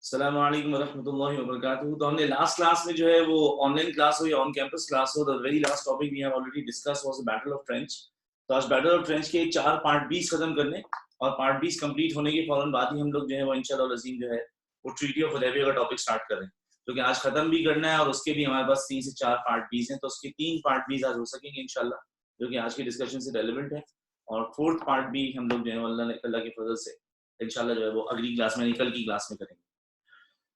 अस्सलामु अलैकुम वरहमतुल्लाहि वबरकातुहू। तो हमने लास्ट क्लास में जो है वो ऑनलाइन क्लास हो या ऑन कैंपस क्लास हो, the very last topic we have already discuss was the battle of trench. तो आज बैटल ऑफ ट्रेंच के 4 पार्ट 20 खत्म करने और पार्ट 20 कंप्लीट होने के फौरन बाद ही हम लोग जो है वो इंशाल्लाह अज़ीम जो है वो ट्रीटी ऑफ हुदैबिया का टॉपिक स्टार्ट कर रहे हैं, क्योंकि आज खत्म भी करना है और उसके भी हमारे पास 3 से 4 पार्ट 20 हैं, तो उसके 3 पार्ट 20 आज हो सकेंगे इंशाल्लाह, जो कि आज की डिस्कशन से रेलेवेंट है। और फोर्थ पार्ट भी हम लोग जो है अल्लाह के फजल से इंशाल्लाह जो है वो अगली क्लास में कल की क्लास में करेंगे।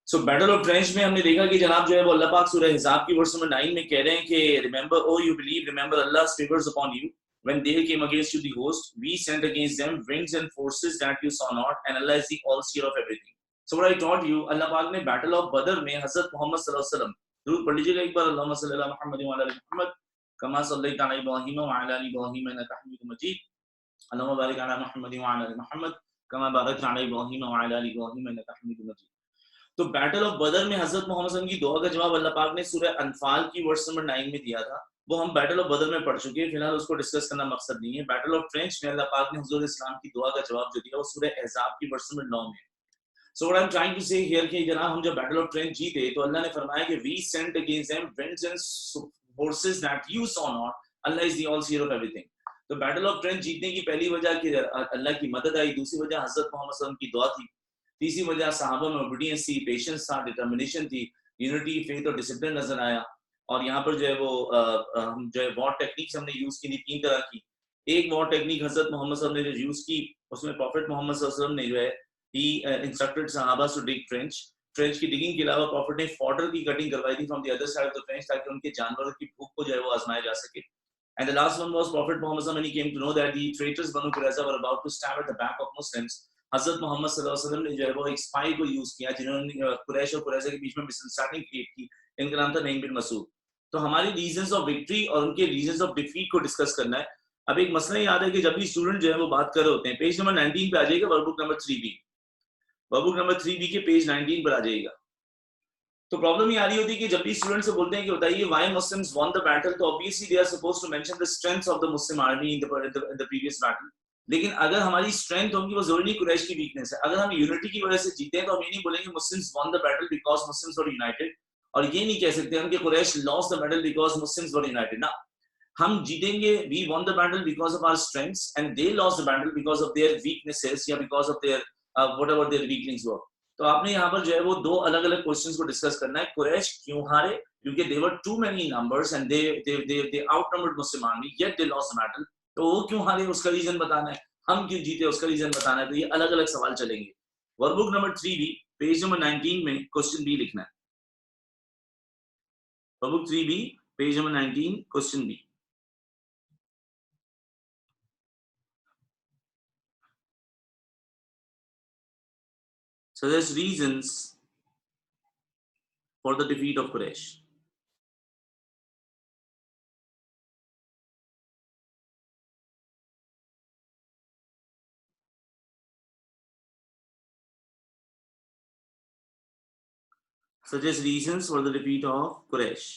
सो बैटल ऑफ ट्रेंच में हमने देखा कि जनाब जो है वो अल्लाह पाक सूरह हिसाब की वर्स नंबर 9 में कह रहे हैं कि remember O you believe, remember Allah's favors upon you when they came against you the host, we sent against them winds and forces that you saw not, and Allah is the all seer of everything. So what I taught you, अल्लाह पाक ने battle of बदर में हजरत मोहम्मद सल्लल्लाहु अलैहि वसल्लम, जरूर पढ़ लीजिएगा एक बार, अल्लाहुम्मा सल्ली अला मुहम्मद व अला आलि मुहम्मद कमा सल्लैता अला इब्राहीम व अला आलि इब्राहीम इन्नका हमीदुम मजीद, अल्लाहुम्मा बारिक अला मुहम्मद व अला आलि मुहम्मद कमा बारकता अला इब्राहीम व अला आलि इब्राहीम इन्नका हमीदुम मजीद। तो बैटल ऑफ बदर में हजरत मोहम्मद सल्लल्लाहु अलैहि वसल्लम की दुआ का जवाब अल्लाह पाक ने सूरह अनफाल की वर्स नंबर 9 में दिया था। वो हम बैटल ऑफ बदर में पढ़ चुके हैं, फिलहाल उसको डिस्कस करना मकसद नहीं है। बैटल ऑफ ट्रेंच में अल्लाह पाक ने हुजूर इस्लाम की दुआ का जवाब जो दिया वो सूरह अहज़ाब की वर्स नंबर 9 में। So what I am trying to say here कि जनाब हम जब बैटल ऑफ ट्रेंच जीते तो अल्लाह ने फरमाया कि we sent against them winds and forces that you saw not, Allah is the all seer of everything. तो बैटल ऑफ ट्रेंच जीतने की पहली वजह कि अल्लाह की मदद आई, दूसरी वजह हजरत मोहम्मद सल्लल्लाहु अलैहि वसल्लम की दुआ थी, तीसरी वजह सहाबा में ओबीडियंस थी, पेशेंस था, डिटर्मिनेशन थी, यूनिटी, फेथ और डिसिप्लिन नजर आया। और यहाँ पर जो है वो हम जो है वॉर टेक्निक्स हमने यूज की थी 3 तरह की। एक वॉर टेक्निक हजरत मोहम्मद सल्लल्लाहु अलैहि वसल्लम ने जो यूज की उसमें प्रॉफिट मोहम्मद सल्लल्लाहु अलैहि वसल्लम ने जो है ही इंस्ट्रक्टेड सहाबा टू डिग ट्रेंच। ट्रेंच की डिगिंग के अलावा प्रॉफिट ने फॉडर की कटिंग करवाई थी from the other side of the trench, ताकि उनके जानवरों की भूख को जो है वो आजमाया जा सके। And the last one was Prophet Muhammad when he came to know that the traitors Banu Qurayza were about to stab at the back of Muslims. हजरत मोहम्मद सल्लल्लाहु अलैहि वसल्लम ने जो है वो एक स्पाई को यूज किया जिन्होंने कुरैश और कुरैजा के बीच में मिसअंडरस्टैंडिंग क्रिएट की। इनका नाम था नईम बिन मसूद। तो हमारी रीजंस ऑफ विक्ट्री और उनके रीजंस ऑफ डिफीट को डिस्कस करना है। अब एक मसला याद है कि जब भी स्टूडेंट जो है वो बात कर रहे होते हैं, पेज नंबर 19 पे आ जाइएगा, workbook number 3B, workbook number 3B के पेज 19 पर आ जाइएगा। तो प्रॉब्लम ये आ रही होती है कि जब भी स्टूडेंट से बोलते हैं कि बताइए why Muslims won the battle, तो obviously they are supposed to mention the strengths of the Muslim army in the previous battle. लेकिन अगर हमारी स्ट्रेंथ होगी वो जरूरी नहीं कुरैश की वीकनेस है। अगर हम यूनिटी की वजह से जीते हैं तो हम ये नहीं बोलेंगे Muslims won the battle because Muslims were united, और ये नहीं कह सकते हम कि Quraysh lost the battle because Muslims were united ना। हम जीतेंगे we won the battle because of our strengths and they lost the battle because of their weaknesses या because of their whatever their weakenings were. तो आपने यहाँ पर जो है वो 2 अलग अलग क्वेश्चंस को डिस्कस करना है। कुरैश क्यों हारे? क्योंकि they were too many numbers and they outnumbered Muslim army yet they lost the battle. तो वो क्यों हारे उसका रीजन बताना है, हम क्यों जीते उसका रीजन बताना है। तो ये अलग अलग सवाल चलेंगे। Workbook number 3B page number 19 में क्वेश्चन बी लिखना है। Workbook 3B page number 19 question B. So there's reasons for the defeat of Quraysh. Suggest reasons for the defeat of Quraysh.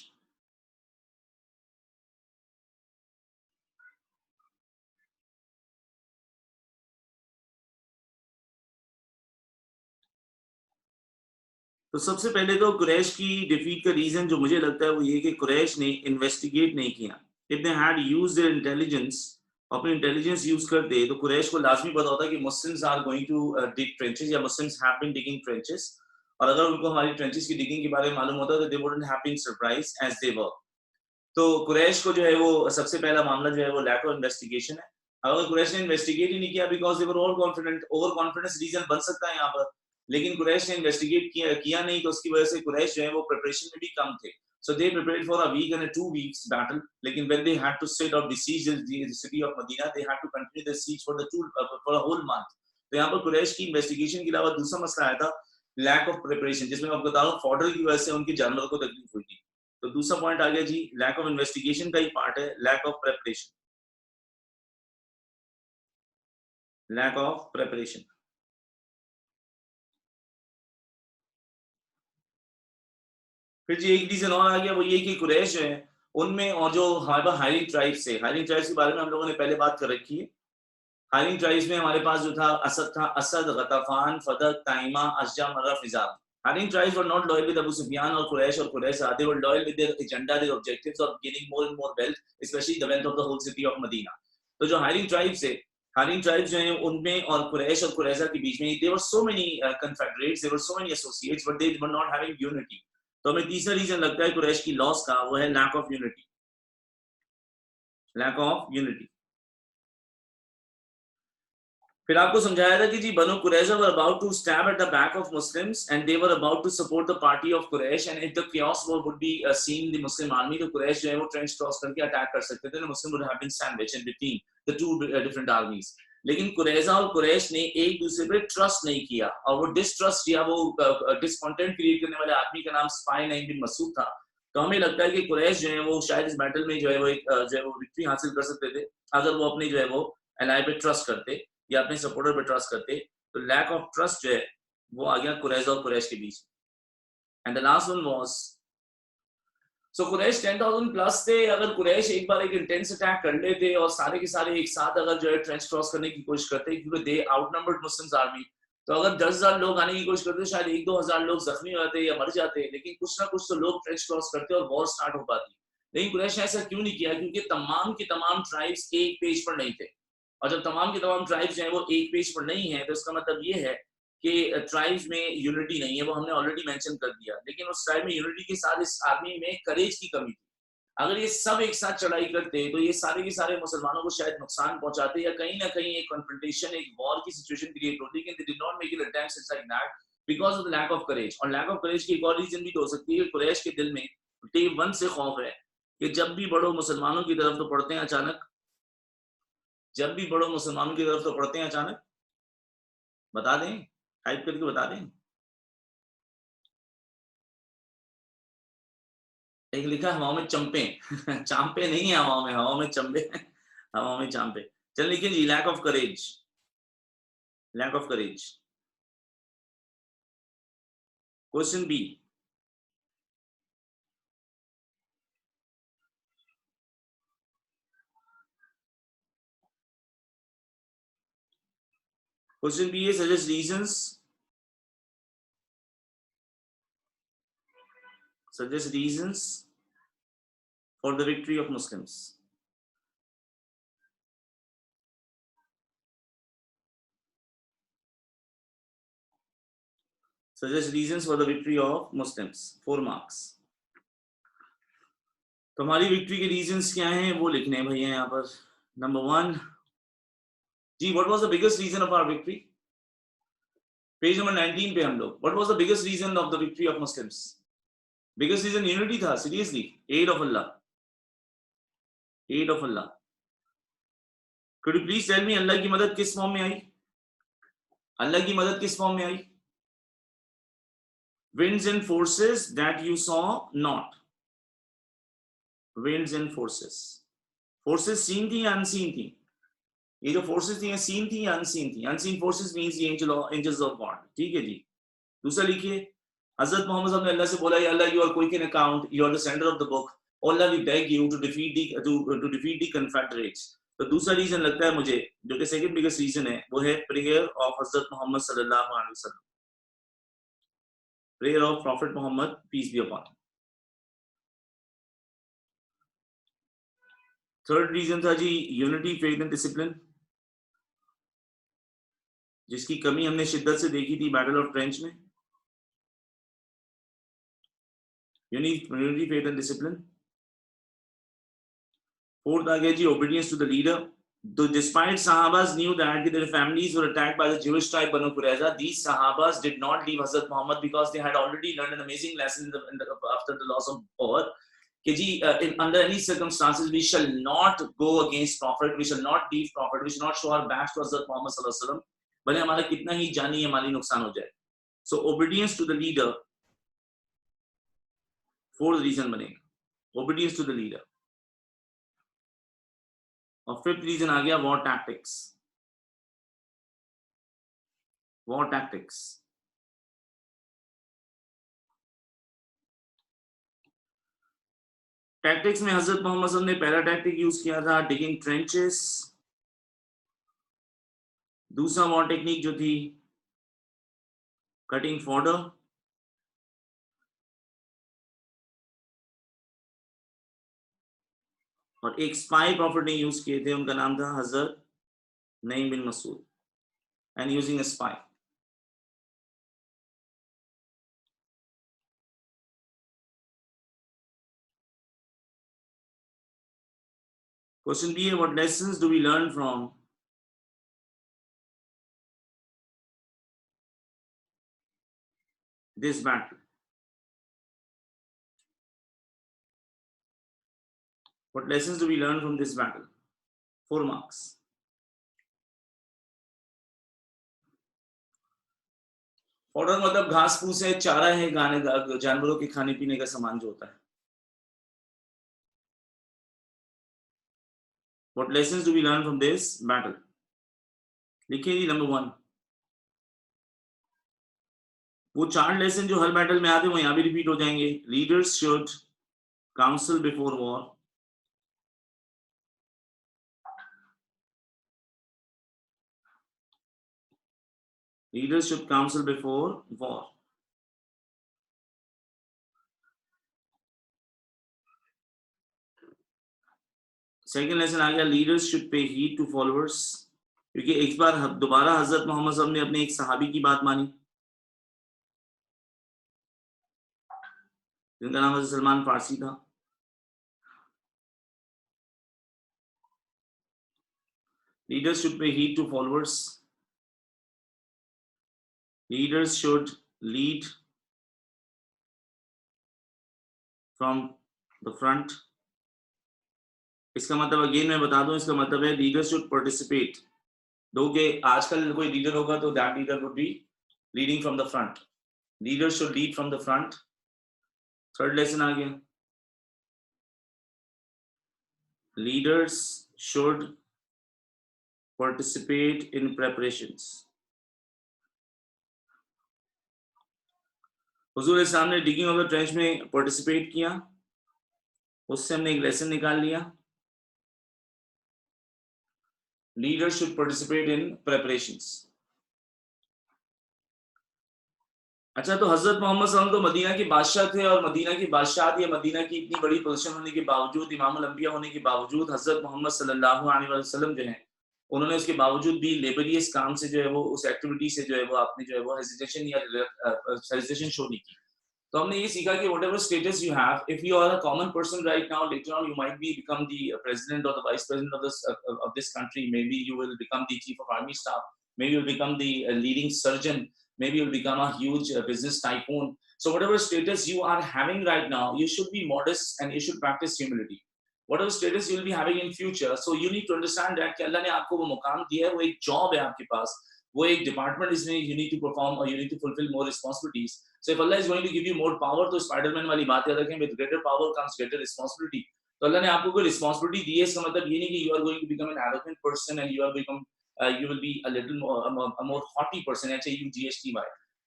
तो सबसे पहले तो कुरैश की डिफीट का रीजन जो मुझे लगता है वो ये कि कुरैश ने इन्वेस्टिगेट नहीं किया। If they had used their intelligence, अपनी इंटेलिजेंस यूज करते तो कुरैश को लाजमी पता होता कि Muslims are going to dig trenches या Muslims have been digging trenches, और अगर उनको हमारी ट्रेंचेस की डिगिंग के बारे में मालूम होता तो they wouldn't have been surprised as they were. तो कुरैश को जो है वो सबसे पहला मामला जो है वो लैक ऑफ इन्वेस्टिगेशन है। अगर कुरैश ने इन्वेस्टिगेट ही नहीं किया because they were over confident, over confidence reason बन सकता है यहाँ पर, लेकिन कुरैश ने इन्वेस्टिगेट किया नहीं, तो उसकी वजह से कुरैश जो है वो प्रिपरेशन में भी कम थे। So they prepared for a week and a 2 weeks battle. लेकिन when they had to sit or besiege the city of Medina, they had to continue the siege for a whole month. तो यहाँ पर कुरैश की investigation के अलावा दूसरा मसला आया था लैक ऑफ प्रिपरेशन, जिसमें मैं आपको बता रहा हूँ फॉडर की वजह से उनके जानवरों को तकलीफ हुई थी। तो दूसरा पॉइंट आ गया जी, लैक ऑफ इन्वेस्टिगेशन का ही पार्ट है, lack of preparation, lack of preparation. फिर जी एक रीजन और आ गया, वो ये कि कुरैश जो है उनमें और जो हमारे पास हायरिंग ट्राइब्स है, हायरिंग ट्राइब्स के बारे में हम लोगों ने पहले बात कर रखी है। हायरिंग ट्राइब्स में हमारे पास जो था असद था, असद, गतफान, फदक, ताइमा, अशजा, मर्रा, Fijar. Hiding tribes were not loyal with Abu Sufyan or Quraysh. They were loyal with their agenda, their objectives of gaining more and more wealth, especially the wealth of the whole city of Medina. तो जो hiding tribes है, hiding tribes जो हैं उनमें और Quraysh और Qurayza के बीच में, there were so many confederates, there were so many associates, but they were not having unity. तो हमें तीसरा रीजन लगता है Quraysh की लॉस का, वो है lack of unity. Lack of unity. फिर आपको समझाया था कि जी Banu Qurayza were about to stab at the back of Muslims and they were about to support the party of Quraysh and if the chaos would be seen the Muslim army, तो Quraysh जो है वो trench cross करके attack कर सकते थे, Muslim would have been sandwiched in between the two different armies. लेकिन Qurayza और कुरैश ने एक दूसरे पे ट्रस्ट नहीं किया और वो डिसट्रस्ट किया. वो डिसकंटेंट क्रिएट करने वाले आदमी का नाम स्पाई नाइम बिन मसूद था. तो हमें लगता है कि कुरैश जो है वो शायद इस बैटल में जो है वो एक जो है वो विक्ट्री हासिल कर सकते थे अगर वो अपने जो है वो एलाई पे ट्रस्ट करते या अपने सपोर्टर पे ट्रस्ट करते. तो लैक ऑफ ट्रस्ट जो है वो आ गया कुरैश और कुरैश के बीच. And the last one was so Quraysh 10,000 plus थे. अगर कुरैश एक बार एक इंटेंस अटैक कर लेते और सारे के सारे एक साथ अगर जो है ट्रेंच क्रॉस करने की कोशिश करते, क्योंकि दे आउटनंबर्ड मुस्लिम्स आर्मी, तो अगर 10,000 लोग आने की कोशिश करते शायद 1-2 हजार लोग जख्मी हो जाते या मर जाते, लेकिन कुछ ना कुछ तो लोग ट्रेंच क्रॉस करते और वॉर स्टार्ट हो पाती. लेकिन कुरैश ने ऐसा क्यों नहीं किया? क्योंकि तमाम की तमाम ट्राइब्स एक पेज पर नहीं थे. और जब तमाम की तमाम ट्राइब्स हैं वो एक पेज पर नहीं है, तो इसका मतलब ये है कि ट्राइब्स में यूनिटी नहीं है. वो हमने ऑलरेडी मेंशन कर दिया. लेकिन उस ट्राइब में यूनिटी के साथ इस आर्मी में करेज की कमी थी. अगर ये सब एक साथ चढ़ाई करते तो ये सारे के सारे मुसलमानों को शायद नुकसान पहुंचाते या कहीं ना कहीं एक कॉन्फ्रंटेशन, एक वॉर की सिचुएशन क्रिएट होती. लेकिन they did not make it attempts like that because of the lack of courage. और लैक ऑफ करेज की एक और रीजन भी तो हो सकती है कि कुरैश के दिल में डे वन से खौफ है कि जब भी बढ़ो मुसलमानों की तरफ तो पढ़ते हैं अचानक, जब भी बढ़ो मुसलमानों की तरफ तो पढ़ते हैं अचानक. बता दें, टाइप करके बता दें. एक लिखा हवाओं में चंपे चांपे नहीं है हवाओं में, हवाओं में चंपे, हवाओं में चांपे. चल लिखिए जी, lack of courage. Lack of courage. Question B. Question B is suggest reasons for the victory of Muslims. Suggest reasons for the victory of Muslims. 4 marks. तो हमारी विक्ट्री के रीजंस क्या हैं वो लिखने हैं भैया यहाँ पर. नंबर 1 जी, what was the biggest reason of our victory? Page number 19 पे हम लोग. What was the biggest reason of the victory of Muslims? Biggest reason unity था. Seriously, aid of Allah. Aid of Allah. Could you please tell me अल्लाह की मदद किस form में आई? अल्लाह की मदद किस फॉर्म में आई? winds and forces that you saw not. winds and forces. forces seen थी या unseen थी? ये जो forces थी seen थी या unseen थी? unseen forces means the angels of God. ठीक है जी. दूसरा लिखिए, हजरत मोहम्मद साहब ने अल्लाह से बोला, या अल्लाह you are quick in account, you are the center of the book, Allah we beg you to defeat the confederates. तो दूसरा रीजन लगता है मुझे, जो कि सेकंड बिगेस्ट रीजन है, वो है प्रेयर ऑफ हजरत मोहम्मद सल्लल्लाहु अलैहि वसल्लम. prayer of Prophet Muhammad, peace be upon him. Third reason था जी यूनिटी, फेथ एंड डिसिप्लिन, जिसकी कमी हमने शिद्दत से देखी थी बैटल ऑफ ट्रेंच में. Unity, faith and discipline. Fourth आ गया जी obedience to the leader. Despite Sahabas knew that their families were attacked by the Jewish tribe Banu Qurayza, these Sahabas did not leave Hazrat Muhammad because they had already learned an amazing lesson after the loss of Uhud. Under any circumstances, we shall not go against Prophet, we shall not leave Prophet, we shall not show our backs to Hazrat Muhammad sallallahu alaihi wasallam, भले हमारा कितना ही जानी या माली नुकसान हो जाए. So obedience to the leader, fourth reason बनेगा, obedience to the leader. और फिफ्थ रीजन आ गया war tactics. War tactics. Tactics में हजरत मोहम्मद सल्लल्लाहु अलैहि वसल्लम ने पहला टैक्टिक यूज किया था डिगिंग ट्रेंचेस. दूसरा वॉर टेक्निक जो थी कटिंग फॉडर. और एक स्पाई प्रॉफिट ने यूज किए थे, उनका नाम था हजरत Nuaym bin Masud, and using a spy. Question B, what lessons do we learn from this battle? What lessons do we learn from this battle? 4 marks. Fodder मतलब घास फूस है, चारा है, जानवरों के खाने पीने का सामान जो होता है. What lessons do we learn from this battle? लिखिए जी नंबर 1. वो 4 लेसन जो हर बैटल में आते हैं वो यहाँ भी रिपीट हो जाएंगे. Leaders should counsel before war. Leaders should counsel before war. Second lesson आ गया, leaders should pay heed to followers. क्योंकि एक बार दोबारा हजरत मोहम्मद साहब ने अपने एक सहाबी की बात मानी जिनका नाम हजरत सलमान फारसी था. Leaders should pay heed to followers. Leaders should lead from the front. इसका मतलब अगेन मैं बता दूं, इसका मतलब है लीडर्स शुड पार्टिसिपेट. दो के आजकल कोई लीडर होगा तो that leader would be leading from the front. Leaders should lead from the front. Third lesson आ गया, leaders should participate in preparations. हुजूर इस्लाम ने डिगिंग ऑफ द ट्रेंच में पार्टिसिपेट किया, उससे हमने एक लेसन निकाल लिया. Leaders should participate in preparations. अच्छा, तो हजरत मोहम्मद सल्लल्लाहु अलैहि वसल्लम तो मदीना के बादशाह थे, और मदीना की बादशाह या मदीना की इतनी बड़ी पोजीशन होने के बावजूद, इमामुल अंबिया होने के बावजूद, हजरत मोहम्मद सल्लल्लाहु अलैहि वसल्लम जो है उन्होंने उसके बावजूद भी लेबरियस काम से जो है वो, उस एक्टिविटी से जो है वो आपने जो है वो हेजिटेशन शो नहीं की. तो हमने ये सीखा कि whatever status you have, if you are a common person right now, later on you might be become the president or the vice president of this country. Maybe you will become the chief of army staff. Maybe you'll become the leading surgeon. Maybe you'll become a huge business tycoon. So whatever status you are having right now, you should be modest and you should practice humility. Whatever status you'll be having in future, so you need to understand that कि अल्लाह ने आपको वो मुकाम दिया है, वो एक job है आपके पास, वो एक डिपार्टमेंट इसमें you need to perform or you need to fulfill more responsibilities. So if Allah is going to give you more power, तो स्पाइडरमैन वाली बात याद रखें, with greater power comes greater responsibility. तो अल्लाह ने आपको कोई रिस्पांसिबिलिटी दी है, इसका मतलब ये नहीं कि you are going to become an arrogant person and you will be a little more haughty person. HAUGHTY.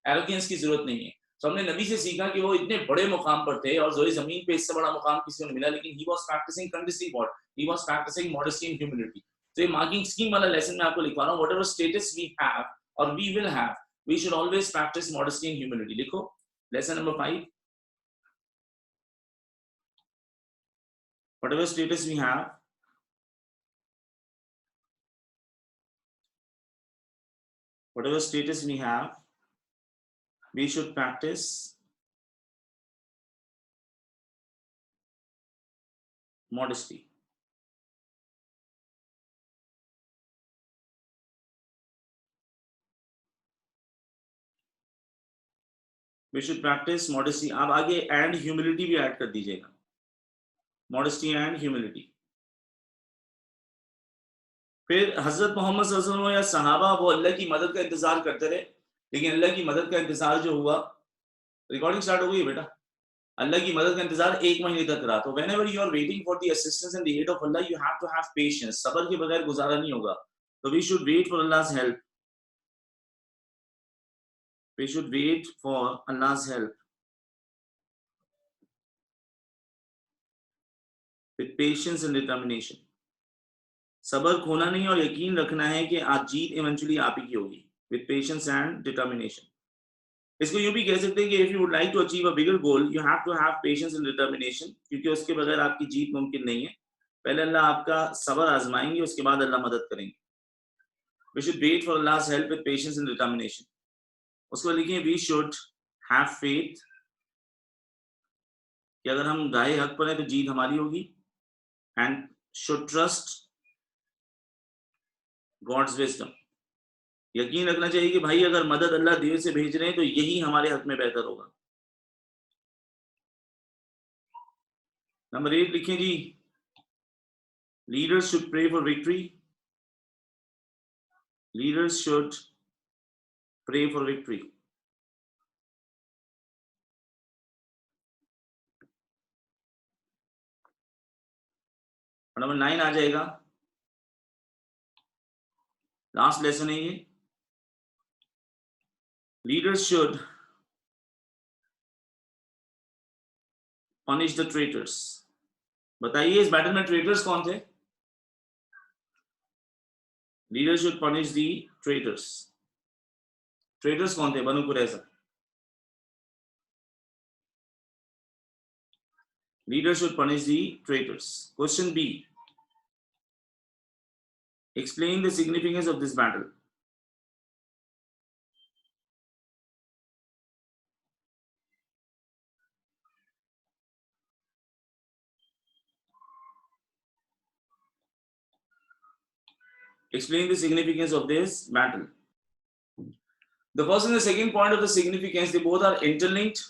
Arrogance की जरूरत नहीं है. तो हमने नबी से सीखा कि वो इतने बड़े मुकाम पर थे और जोए जमीन पे इससे बड़ा मुकाम किसी को नहीं मिला, लेकिन he was practicing courtesy, he was practicing modesty and humility. तो ये मार्किंग स्कीम वाला लेसन मैं आपको लिखवा रहा हूँ. whatever status we have or we will have, we should always practice modesty and humility. लिखो lesson number 5. whatever status we have, we should practice modesty. We should practice modesty. आप आगे and humility भी add कर दीजिएगा. Modesty and humility. फिर हजरत मोहम्मद सल्लल्लाहु अलैहि वसल्लम या सहाबा वो अल्लाह की मदद का इंतजार करते रहे, लेकिन अल्लाह की मदद का इंतजार जो हुआ, रिकॉर्डिंग स्टार्ट हो गई है बेटा, अल्लाह की मदद का इंतजार 1 महीने तक रहा. तो whenever you are waiting for the assistance and the aid of Allah, you have to have patience. सब्र के बगैर गुजारा नहीं होगा. तो we should wait for Allah's help. We should wait for Allah's help with patience and determination. सब्र खोना नहीं और यकीन रखना है कि आज जीत इवेंचुअली आप ही की होगी. With patience and determination. इसको यूं भी कह सकते हैं कि if you would like to achieve a bigger goal, you have to have patience and determination, क्योंकि उसके बगैर आपकी जीत मुमकिन नहीं है. पहले अल्लाह आपका सब्र आजमाएंगे, उसके बाद अल्लाह मदद करेंगे. We should wait for Allah's help with patience and determination. उसको लिखिए we should have faith कि अगर हम गाय हक पर है तो जीत हमारी होगी. And should trust God's wisdom. यकीन रखना चाहिए कि भाई अगर मदद अल्लाह देर से भेज रहे हैं तो यही हमारे हक में बेहतर होगा. नंबर 8 लिखें जी, leaders should pray for victory. Leaders should pray for victory. Number 9 आ जाएगा, लास्ट लेसन है ये. Leaders should punish the traitors. बताइए इस बैटल में ट्रेटर्स कौन थे? Leaders should punish the traitors. Traitors कौन थे? बनु कुरैजा. Leaders should punish the traitors. Question B. Explain the significance of this battle. Explain the significance of this battle. The first and the second point of the significance, they both are interlinked.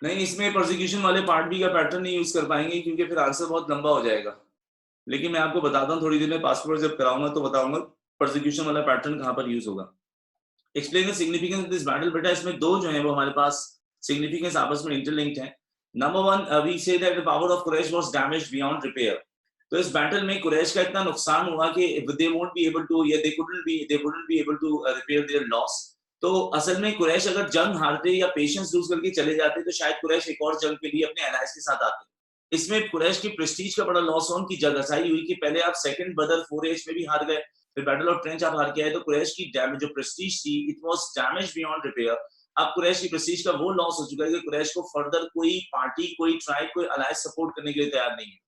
नहीं, इसमें prosecution वाले part B का pattern नहीं use कर पाएंगे क्योंकि फिर answer बहुत लंबा हो जाएगा. लेकिन मैं आपको बताता हूँ थोड़ी देर में, पासपोर्ट जब कराऊंगा तो बताऊंगा प्रोसिक्यूशन वाला पैटर्न कहां पर यूज होगा. Explain the significance of this battle. बेटा इसमें दो जो है वो हमारे पास सिग्निफिकेंस आपस में इंटरलिंक्ड है. Number 1, we say that the power of Quraysh was damaged beyond repair. तो इस बैटल में कुरैश का इतना नुकसान हुआ कि they won't be able to, या they couldn't be able to repair their loss. तो असल में कुरैश अगर जंग हारते या पेशेंस लूज करके चले जाते तो शायद कुरैश एक और जंग के लिए अपने अलायंस के साथ आते. इसमें कुरैश की प्रेस्टीज का बड़ा लॉस हुआ. उनकी जगहसाई हुई कि पहले आप सेकंड बदर 4H में भी हार गए, फिर बैटल ऑफ ट्रेंच आप हार के आए, तो कुरैश की डैमेज जो प्रेस्टीज थी it was damage beyond repair. अब कुरैश की प्रेस्टीज का वो लॉस हो चुका है कि कुरैश को फर्दर कोई पार्टी, कोई ट्राइब, कोई अलायंस सपोर्ट करने के लिए तैयार नहीं है.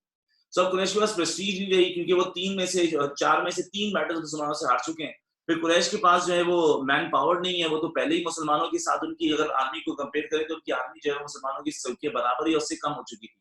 सो कुरैश के पास प्रेस्टीज नहीं रही क्योंकि वो 4 में से 3 बैटल मुसलमानों से हार चुके हैं. फिर कुरैश के पास जो है वो मैन पावर नहीं है. वो तो पहले ही मुसलमानों के साथ, उनकी अगर आर्मी को कंपेयर करें तो उनकी आर्मी जो है मुसलमानों की बराबर या उससे कम हो चुकी थी.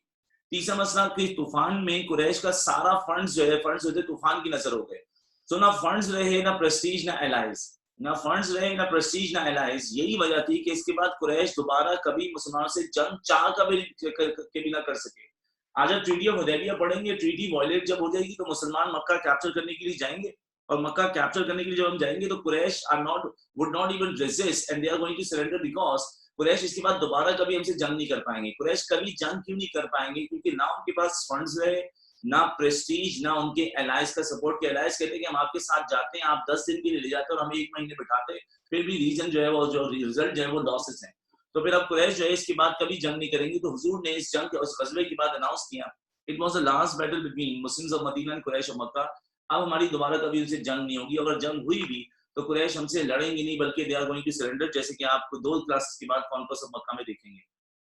तीसरा मसला कि तूफान में कुरैश का सारा फंड्स जो है, फंड्स होते तूफान की नजर हो गए. सो ना फंड्स रहे, ना प्रेस्टीज, ना एलाइज. ना फंड्स रहे, ना प्रेस्टीज, ना एलाइज. यही वजह थी कि इसके बाद कुरैश दोबारा कभी मुसलमानों से जंग चाह कभी के भी ना कर सके. आज आप ट्रीटी ऑफ हुदैबिया पढ़ेंगे, ट्रीटी वॉयलेट जब हो जाएगी तो मुसलमान मक्का कैप्चर करने के लिए जाएंगे, और मक्का कैप्चर करने के लिए जब हम जाएंगे तो Quraysh would not even resist and they are going to surrender because Quraysh इसके बाद दोबारा कभी हमसे जंग नहीं कर पाएंगे. कुरैश कभी जंग क्यों नहीं कर पाएंगे? क्योंकि ना उनके पास फंड्स रहे, ना प्रेस्टीज, ना उनके एलाइज का सपोर्ट. के एलाइज कहते हैं कि हम आपके साथ जाते हैं, आप 10 दिन के लिए ले जाते हैं और हमें 1 महीने बिठाते, फिर भी रीजन जो है वो, जो रिजल्ट जो है वो लॉसेस हैं. तो फिर अब कुरैश जो है इसके बाद कभी जंग नहीं करेंगे. तो हुजूर ने इस जंग के, उस गजवे के बाद अनाउंस किया, it was the last battle between Muslims of Medina and Quraysh of Mecca. अब हमारी दोबारा कभी उनसे जंग नहीं होगी. अगर जंग हुई भी तो कुरैश हमसे लड़ेंगे नहीं, बल्कि they are going to surrender, जैसे कि आपको 2 क्लासेस के बाद कॉन्क्वेस्ट ऑफ मक्का में देखेंगे.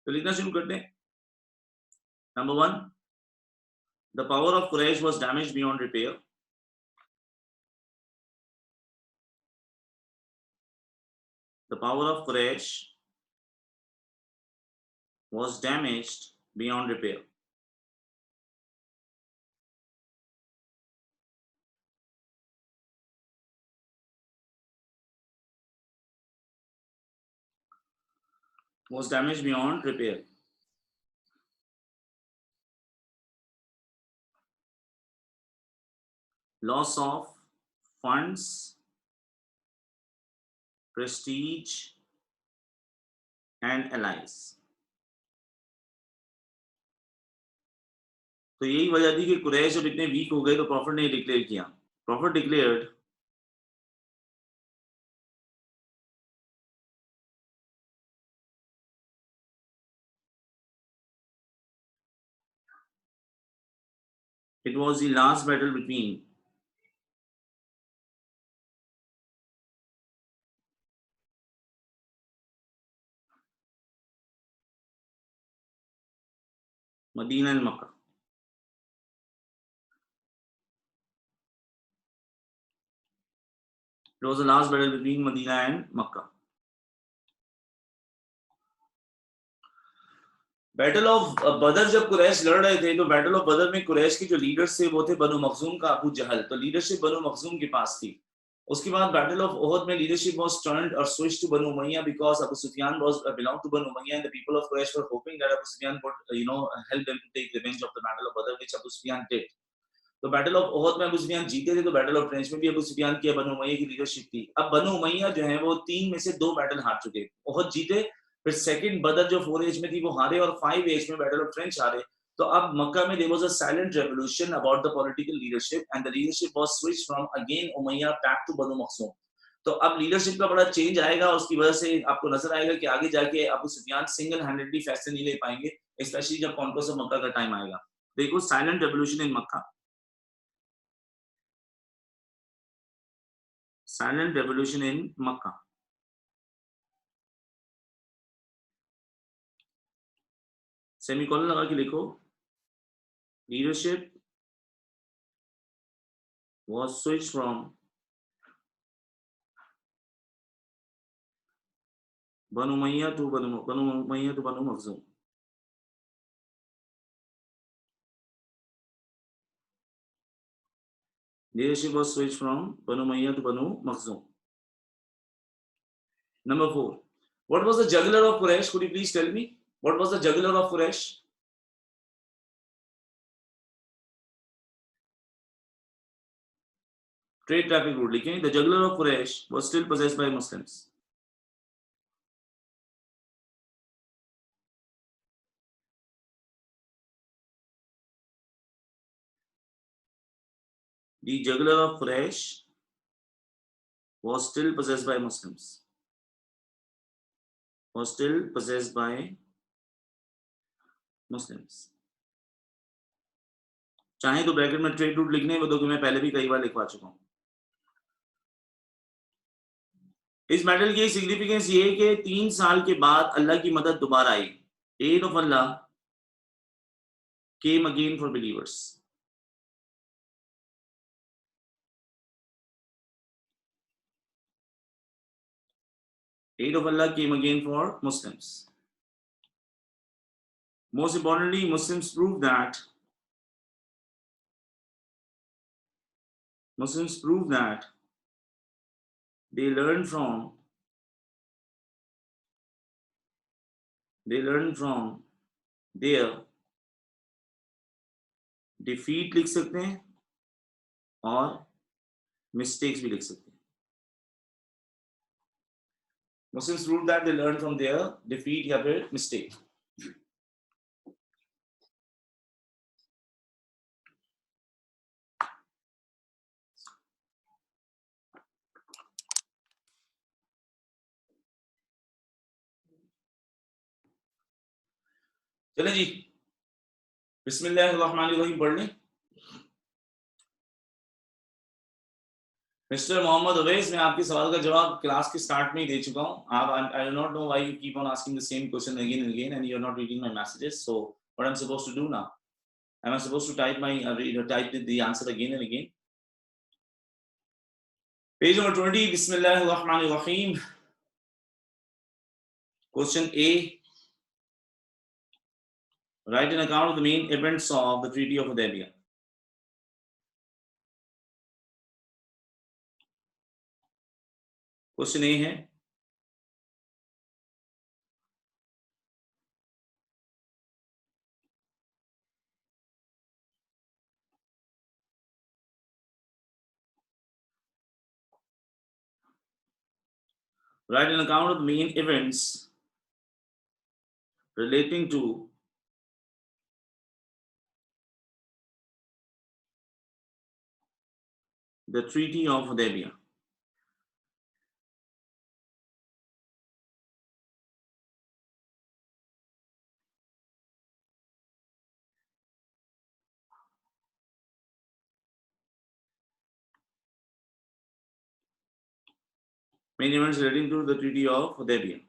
तो लिखना शुरू करते हैं. Number 1, the power of Quraysh was damaged beyond repair. The power of Quraysh was damaged beyond repair. Was damaged beyond repair. Loss of funds, prestige, and allies. तो यही वजह थी कि कुरैश जब इतने वीक हो गए तो प्रॉफिट ने डिक्लेयर किया. Profit declared it was the last battle between Medina and Makkah. It was the last battle between Medina and Makkah. Battle of बदर जब कुरैश लड़ रहे थे तो बैटल ऑफ बदर में कुरैश के जो लीडर्स थे वो थे बनु मखजूम का अबू जहल, तो लीडरशिप बनु मखजूम के पास थी। उसके बाद बैटल ऑफ ओहद में लीडरशिप वाज टर्न्ड और switched to Banu Umayyah because Abu Sufyan was belong to Banu Umayyah and the people of Quraysh were hoping that Abu Sufyan would help them to take revenge of the battle of Badr which Abu Sufyan did. तो battle of Uhud में Abu Sufiyan जीते थे, तो battle of trench में भी अबू सुफियान की बनु उमैया की leadership थी। अब बनु उमैया जो है वो 3 में से 2 बैटल हार चुके, ओहद जीते, फिर सेकंड बदर जो 4 एज में थी वो हारे और 5 एज में बैटल ऑफ ट्रेंच हारे। तो अब मक्का में there was a silent revolution about the political leadership and the leadership was switched from again Umayya back to Banu Makhzum. तो अब लीडरशिप का बड़ा चेंज आएगा, उसकी वजह से आपको नजर आएगा कि आगे जाके अबू सुफियान सिंगल हैंडेडली फैसले नहीं ले पाएंगे, स्पेशली जब कॉन्क्वेस्ट ऑफ मक्का का टाइम आएगा। देखो silent revolution in Mecca, silent revolution in Mecca. Semicolon लगा के लिखो, leadership was switched from Banu Umayya to Banu Makhzum. Leadership was switched from Banu Umayya to Banu Makhzum. Number 4. What was the juggler of Quraysh? Could you please tell me? What was the juggler of Quraysh? Trade traffic route लिखें. The juggler of Quraysh was still possessed by Muslims. The juggler of Quraysh was still possessed by Muslims. Was still possessed by Muslims. चाहे तो bracket में trade route लिखने वो तो मैं पहले भी कई बार लिखवा चुका हूं। इस बैटल की सिग्निफिकेंस ये है कि 3 साल के बाद अल्लाह की मदद दोबारा आई। Aid of Allah came again for believers. Aid of Allah came again for Muslims. Most importantly, Muslims proved that they learned from their defeat लिख सकते हैं और mistakes भी लिख सकते हैं। Muslims proved that they learned from their defeat या फिर mistake। चले जी, बिस्मिल्लाहिर्रहमानिर्रहीम पढ़ लें। मिस्टर मोहम्मद अवैस, मैं आपके सवाल का जवाब क्लास के स्टार्ट में ही दे चुका हूं। आप I do not know why you keep on asking the same question again and again and you are not reading my messages. So what I am supposed to do now? Am I supposed to type the answer again and again? Page number 20, Bismillahirrahmanirrahim. Question A. Write an account of the main events of the Treaty of Hudaybiyah. Question A है, write an account of the main events relating to the Treaty of Hudaybiyah. Main events relating to the Treaty of Hudaybiyah.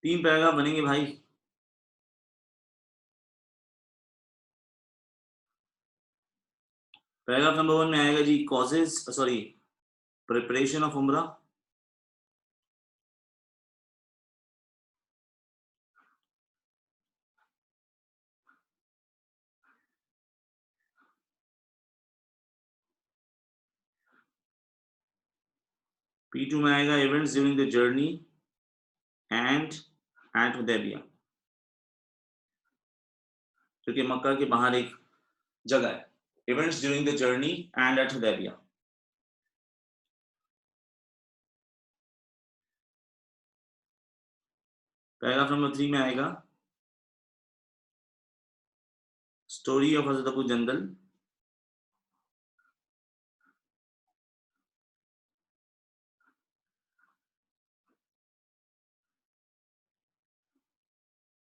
3 paragraph बनेंगे भाई। Paragraph number 1 में आएगा जी causes, sorry, preparation of उम्रा। P2 में आएगा events during the journey and at Hudaybiyah, जो कि मक्का के बाहर एक जगह है। Events during the journey and at Hudaybiyah. Paragraph number 3 में आएगा स्टोरी ऑफ हजरत अबू जंदल।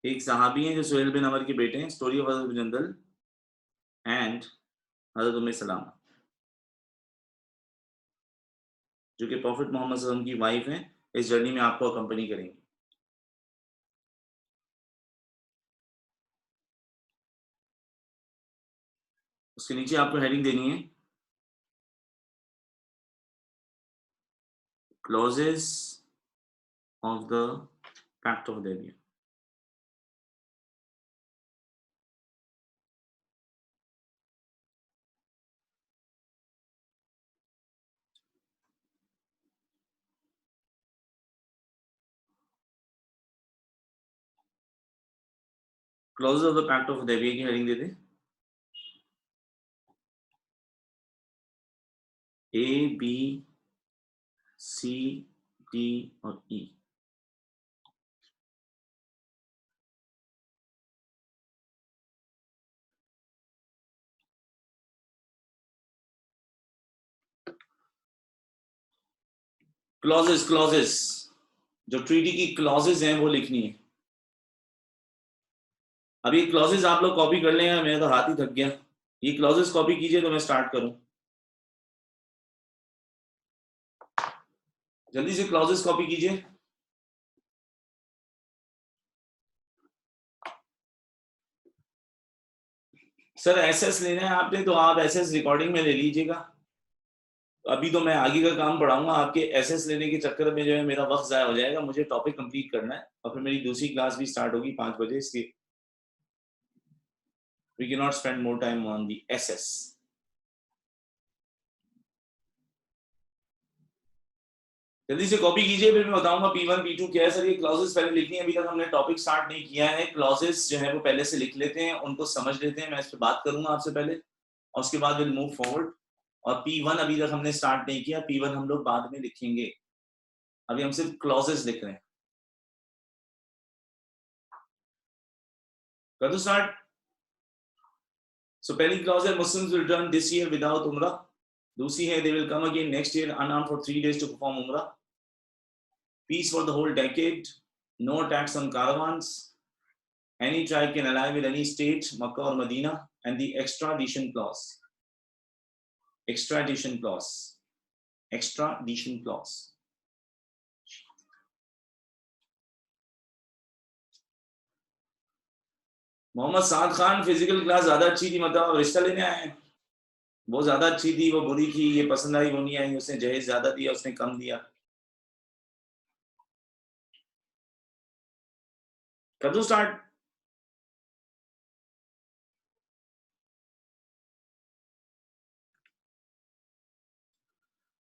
एक सहाबी हैं जो सुहेल बिन अमर के बेटे हैं, story of Hazrat Abu जंदल and Hazrat Umm सलामा, जो कि प्रॉफिट मोहम्मद सल्लल्लाहु अलैहि वसल्लम की वाइफ हैं, इस जर्नी में आपको अकम्पनी करेंगे। उसके नीचे आपको हेडिंग देनी है clauses of the pact of Hudaybiyah. Clauses of the pact of Hudaybiyah की हेडिंग दे दें A, B, C, D और E। क्लॉजेस, क्लॉजेस जो ट्रीटी की क्लॉजेस हैं वो लिखनी है। अब ये क्लॉजेस आप लोग कॉपी कर लेंगे, मेरा तो हाथ ही थक गया। ये क्लॉजेस कॉपी कीजिए तो मैं स्टार्ट करूं। जल्दी से क्लॉजेस कॉपी कीजिए। सर एसएस लेना है आपने तो आप एसएस रिकॉर्डिंग में ले लीजिएगा। अभी तो मैं आगे का काम पढ़ाऊंगा, आपके एसएस लेने के चक्कर में जो है मेरा वक्त जाया हो जाएगा। मुझे टॉपिक कंप्लीट करना है और फिर मेरी दूसरी क्लास भी स्टार्ट होगी 5 बजे, इसलिए we can not spend more time on the SS. जल्दी से कॉपी कीजिए, फिर मैं बताऊंगा P1 P2 क्या है। सर ये क्लॉजेस पहले लिखनी है, अभी तक हमने टॉपिक स्टार्ट नहीं किया है। क्लॉजेस जो है वो पहले से लिख लेते हैं, उनको समझ लेते हैं। मैं इस पर बात करूंगा आपसे पहले और उसके बाद विल मूव फॉरवर्ड। और P1 अभी तक हमने स्टार्ट नहीं किया, P1 हम लोग बाद में लिखेंगे। अभी हम सिर्फ क्लॉजेस लिख रहे हैं। कर दो स्टार्ट। सो पहली क्लॉज है Muslims will return this year without उमरा। दूसरी है they will come again next year unarmed for 3 days to perform उमरा। Peace for the whole decade, no attacks on caravans, any tribe can ally with any state, Makkah or Medina, and the extradition clause. Extradition clause. Extradition clause. Mohammad Saad Khan physical class ज्यादा अच्छी थी, मतलब रिश्ता लेने आए हैं। वो ज्यादा अच्छी थी, वो बुरी थी, ये पसंद आई, वो नहीं आई, उसने जहेज ज्यादा दिया, उसने कम दिया। कर दो स्टार्ट।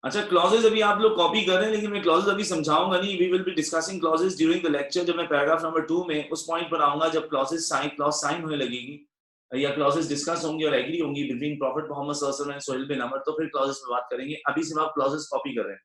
अच्छा क्लॉजेस अभी आप लोग कॉपी कर रहे हैं, लेकिन मैं क्लॉजेस अभी समझाऊंगा नहीं। We will be discussing clauses during the lecture. जब मैं पैराग्राफ नंबर 2 में उस पॉइंट पर आऊंगा जब क्लॉज साइन होने लगेगी या क्लॉजेस डिस्कस होंगी और एग्री होंगी बिटवीन प्रॉफिट मोहम्मद सल्लल्लाहु अलैहि वसल्लम एंड सुहेल बिन अमर, तो फिर क्लॉजेस पे बात करेंगे। अभी सिर्फ आप क्लॉजेस कॉपी कर रहे हैं।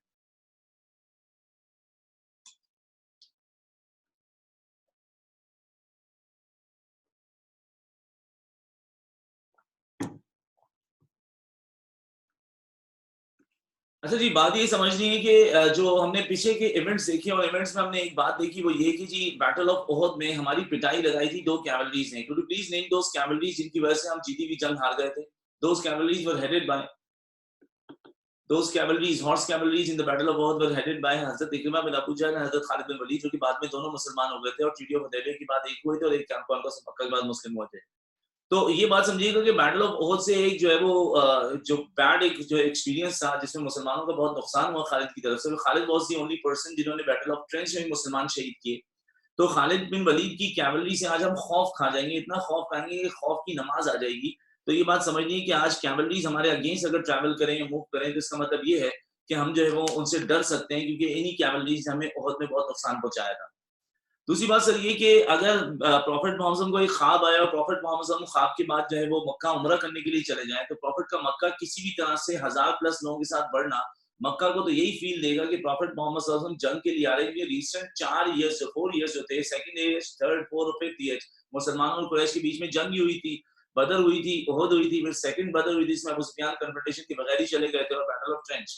अच्छा जी, बात ये समझनी है कि जो हमने पीछे के इवेंट्स देखे और इवेंट्स में हमने एक बात देखी, वो ये कि जी बैटल ऑफ ओहद में हमारी पिटाई लगाई थी 2 कैवलरीज ने। कुड यू प्लीज नेम दोस कैवलरीज जिनकी वजह से हम जीती हुई जंग हार गए थे? Those cavalries were headed by Those cavalries, horse cavalries in the Battle of Uhud were headed by Hazrat Ikrimah bin Abu Jahl and Hazrat Khalid bin Walid, जो कि बाद में दोनों मुसलमान हो गए थे और ट्रीटी ऑफ हुदैबिया की बात एक हुई थी और एक कौन से मक्का के बाद मुस्लिम हुए थे। तो ये बात समझिएगा कि बैटल ऑफ ओहद से एक जो है वो जो बैड एक जो एक्सपीरियंस था जिसमें मुसलमानों का बहुत नुकसान हुआ खालिद की तरफ से। Khalid was the only person जिन्होंने बैटल ऑफ ट्रेंच में मुसलमान शहीद किए। तो खालिद बिन वलीद की कैवलरी से आज हम खौफ खा जाएंगे, इतना खौफ खाएंगे कि खौफ की नमाज आ जाएगी। तो ये बात समझनी है कि आज कैवलरीज हमारे अगेंस्ट अगर ट्रैवल करें या मूव करें, तो इसका मतलब ये है कि हम जो है वो उनसे डर सकते हैं, क्योंकि इन्हीं कैवलरीज ने हमें ओहद में बहुत नुकसान पहुंचाया था। दूसरी बात सर ये कि अगर प्रॉफिट मोहम्मद को एक ख्वाब आया और प्रॉफिट मोहम्मद ख्वाब के बाद जो है वो मक्का उम्रा करने के लिए चले जाएं, तो प्रॉफिट का मक्का किसी भी तरह से 1000+ लोगों के साथ बढ़ना मक्का को तो यही फील देगा कि प्रॉफिट मोहम्मद सल्लल्लाहु अलैहि वसल्लम जंग के लिए आ रहे हैं। रिसेंट 4 इयर्स जो थे, सेकंड ईयर, थर्ड, फोर्थ और फिफ्थ ईयर, मुसलमानों और कुरैश के बीच में जंग हुई थी, बदर हुई थी, ओहद हुई थी, फिर सेकंड बदर हुई थी, इसमें अबू सुफियान कन्फ्रंटेशन के बगैर ही चले गए थे, और बैटल ऑफ ट्रेंच।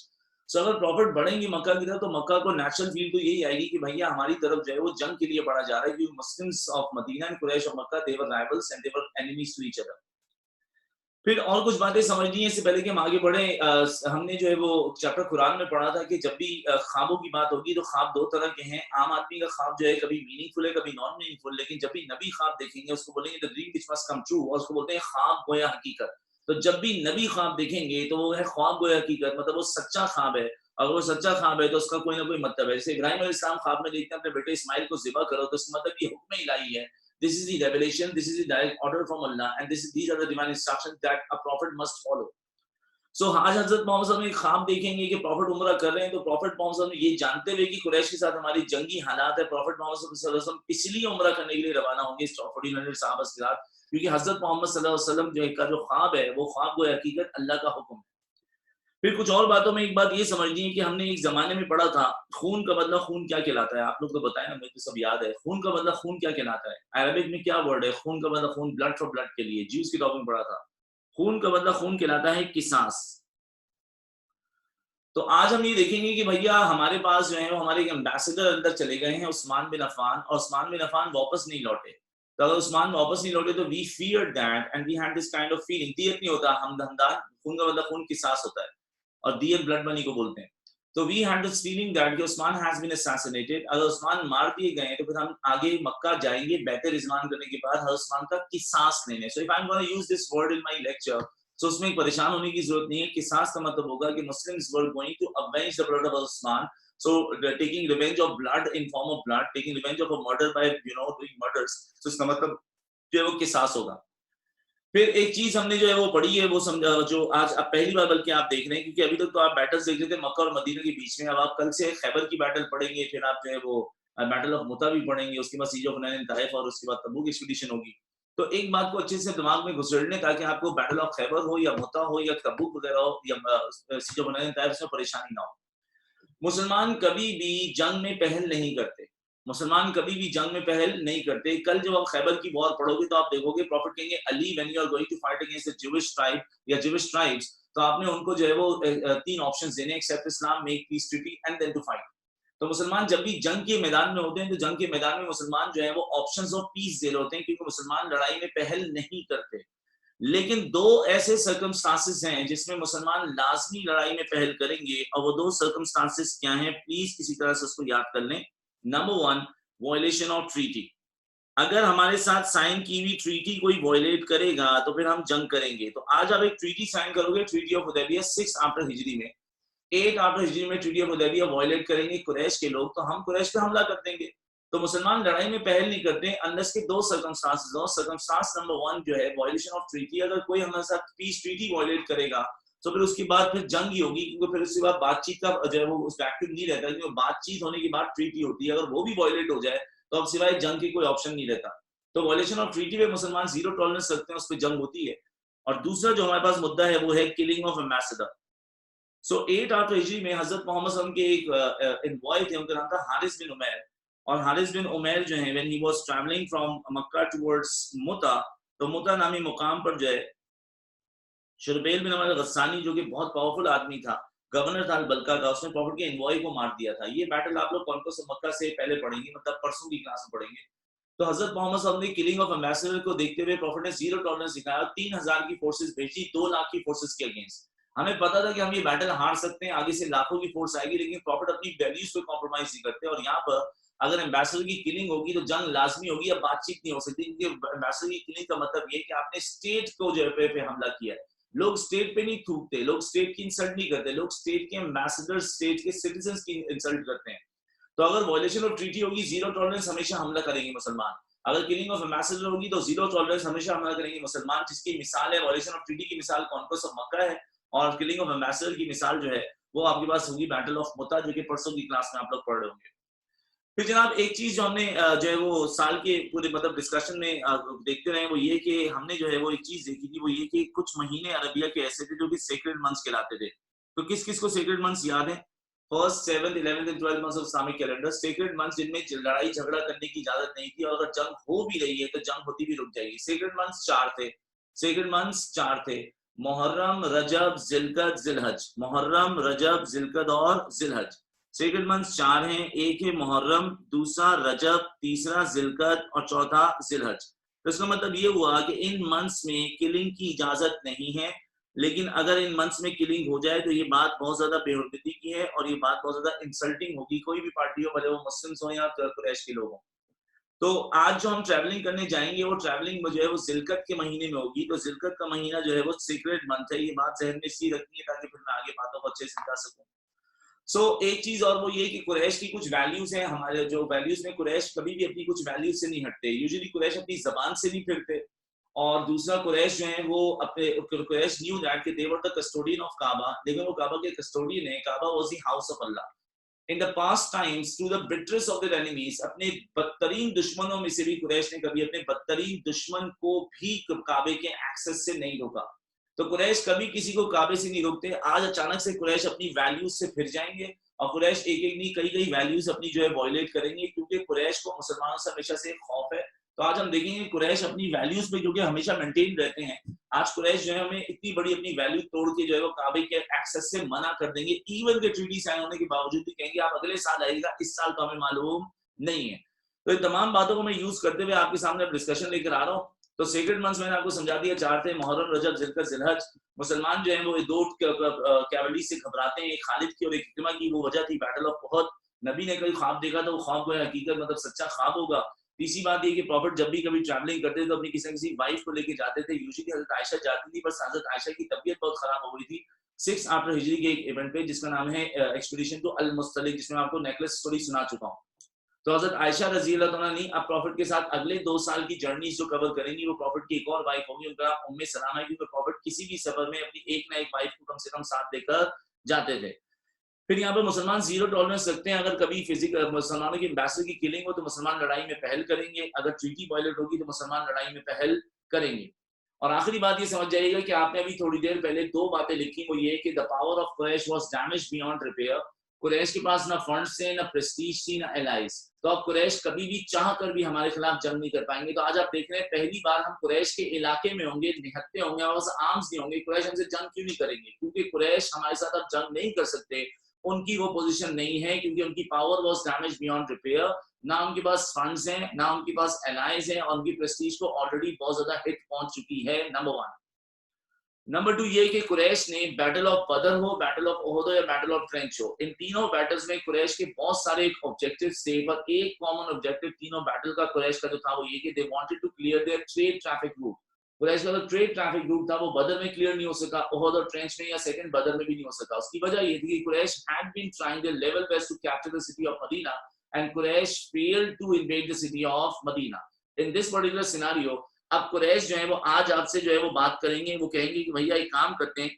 सो अगर प्रॉफिट बढ़ेंगे मक्का की तरफ, तो मक्का को नेचुरल फील तो यही आएगी कि भैया हमारी तरफ जो है वो जंग के लिए बढ़ा जा रहा है, क्योंकि Muslims of Medina and Quraysh of Mecca they were rivals and they were enemies to each other. फिर और कुछ बातें समझनी है इससे पहले कि हम आगे बढ़े। हमने जो है वो चैप्टर कुरान में पढ़ा था कि जब भी ख्वाबों की बात होगी तो ख्वाब दो तरह के हैं। आम आदमी का ख्वाब जो है कभी मीनिंगफुल है, कभी नॉन मीनिंगफुल, लेकिन जब भी नबी ख्वाब देखेंगे उसको बोलेंगे the dream which must come true, और उसको बोलते हैं ख्वाब गोया हकीकत। तो जब भी नबी ख्वाब देखेंगे तो वो है ख्वाब गोया हकीकत, मतलब वो सच्चा ख्वाब है। अगर वो सच्चा ख्वाब है तो उसका कोई ना कोई मतलब है। जैसे इब्राहिम अलैहिस्सलाम ख्वाब में देखते हैं अपने बेटे इस्माइल को ज़िबा करो, तो इसका मतलब ये हुक्म इलाही है। This is the revelation, this is the direct order from Allah, and these are the divine instructions that a prophet must follow. So आज हजरत मोहम्मद सल्लल्लाहु अलैहि वसल्लम एक ख्वाब देखेंगे कि प्रॉफिट उम्रा कर रहे हैं, तो प्रॉफिट मोहम्मद सल्लल्लाहु अलैहि वसल्लम ये जानते हुए कि कुरैश के साथ हमारी जंगी हालात है, प्रॉफिट मोहम्मद सल्लल्लाहु अलैहि वसल्लम इसलिए उम्रा करने के लिए रवाना होंगे 1400 सहाबा के साथ, क्योंकि हजरत मोहम्मद सल्लल्लाहु अलैहि वसल्लम जो का जो ख्वाब है वो ख्वाब को हकीकत अल्लाह का हुक्म है। फिर कुछ और बातों में एक बात ये समझनी है कि हमने एक जमाने में पढ़ा था खून का बदला खून क्या कहलाता है। आप लोग तो बताएं ना, मुझे तो सब याद है। खून का बदला खून क्या कहलाता है, अरबिक में क्या वर्ड है खून का बदला खून, ब्लड फॉर ब्लड के लिए ज्यूस की टॉपिक पढ़ा था। खून का बदला खून कहलाता है किसास। तो आज हम ये देखेंगे कि भैया हमारे पास जो है वो हमारे एक एम्बेसडर अंदर चले गए हैं, उस्मान बिन अफान, और उस्मान बिन अफान वापस नहीं लौटे। तो अगर उस्मान वापस नहीं लौटे तो we feared that and we had this kind of feeling. दियत नहीं होता हमदमदार, खून का बदला खून किसास होता है, और दियत ब्लड मनी को बोलते हैं। तो we had this feeling that कि उस्मान हैज बीन असैसिनेटेड। अगर उस्मान मार दिए गए तो फिर हम आगे मक्का जाएंगे बेहतर रिजवान करने के बाद हर उस्मान का किसास लेने। So if I am gonna use this word in my lecture, तो उसमें एक परेशान होने की जरूरत नहीं है। किसास का मतलब होगा कि Muslims were going to avenge the blood of Usman, so taking revenge of blood in form of blood, taking revenge of a murder by doing murders, so इसका मतलब जो है वो किसास होगा। फिर एक चीज हमने जो है वो पढ़ी है, वो समझा जो आज अब पहली बार बल्कि आप देख रहे हैं, क्योंकि अभी तक तो आप बैटल्स देख रहे थे मक्का और मदीना के बीच में। अब आप कल से खैबर की बैटल पढ़ेंगे, फिर आप जो है वो बैटल ऑफ मुता भी पढ़ेंगे, उसके बाद सीज ऑफ हुनैन ताइफ, और उसके बाद तबूक एक्सपीडिशन होगी। तो एक बात को अच्छे से दिमाग में घुसेड़ने, ताकि आपको बैटल ऑफ खैबर हो या मुता हो या तबूक वगैरह हो या सीज ऑफ हुनैन ताइफ, उसमें परेशानी ना हो। मुसलमान कभी भी जंग में पहल नहीं करते, मुसलमान कभी भी जंग में पहल नहीं करते। कल जब आप खैबर की वॉर पढ़ोगे तो आप देखोगे प्रॉफिट कहेंगे Ali when you are going to fight against the Jewish tribe या ज्यूइश ट्राइब्स, तो आपने उनको जो है वो 3 ऑप्शंस देने, accept Islam, make peace treaty and then to fight. तो मुसलमान जब भी जंग के मैदान में होते हैं, तो जंग के मैदान में मुसलमान जो है वो ऑप्शंस ऑफ पीस दे रहे होते हैं, क्योंकि मुसलमान लड़ाई में पहल नहीं करते। लेकिन दो ऐसे सर्कमस्टांसेस हैं जिसमें मुसलमान लाजमी लड़ाई में पहल करेंगे, और वो दो सर्कमस्टांसेस क्या हैं, प्लीज किसी तरह से उसको याद कर लें। Number 1, violation of treaty. अगर हमारे साथ साइन की हुई ट्रीटी कोई वॉयलेट करेगा तो फिर हम जंग करेंगे। तो आज आप एक ट्रीटी साइन करोगे, ट्रीटी ऑफ हुदैबिया 6 आफ्टर हिजरी में, 8 आफ्टर हिजरी में ट्रीटी ऑफ हुदैबिया वॉयलेट करेंगे कुरैश के लोग, तो हम कुरैश पे हमला कर देंगे। तो मुसलमान लड़ाई में पहल नहीं करते अनलेस के 2 सर्कमस्टांसेस हो। सर्कमस्टांस नंबर 1 जो है वॉयलेशन ऑफ ट्रीटी। अगर कोई हमारे साथ पीस ट्रीटी वॉयलेट करेगा तो फिर उसके बाद फिर जंग ही होगी, क्योंकि फिर उसके बाद बातचीत का जो है वो उस एक्टिव नहीं रहता, क्योंकि बातचीत होने के बाद ट्रीटी होती है। अगर वो भी वॉयलेट हो जाए तो अब सिवाय जंग के कोई ऑप्शन नहीं रहता। तो वॉयलेशन ऑफ ट्रीटी पे मुसलमान 0 टॉलरेंस रखते हैं, उस पर जंग होती है। और दूसरा जो हमारे पास मुद्दा है वो है killing of ambassador. So 8 after हिजरी में हजरत मोहम्मद सल्लल्लाहु अलैहि वसल्लम के एक एनवॉय थे, उनका नाम था हारिस बिन उमैर। और हारिस बिन उमैर जो है when he was travelling from Mecca towards Mutah, तो मुता नामी मुकाम पर जो है शुरबेल बिन अमर गस्सानी, जो कि बहुत पावरफुल आदमी था, गवर्नर था बल्का का, उसने प्रॉफिट के एनवॉय को मार दिया था। ये बैटल आप लोग कॉन्क्वेस्ट ऑफ मक्का से पहले पढ़ेंगे, मतलब परसों की क्लास में पढ़ेंगे। तो हजरत मोहम्मद सल्लल्लाहु अलैहि वसल्लम ने किलिंग ऑफ एम्बेसडर को देखते हुए प्रॉफिट ने 0 टॉलरेंस दिखाया, 3000 की फोर्सेस भेजी 2 लाख की फोर्सेस के अगेंस्ट। हमें पता था कि हम ये बैटल हार सकते हैं, आगे से लाखों की फोर्स आएगी, लेकिन प्रॉफिट अपनी वैल्यूज को कॉम्प्रोमाइज नहीं करते। और यहाँ पर अगर एम्बेसडर की किलिंग होगी तो जंग लाजमी होगी, अब बातचीत नहीं हो सकती, क्योंकि एम्बेसडर की किलिंग का मतलब ये कि आपने स्टेट को जो पे हमला किया है। लोग स्टेट पे नहीं थूकते, लोग स्टेट की इंसल्ट नहीं करते, लोग स्टेट के एम्बेसडर, स्टेट के सिटीजन की इंसल्ट करते हैं। तो अगर वायलेशन ऑफ ट्रीटी होगी, जीरो टॉलरेंस हमेशा हमला करेंगे मुसलमान। अगर किलिंग ऑफ एम्बेसडर होगी तो जीरो टॉलरेंस हमेशा हमला करेंगे मुसलमान, जिसकी मिसाल है वायलेशन ऑफ ट्रीटी की मिसाल कॉन्क्वेस्ट ऑफ मक्का है, और किलिंग ऑफ एम्बेसडर की मिसाल जो है वो आपके पास होगी बैटल ऑफ मुता, जो कि परसों की क्लास में आप लोग पढ़ रहे होंगे। फिर जनाब एक चीज जो हमने जो है वो साल के पूरे मतलब डिस्कशन में देखते रहे, वो ये कि हमने जो है वो एक चीज देखी थी, वो ये कि कुछ महीने अरबिया के ऐसे थे जो कि सेक्रेड मंथ्स कहलाते थे। तो किस किस को सेक्रेड मंथ्स याद है? First, 7th, 11th and 12th months of Islamic calendar, sacred months जिनमें लड़ाई झगड़ा करने की इजाजत नहीं थी, और अगर जंग हो भी रही है तो जंग होती भी रुक जाएगी। सेक्रेड मंथ्स चार थे, सेक्रेड मंथ्स चार थे, मुहर्रम, रजब, जिलकद, जिलहज। मुहर्रम, रजब, जिलकद और जिलहज सेक्रेड मंथ्स चार हैं। एक है मुहर्रम, दूसरा रजब, तीसरा जिलकद और चौथा जिलहज। तो इसका मतलब ये हुआ कि इन मंथ्स में किलिंग की इजाजत नहीं है, लेकिन अगर इन मंथ्स में किलिंग हो जाए तो ये बात बहुत ज्यादा बेहुरमती की है, और ये बात बहुत ज्यादा इंसल्टिंग होगी कोई भी पार्टी हो, भले वो मुस्लिम्स हो या कुरैश के लोग हो। तो आज जो हम ट्रैवलिंग करने जाएंगे वो ट्रैवलिंग जो है वो जिलकत के महीने में होगी। तो जिलकत का महीना जो है वो सीक्रेट मंथ है, ये बात जहन में इसलिए रखनी है ताकि फिर मैं आगे बातों को अच्छे से समझा सकूं। एक चीज और वो ये कि कुरैश की कुछ वैल्यूज हैं, हमारे जो वैल्यूज में कुरैश कभी भी अपनी कुछ वैल्यूज से नहीं हटते। यूजुअली कुरैश अपनी जबान से नहीं फिरते, और दूसरा कुरैश जो है वो अपने कुरैश न्यू दैट कि they were the custodian of Kaaba, लेकिन वो काबा के कस्टोडियन है, Kaaba was the house of Allah. In the past times to the bitterest of the enemies, अपने बदतरीन दुश्मनों में से भी कुरैश ने कभी अपने बदतरीन दुश्मन को भी काबे के एक्सेस से नहीं रोका। तो कुरैश कभी किसी को काबे से नहीं रोकते। आज अचानक से कुरैश अपनी वैल्यूज से फिर जाएंगे, और कुरैश एक एक नहीं कई कई वैल्यूज अपनी जो है वॉयलेट करेंगे, क्योंकि कुरैश को मुसलमानों से हमेशा से खौफ है। तो आज हम देखेंगे कुरैश अपनी वैल्यूज पे जो कि हमेशा मेंटेन रहते हैं, आज कुरैश जो है हमें इतनी बड़ी अपनी वैल्यू तोड़ के जो है वो काबे के एक्सेस से मना कर देंगे। इवन के ट्रीटी साइन होने के बावजूद भी कहेंगे आप अगले साल आइएगा, इस साल तो हमें मालूम नहीं है। तो इन तमाम बातों को मैं यूज करते हुए आपके सामने डिस्कशन लेकर आ रहा हूँ। तो सेक्रेड मंथ्स मैंने आपको समझा दिया, चार थे, मुहर्रम, रजब, जिलकद, जिलहज। मुसलमान जो है वो दो कैवली से घबराते हैं, एक खालिद की और एक इक्रिमा की। वो वजह थी बैटल ऑफ उहद। नबी ने कभी ख्वाब देखा था, वो ख्वाब को हकीकत मतलब सच्चा ख्वाब होगा। तीसरी बात ये कि प्रॉफिट जब भी कभी ट्रैवलिंग करते थे तो अपनी किसी न किसी वाइफ को लेके जाते थे। यूजुअली हजरत आयशा जाती थी, बस हजरत आयशा की तबीयत बहुत खराब हो गई थी 6 आफ्टर हिजरी के एक इवेंट पे, जिसका नाम है एक्सपीडिशन टू अल मुस्तलिक, जिसमें आपको नेकलेस स्टोरी सुना चुका हूँ। तो हजरत आयशा रजी अल्लाह तआला नहीं अब प्रॉफिट के साथ अगले 2 साल की जर्नी जो कवर करेंगी, वो प्रॉफिट की एक और वाइफ होगी, उनका उम्मे सलामा है, क्योंकि प्रॉफिट किसी भी सफर में अपनी एक ना एक वाइफ को कम से कम साथ लेकर जाते थे। फिर यहाँ पे मुसलमान जीरो टॉलरेंस रखते हैं। अगर कभी फिजिकल मुसलमानों की एम्बेसडर की किलिंग हो तो मुसलमान लड़ाई में पहल करेंगे, अगर ट्रीटी वायलेट होगी तो मुसलमान लड़ाई में पहल करेंगे। और आखिरी बात ये समझ जाइएगा कि आपने अभी थोड़ी देर पहले 2 बातें लिखी, वो ये कि the power of Quraysh was damage beyond repair. Quraysh के पास ना फंड्स थे, ना प्रेस्टीज थी, ना एलाइज। तो अब कुरैश कभी भी चाह कर भी हमारे खिलाफ जंग नहीं कर पाएंगे। तो आज आप देख रहे हैं पहली बार हम कुरैश के इलाके में होंगे, निहत्ते होंगे, और आर्म्स नहीं होंगे। कुरैश हमसे जंग क्यों नहीं करेंगे? क्योंकि कुरैश हमारे साथ अब जंग नहीं कर सकते, उनकी वो पोजीशन नहीं है, क्योंकि उनकी power was damage beyond repair. ना उनके पास फंड्स हैं, ना उनके पास एलाइज हैं, और उनकी प्रेस्टीज को ऑलरेडी बहुत ज्यादा हिट पहुंच चुकी है। नंबर 1। नंबर 2 ये कि कुरैश ने बैटल ऑफ बदर हो, बैटल ऑफ ओहद हो या बैटल ऑफ ट्रेंच हो, इन तीनों बैटल्स में कुरैश के बहुत सारे ऑब्जेक्टिव्स थे, पर एक कॉमन ऑब्जेक्टिव तीनों बैटल का कुरैश का जो था वो ये कि they wanted to clear their trade traffic route. Quraysh का जो ट्रेड ट्रैफिक रूट था वो बदर में क्लियर नहीं हो सका, ओहद और ट्रेंच में या सेकंड बदर में भी नहीं हो सका। उसकी वजह ये थी कि Quraysh had been trying their level best to capture the city of Medina, and Quraysh failed to invade the city of Medina. In this particular scenario अब कुरैश जो है वो आज आपसे जो है वो बात करेंगे, वो कहेंगे कि भैया एक काम करते हैं,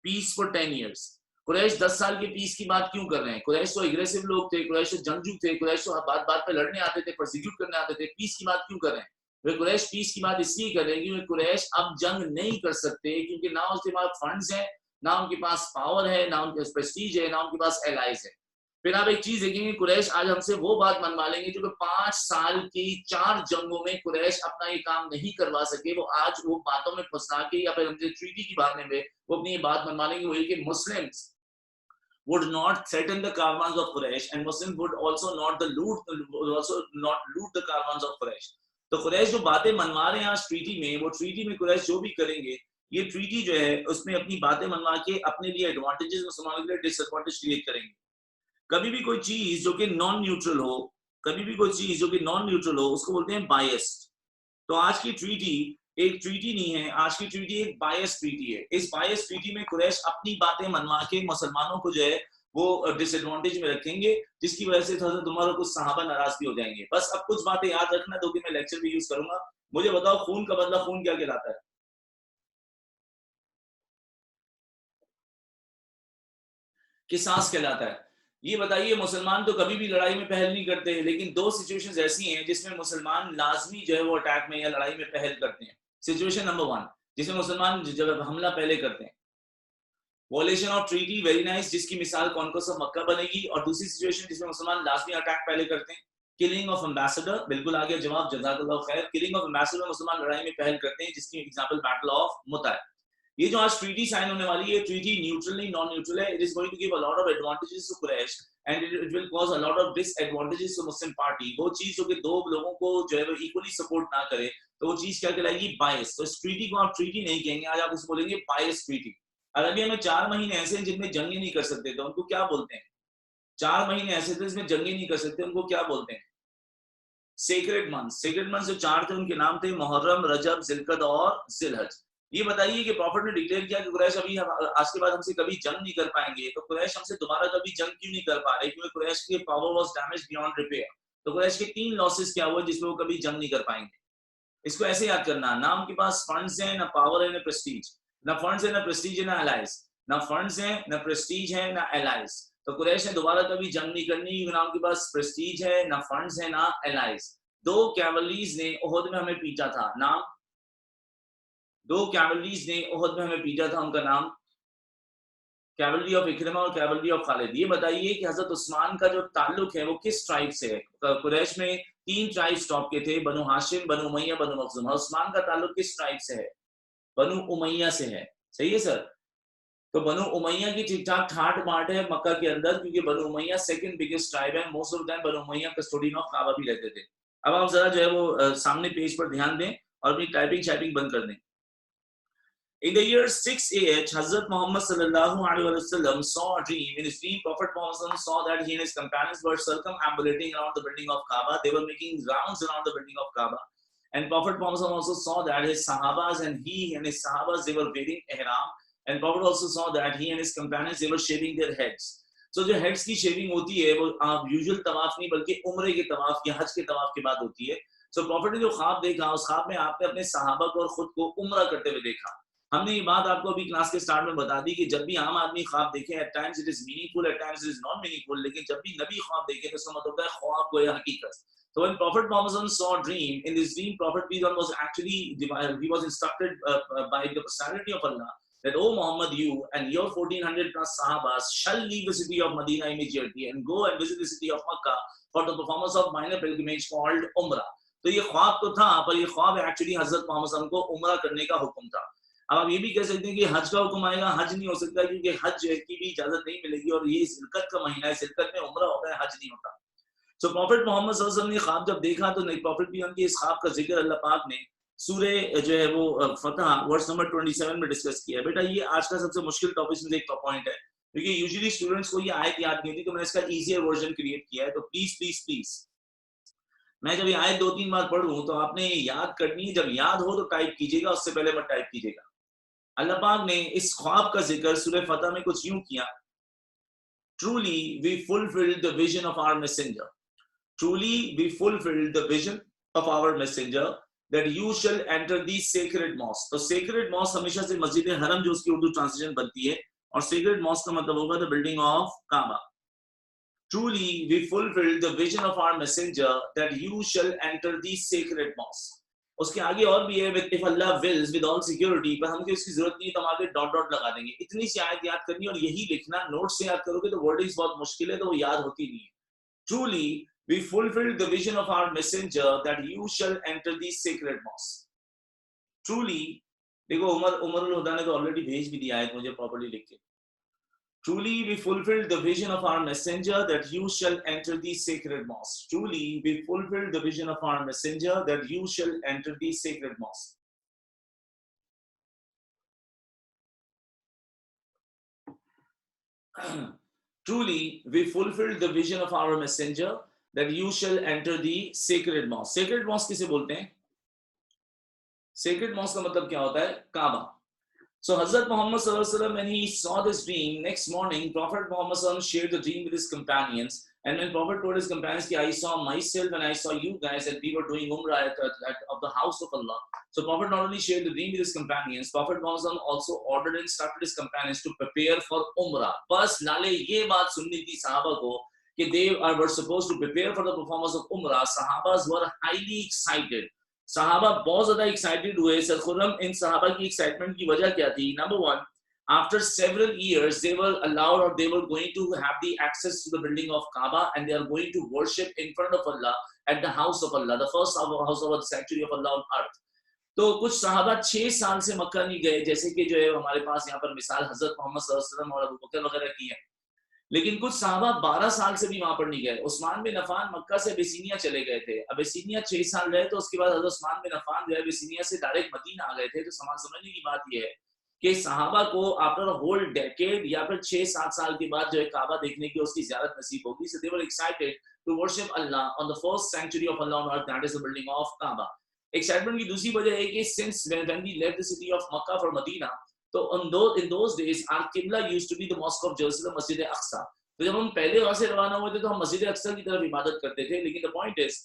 पीस फॉर 10 इयर्स। कुरैश 10 साल की पीस की बात क्यों कर रहे हैं? कुरैश तो एग्रेसिव लोग थे, कुरैश तो जंगजू थे, कुरैश तो बात बात पे लड़ने आते थे, प्रोसिक्यूट करने आते थे। पीस की बात क्यों कर रहे हैं? वे कुरैश पीस की बात इसलिए कर रहे हैं क्योंकि कुरैश अब जंग नहीं कर सकते, क्योंकि ना उसके पास फंड्स है, ना उनके पास पावर है, ना उनके पास प्रेस्टीज है, ना उनके पास एलाइज है। फिर आप एक चीज देखेंगे, कुरैश आज हमसे वो बात मनवा लेंगे जो कि 5 साल की 4 जंगों में कुरैश अपना ये काम नहीं करवा सके। वो आज वो बातों में फंसा के या फिर हमसे ट्रीटी की बात में वो अपनी ये बात मनवा लेंगे, वो ये कि Muslims would not threaten the caravans of Quraysh, and Muslims would also not loot the caravans of Quraysh। तो कुरैश जो बातें मनवा रहे हैं आज ट्रीटी में, वो ट्रीटी में कुरैश जो भी करेंगे, ये ट्रीटी जो है उसमें अपनी बातें मनवा के अपने लिए एडवांटेजेस, मुसलमानों के लिए डिसएडवांटेज क्रिएट करेंगे। कभी भी कोई चीज जो कि नॉन न्यूट्रल हो, कभी भी कोई चीज जो कि नॉन न्यूट्रल हो उसको बोलते हैं बायस्ड। तो आज की ट्रीटी एक ट्रीटी नहीं है, आज की ट्रीटी एक बायस ट्रीटी है। इस बायस ट्रीटी में कुरैश अपनी बातें मनवा के मुसलमानों को जो है वो डिसएडवांटेज में रखेंगे, जिसकी वजह से हज़रत उमर और कुछ सहाबा नाराज भी हो जाएंगे। बस अब कुछ बातें याद रखना, दो कि मैं लेक्चर भी यूज करूंगा। मुझे बताओ खून का बदला खून क्या कहलाता है? किसास कहलाता है। ये बताइए, मुसलमान तो कभी भी लड़ाई में पहल नहीं करते, लेकिन दो सिचुएशंस ऐसी हैं जिसमें मुसलमान लाजमी जो है वो अटैक में या लड़ाई में पहल करते हैं। सिचुएशन नंबर 1 जिसमें मुसलमान जब हमला पहले करते हैं, वॉलेशन ऑफ ट्रीटी, वेरी नाइस, जिसकी मिसाल कॉन्क्वेस्ट ऑफ मक्का बनेगी। और दूसरी सिचुएशन जिसमें मुसलमान लाजमी अटैक पहले करते हैं, किलिंग ऑफ एम्बेसडर, बिल्कुल आ गया जवाब, जज़ाकल्लाह खैर। किलिंग ऑफ एम्बेसडर मुसलमान लड़ाई में पहल करते हैं, जिसकी एग्जांपल बैटल ऑफ मुता है। ये जो आज ट्रीटी साइन होने वाली है, ट्रीटी न्यूट्रल नहीं नॉन न्यूट्रल है। It is going to give a lot of advantages to Quraysh and it will cause a lot of disadvantages to Muslim party. वो चीज जो कि दो लोगों को जो है वो इक्वली सपोर्ट ना करे, तो वो चीज क्या कहलाएगी? बायस। तो इस ट्रीटी को आप ट्रीटी नहीं कहेंगे, आज आप उसको बोलेंगे बायस ट्रीटी। अरबिया में 4 महीने ऐसे हैं जिनमें जंगे नहीं कर सकते, तो उनको क्या बोलते हैं? 4 महीने ऐसे थे जिसमें जंगे नहीं कर सकते, उनको क्या बोलते हैं? Sacred months. सेक्रेड मंथ्स जो 4 थे उनके नाम थे मुहर्रम, रजब, जिलकद और जिलहज। ये बताइए कि प्रॉफिट ने डिक्लेयर किया कि कुरैश अभी आज के बाद हमसे कभी जंग नहीं कर पाएंगे, तो कुरैश हमसे दोबारा कभी जंग क्यों नहीं कर पा रहे? क्योंकि कुरैश की power was damage beyond repair. तो कुरैश के 3 लॉसेस क्या हुए जिसमें वो कभी जंग नहीं कर पाएंगे। इसको ऐसे याद करना, ना उनके पास फंड्स है, ना पावर है, ना प्रेस्टीज। ना फंड्स है, ना प्रेस्टीज है, ना एलाइज। ना फंड्स है, ना प्रेस्टीज है, ना एलाइज। तो कुरैश ने दोबारा कभी जंग नहीं करनी, ना उनके पास प्रेस्टीज है, ना फंड्स है, ना एलाइज। 2 कैवलरीज ने ओहद में हमें पीटा था, नाम? 2 कैवलरीज ने ओहद में हमें पीटा था, उनका नाम? कैवलरी ऑफ इक्रिमा और कैवलरी ऑफ खालिद। ये बताइए कि हजरत उस्मान का जो ताल्लुक है वो किस ट्राइब से है? कुरैश में 3 ट्राइब्स टॉप के थे, बनु हाशिम, बनु उमैया, बनु मखजुम। उस्मान का ताल्लुक किस ट्राइब से है? बनु उमैया से है। सही है सर। तो बनु उमैया की ठीक ठाक ठाट बाट है मक्का के अंदर, क्योंकि Banu Umayya second biggest tribe है। Most of the time Banu Umayya custodian of Kaaba भी रहते थे। अब आप जरा जो है वो सामने पेज पर ध्यान दें और अपनी टाइपिंग शाइपिंग बंद कर दें। In the year 6 AH, Hazrat Muhammad sallallahu alaihi wasallam saw a dream. In his dream, Prophet Muhammad saw that he and his companions were circumambulating around the building of Kaaba. They were making rounds around the building of Kaaba. And Prophet Muhammad also saw that his Sahabas and he and his Sahabas, they were wearing ihram. And Prophet also saw that he and his companions, they were shaving their heads. So जो heads की shaving होती है वो आप usual तवाफ नहीं बल्कि उम्रे के तवाफ या हज के तवाफ के बाद होती है। So Prophet ने जो ख्वाब देखा, उस ख्वाब में आपने अपने सहाबा को और खुद को उम्रा करते हुए देखा। हमने ये बात आपको अभी क्लास के स्टार्ट में बता दी कि जब भी आम आदमी ख्वाब देखे, at times it is meaningful, at times it is not meaningful, लेकिन जब भी नबी ख्वाब देखे तो इसका मतलब होता है ख्वाब को या हकीकत। So when Prophet Muhammad saw a dream, in this dream Prophet Peace was actually he was instructed by the personality of Allah that, oh Muhammad, you and your 1400 plus Sahabas shall leave the city of Medina immediately and go and visit the city of Makkah for the performance of minor pilgrimage called Umrah. तो ये ख्वाब तो था, पर ये ख्वाब actually हजरत मोहम्मद को उम्रा करने का हुक्म था। अब आप ये भी कह सकते हैं कि हज का हुक्म आएगा, हज नहीं हो सकता क्योंकि हज की भी इजाजत नहीं मिलेगी और ये जिलकत का महीना है, जिलकत में उम्रा होता है, हज नहीं होता। सो प्रॉफिट मोहम्मद सल्लल्लाहु अलैहि वसल्लम ने ख्वाब जब देखा तो नहीं प्रॉफिट भी उनके इस ख्वाब का जिक्र अल्लाह पाक ने सूरे जो है वो फतह वर्स नंबर 27 में डिस्कस किया है। बेटा ये आज का सबसे मुश्किल टॉपिक में से एक पॉइंट है, क्योंकि यूजुअली स्टूडेंट्स को ये आयत याद नहीं होती, तो मैंने इसका इजियर वर्जन क्रिएट किया है। तो प्लीज प्लीज प्लीज मैं जब ये आयत 2-3 बार पढ़ूं तो आपने याद करनी है, जब याद हो तो टाइप कीजिएगा, उससे पहले मत टाइप कीजिएगा। अल्लाह पाक ने इस ख्वाब का जिक्र सूरह फतह में कुछ यूं किया, truly we fulfilled the vision of our messenger, truly we fulfilled the vision of our messenger that you shall enter the sacred mosque। तो sacred mosque हमेशा से मस्जिद हरम जो उसकी उर्दू ट्रांसलेशन बनती है, और sacred mosque का मतलब होगा the building of Kaaba। truly we fulfilled the vision of our messenger that you shall enter the sacred mosque। उसके आगे और भी है with if Allah wills with all security, पर हमको इसकी जरूरत नहीं, तो हम आगे डॉट डॉट लगा देंगे। इतनी सी आयत याद करनी और यही लिखना, नोट से याद करोगे तो वर्डिंग्स बहुत मुश्किल है तो वो याद होती नहीं है। truly we fulfilled the vision of our messenger that you shall enter the sacred mosque। truly, देखो उमरुल हुदा ने तो ऑलरेडी भेज भी दिया है मुझे प्रॉपर्ली लिख के। truly we fulfilled the vision of our messenger that you shall enter the sacred mosque। truly we fulfilled the vision of our messenger that you shall enter the sacred mosque। truly we fulfilled the vision of our messenger that you shall enter the sacred mosque. Sacred mosque किसे बोलते हैं? Sacred mosque का मतलब क्या होता है? काबा. So Hazrat Muhammad sallallahu alaihi wasallam, when he saw this dream, next morning Prophet Muhammad sallallahu alaihi wasallam shared the dream with his companions. And when Prophet told his companions, I saw myself and I saw you guys and we were doing Umrah of the house of Allah. So Prophet not only shared the dream with his companions, Prophet Muhammad also ordered and instructed his companions to prepare for Umrah. बस नाले ये बात सुननी थी सहाबा को कि they were supposed to prepare for the performance of Umrah. Sahabas were highly excited. सहाबा बहुत ज्यादा एक्साइटेड हुए. सर खुर्रम, इन सहाबा की एक्साइटमेंट की वजह क्या थी? Number one, after several years they were allowed or they were going to have the access to the building of Kaaba and they are going to worship in front of Allah at the house of Allah, the first house of the sanctuary of Allah on earth. तो कुछ सहाबा 6 साल से मक्का नहीं गए, जैसे कि जो है हमारे पास यहाँ पर मिसाल हजरत मोहम्मद सल्लल्लाहु अलैहि वसल्लम और अबू बकर वगैरह की है. लेकिन कुछ सहाबा 12 साल से भी वहां पर नहीं गए. उस्मान बिन अफान मक्का से अबिसिनिया चले गए थे. अबिसिनिया 6 साल रहे, तो उसके बाद हजरत उस्मान बिन अफान जो है अबिसिनिया से डायरेक्ट मदीना आ गए थे. तो समझने की बात यह है कि सहाबा को आफ्टर अ होल डेकेड या फिर 6-7 साल के बाद जो है काबा देखने की उसकी ज़ियारत नसीब होगी. So they were excited to worship Allah on the first sanctuary of Allah on earth, that is the building of Kaaba. Excitement की दूसरी वजह है कि since when we left the city of Mecca for Medina, तो in those days our qibla used to be the mosque of Jerusalem, मस्जिद अक्सा. तो जब हम पहले वहां से रवाना हुए थे तो हम मस्जिद अक्सा की तरफ इबादत करते थे. लेकिन द पॉइंट इज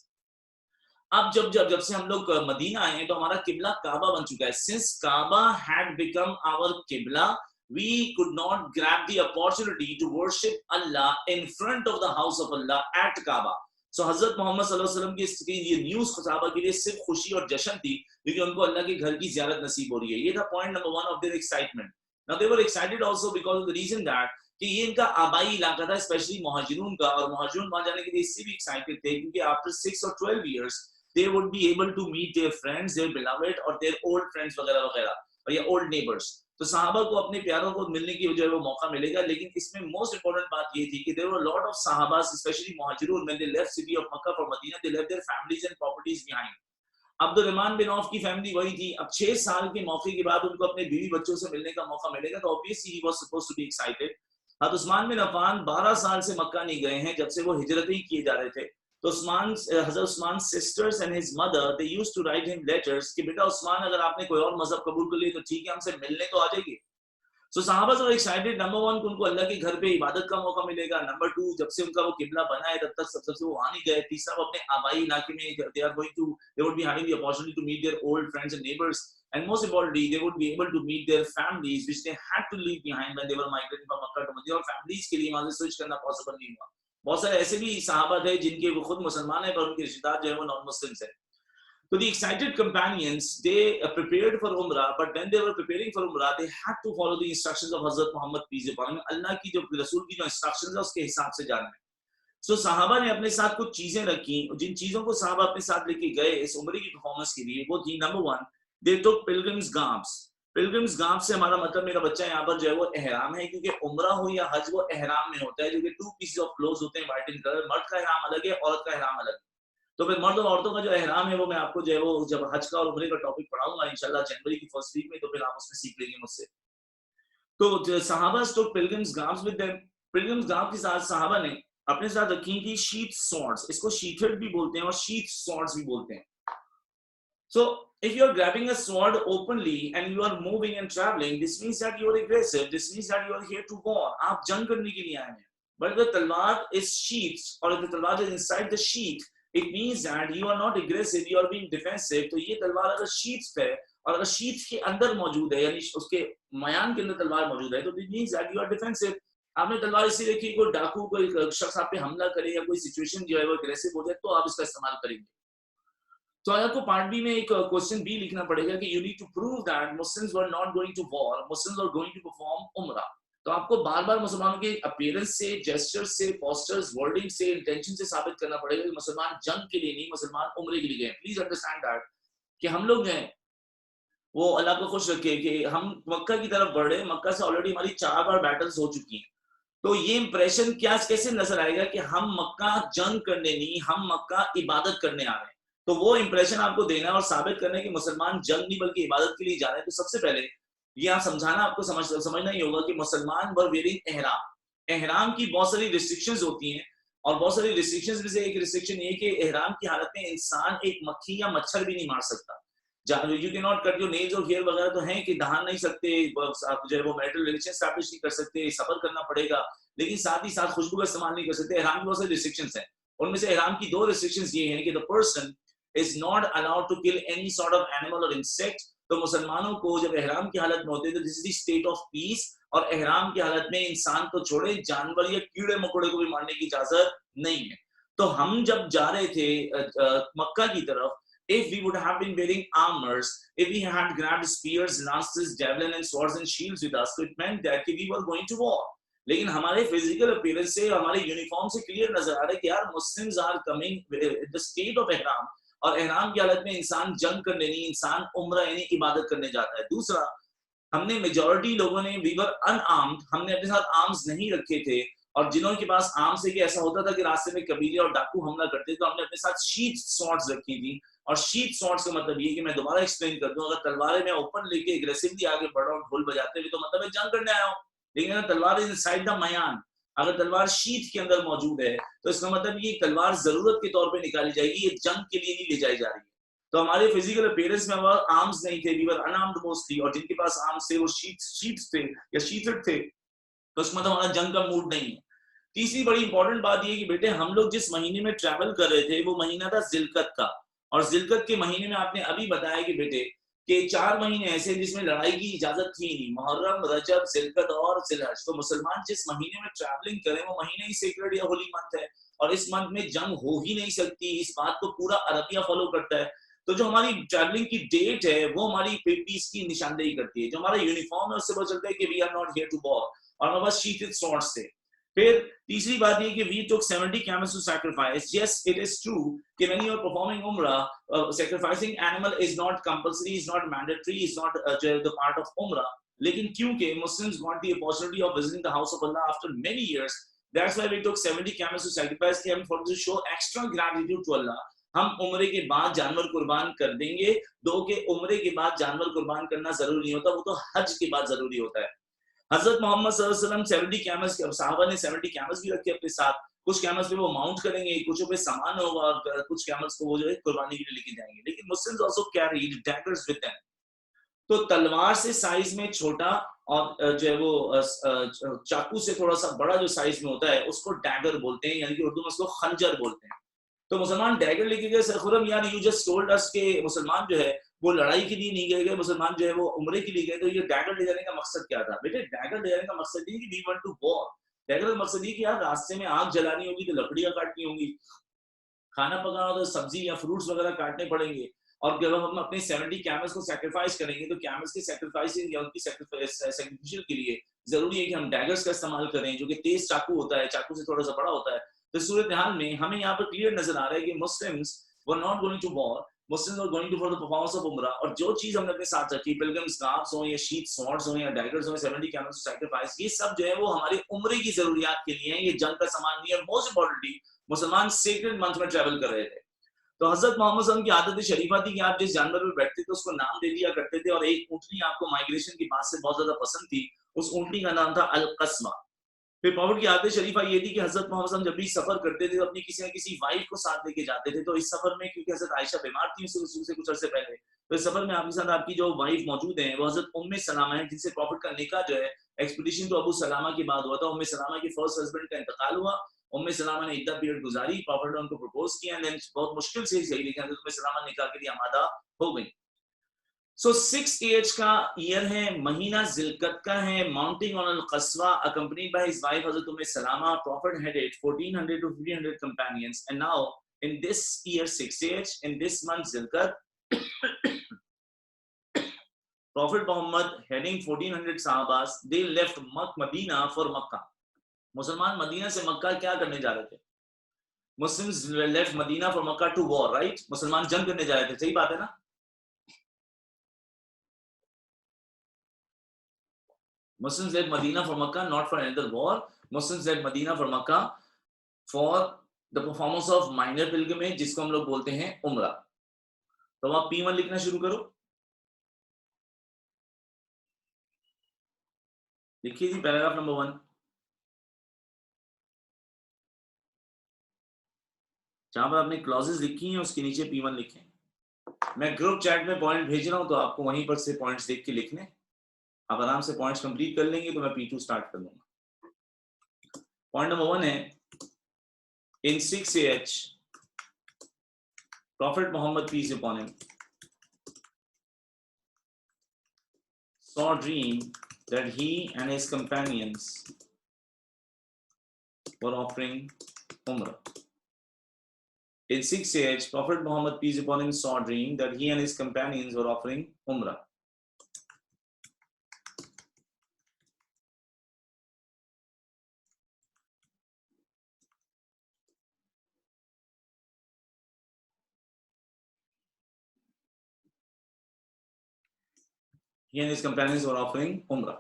अब जब से हम लोग मदीना आए हैं तो हमारा किबला काबा बन चुका है. Since Kaaba had become our किबला, we could not grab the opportunity to worship Allah in front of the house of Allah at Kaaba. So हजरत मोहम्मद सल्लल्लाहु अलैहि वसल्लम की ये न्यूज़ सहाबा के लिए सिर्फ खुशी और जश्न थी क्योंकि उनको अल्लाह के घर की ज़ियारत नसीब हो रही है. ये था point number 1 of their excitement. Now they were excited also because of the reason that कि ये इनका आबाई इलाका था, स्पेशली मुहाजिरून का, और मुहाजिरून वहां जाने के लिए इससे भी एक्साइटेड थे क्योंकि after 6 or 12 years they would be able to meet their friends, their beloved और their old friends वगैरह वगैरह, और या old neighbors. तो सहाबा को अपने प्यारों को मिलने की जो है वो मौका मिलेगा. लेकिन इसमें मोस्ट इंपोर्टेंट बात ये थी कि there were a lot of sahabas, especially मुहाजिरून, when they left city of Makkah for Medina, they left their families and properties behind. Abdul Rahman bin Auf की फैमिली वही थी. अब 6 साल के मौके के बाद उनको अपने बीवी बच्चों से मिलने का मौका मिलेगा, तो obviously he was supposed to be excited. हज़रत उस्मान बिन अफान 12 साल से मक्का नहीं गए हैं, जब से वो हिजरत ही किए जा रहे थे. तो हज़रत Usman sisters and his mother they used to write him letters कि बेटा उस्मान, अगर आपने कोई और मजहब कबूल कर लिया तो ठीक है, हमसे मिलने तो आ जाइए. सो सहाबा वर एक्साइटेड. नंबर 1 उनको अल्लाह के घर पे इबादत का मौका मिलेगा. नंबर 2, जब से उनका वो किबला बना है तब तक सबसे वो वहां नहीं गए. तीसरा, वो अपने आबाई इलाके में they would be having the opportunity to meet their old friends and neighbors, and most importantly they would be able to meet their families which they had to leave behind when they were migrating from Makkah to Medina. और families के लिए वहां से switch करना possible नहीं हुआ. बहुत सारे ऐसे भी सहाबा थे जिनके वो खुद मुसलमान है पर उनके रिश्तेदार जो है वो नॉन मुस्लिम्स है. So the excited companions, they prepared for Umrah, but when they were preparing for Umrah, they had to follow the instructions of Hazrat Muhammad peace be upon him. Allah की जो रसूल की जो instructions है उसके हिसाब से जाना है. So सहाबा ने अपने साथ कुछ चीजें रखी. जिन चीजों को सहाबा अपने साथ लेके गए इस उम्रे की परफॉर्मेंस के लिए, वो थी number 1, they took pilgrims garbs. pilgrims garbs से हमारा मतलब, मेरा बच्चा यहाँ पर जो है वो एहराम है, क्योंकि उम्रा हो या हज वो एहराम में होता है, जो कि 2 pieces of clothes होते हैं व्हाइट इन कलर. मर्द का एहराम अलग है, औरत का एहराम अलग है. तो फिर मर्द और औरतों का जो एहराम है वो मैं आपको जो है वो जब हज का और उम्रे का टॉपिक पढ़ाऊंगा इंशाल्लाह जनवरी की फर्स्ट वीक में, तो फिर आप उसमें सीख लेंगे मुझसे. तो सहाबा took pilgrims garbs with them. pilgrims garbs के साथ सहाबा ने अपने साथ रखी थी sheath swords. इसको sheathed भी बोलते हैं और sheath swords भी बोलते हैं. So if you are grabbing a sword openly and you are moving and traveling, this means that you are aggressive. This means that you are here to war. आप जंग करने के लिए आए हैं. But if the तलवार is sheathed or if the तलवार is inside the sheath, it means that you are not aggressive, you are being defensive. तो ये तलवार अगर sheath पे और अगर sheath के अंदर मौजूद है, यानी उसके मयान के अंदर तलवार मौजूद है, तो it means that you are defensive. आपने तलवार इसीलिए रखी, कोई डाकू कोई शख्स आप पे हमला करे या कोई सिचुएशन जो है वो aggressive हो जाए तो आप इसका इस्तेमाल करेंगे. तो आपको पार्ट बी में एक क्वेश्चन बी लिखना पड़ेगा कि you need to prove that Muslims were not going to war, Muslims were going to perform umrah. तो आपको बार-बार मुसलमानों के अपीयरेंस से, जेस्चर्स से, पोस्टर्स, वर्डिंग से, इंटेंशन से साबित करना पड़ेगा कि मुसलमान जंग के लिए नहीं, मुसलमान उम्रे के लिए गए. प्लीज अंडरस्टैंड दैट कि हम लोग जो हैं वो अल्लाह को खुश रखे कि हम मक्का की तरफ बढ़ रहे हैं. मक्का से ऑलरेडी हमारी 4 बार बैटल्स हो चुकी हैं. तो ये इंप्रेशन क्या कैसे नजर आएगा कि हम मक्का जंग करने नहीं, हम मक्का इबादत करने आ रहे हैं. तो वो इंप्रेशन आपको देना और साबित करना है कि मुसलमान जंग नहीं बल्कि इबादत के लिए जा रहे हैं. तो सबसे पहले ये आप समझाना, आपको समझना ही होगा कि मुसलमान वर वेयरिंग एहराम. एहराम की बहुत सारी रिस्ट्रिक्शंस होती हैं. और बहुत सारी रिस्ट्रिक्शंस में से एक रिस्ट्रिक्शन ये कि एहराम की हालत में इंसान एक मक्खी या मच्छर भी नहीं मार सकता। You can not cut your nails और हेयर वगैरह तो हैं कि दहान नहीं सकते, आप जो है वो मैरिटल रिलेशन स्टैब्लिश नहीं कर सकते, सफर करना पड़ेगा, लेकिन साथ ही साथ खुशबू का इस्तेमाल नहीं कर सकते। एहराम की बहुत सारी रिस्ट्रिक्शंस हैं, उनमें से एहराम की 2 रिस्ट्रिक्शंस ये हैं कि the person is not allowed to kill any sort of animal और इंसेक्ट। तो मुसलमानों को जब एहराम की हालत में होते हैं तो this is the state of peace, और एहराम की हालत में इंसान तो छोड़े जानवर या कीड़े मकोड़े को भी मारने की इजाजत नहीं है। तो हम जब जा रहे थे मक्का की तरफ, if we would have been wearing armors, if we had grabbed spears, lances, javelin and swords and shields with us, so it meant that we were going to war. लेकिन हमारे फिजिकल अपीयरेंस से, हमारे uniform से clear नजर आ रहा है कि यार Muslims are coming the state of एहराम, और एहराम की हालत में इंसान जंग करने नहीं, इंसान उम्रा यानी इबादत करने जाता है। दूसरा, हमने मेजॉरिटी लोगों ने वी वर अनआर्म्ड, हमने अपने साथ आर्म्स नहीं रखे थे, और जिन्हों के पास आर्म्स थे कि ऐसा होता था कि रास्ते में कबीले और डाकू हमला करते तो हमने अपने साथ शीथ स्वॉर्ड्स रखी थी। और शीथ स्वॉर्ड्स का मतलब ये कि मैं दोबारा एक्सप्लेन कर दूं, अगर तलवारें मैं ओपन लेके एग्रेसिवली आगे बढ़ रहा हूं ढोल बजाते हुए तो मतलब मैं जंग करने आया हूं, लेकिन अगर तलवार इज इनसाइड द मयान, अगर तलवार शीथ के अंदर मौजूद है तो इसका मतलब ये तलवार जरूरत के तौर पे निकाली जाएगी, ये जंग के लिए नहीं ले जाई जा रही है। तो हमारे फिजिकल अपीयरेंस में हमारे आर्म्स नहीं थे, वी वर अनआर्म्ड मोस्टली, और जिनके पास आर्म्स थे वो शीट्स थे या शीथड थे, तो इसमें मतलब हमारा जंग का मूड नहीं है। तीसरी बड़ी इंपॉर्टेंट बात ये कि बेटे हम लोग जिस महीने में ट्रैवल कर रहे थे वो महीना था जिलकत का, और जिलकत के महीने में आपने अभी बताया कि बेटे कि 4 महीने ऐसे जिसमें लड़ाई की इजाजत थी नहीं, मुहर्रम, रजब, जिलकत और जिलहज। तो मुसलमान जिस महीने में ट्रैवलिंग करें वो महीना ही सेक्रेड या होली मंथ है, और इस मंथ में जंग हो ही नहीं सकती, इस बात को पूरा अरबिया फॉलो करता है। तो जो हमारी ट्रैवलिंग की डेट है वो हमारी पीस की निशानदेही करती है। जो हमारा यूनिफॉर्म है उससे पता चलता है कि we are not here to war, और हमारे पास शीथड स्वॉर्ड्स थे। फिर तीसरी बात ये कि we took 70 camels to sacrifice. Yes, it is true कि when you are performing umrah, sacrificing animal is not compulsory, is not mandatory, is not the part of umrah. लेकिन क्योंकि Muslims got the opportunity of visiting the house of Allah after many years, that's why we took 70 camels to sacrifice, कि हम for to show extra gratitude to Allah, हम उम्रे के बाद जानवर कुर्बान कर देंगे। दो के उम्रे के बाद जानवर कुर्बान करना जरूरी नहीं होता, वो तो हज के बाद जरूरी होता है। हजरत मोहम्मद सल्लल्लाहु अलैहि वसल्लम 70 कैमल्स, साहबा ने 70 कैमल्स भी रखे अपने साथ। कुछ कैमल्स पे वो माउंट करेंगे, कुछ पे सामान होगा, और कुछ कैमल्स को वो जो है कुर्बानी के लिए लेके जाएंगे। लेकिन Muslims also carry daggers with them. तो तलवार से साइज में छोटा और जो है वो चाकू से थोड़ा सा बड़ा जो साइज में होता है उसको डैगर बोलते हैं, यानी कि उर्दू में उसको खंजर बोलते हैं। तो मुसलमान डैगर लेके गए। सर खुरम यार यू जस्ट टोल्ड अस के मुसलमान जो है वो लड़ाई के लिए नहीं गए, मुसलमान जो है वो उम्रे के लिए गए। तो ये डैगर ले जाने का मकसद क्या था? बेटे डैगर ले जाने का मकसद ये कि we want to war. Dagger का मकसद ये कि यार रास्ते में आग जलानी होगी तो लकड़ियां काटनी होंगी, खाना पकाना हो तो सब्जी या फ्रूट्स वगैरह काटने पड़ेंगे। और जब हम अपने 70 कैमल्स को सैक्रिफाइस करेंगे तो कैमल्स के सैक्रिफाइसिंग या उनकी सैक्रिफिशियल के लिए जरूरी है कि हम डैगर्स का इस्तेमाल करें, जो कि तेज चाकू होता है, चाकू से थोड़ा सा बड़ा होता है। तो सूरत हाल में हमें यहाँ पर क्लियर नजर आ रहा है कि Muslims were not going to war, Muslims were going to for the performance of उम्रा। और जो चीज हमने अपने साथ रखी, पिलग्रिम्स स्कार्फ्स हो या शीथ स्वॉर्ड्स हो या डैगर्स हो, 70 कैमल्स सैक्रिफाइस, ये सब जो है वो हमारे उम्रे की जरूरियात के लिए है, ये जंग का सामान नहीं है। मोस्ट इंपॉर्टेंटली मुसलमान सेक्रेड मंथ में ट्रैवल कर रहे थे। तो हजरत मोहम्मद सल्लल्लाहु अलैहि वसल्लम की आदत शरीफा थी कि आप जिस जानवर पर बैठते थे उसको नाम दे दिया करते थे, और एक ऊँटनी आपको माइग्रेशन की बात से बहुत ज्यादा पसंद थी, उस ऊँटनी का नाम था अल कस्मा। फिर प्रॉफिट की आदत शरीफा ये थी कि हजरत मोहम्मद सल्लल्लाहु अलैहि वसल्लम जब भी सफर करते थे तो अपनी किसी न किसी वाइफ को साथ लेके जाते थे। तो इस सफर में क्योंकि हजरत आयशा बीमार थी उससे कुछ अर्से पहले, तो इस सफर में आपके साथ आपकी जो वाइफ मौजूद है वो हजरत उम्मे सलामा है, जिनसे प्रॉफिट का निकाह जो है एक्सपीडिशन टू अबू सलामा के बाद हुआ था। उम्मे सलामा के फर्स्ट हस्बैंड का इंतकाल हुआ, उम्मे सलामा ने इद्दा पीरियड गुजारी, प्रॉफिट ने उनको प्रपोज किया, एंड बहुत मुश्किल से सही लेकिन उम्मे सलामा निकाह के लिए आमादा हो गई। सो 6 का ईयर है, महीना जिलकत का है, mounting on Al Qaswa accompanied by his wife हजरत Umm Salama. Prophet had 1400 to 1500 companions, and now in this year 6 in this month zilqat, Prophet Muhammad heading 1400 sahabas, they left Medina for Makkah. मुसलमान Medina से मक्का क्या करने जा रहे थे? Muslims left Medina for Makkah to war, right? मुसलमान जंग करने जा रहे थे, सही बात है ना? Muslims left Medina for Makkah not for another war. Muslims left Medina for Makkah for the performance of minor pilgrimage, जिसको हम लोग बोलते हैं उम्रा। तो आप P1 लिखना शुरू करो। लिखिए जी पैराग्राफ नंबर 1। जहां पर आपने क्लॉजेस लिखी हैं उसके नीचे P1 लिखें। मैं ग्रुप चैट में पॉइंट भेज रहा हूं तो आपको वहीं पर से पॉइंट्स देख के लिखने। आप आराम से पॉइंट्स कंप्लीट कर लेंगे तो मैं P2 स्टार्ट कर लूंगा। पॉइंट नंबर 1 है, in 6AH Prophet Muhammad peace upon him saw a dream that he and his companions were offering Umrah. In 6AH, Prophet Muhammad peace upon him saw a dream that he and his companions were offering Umrah. He and his companions were offering Umrah.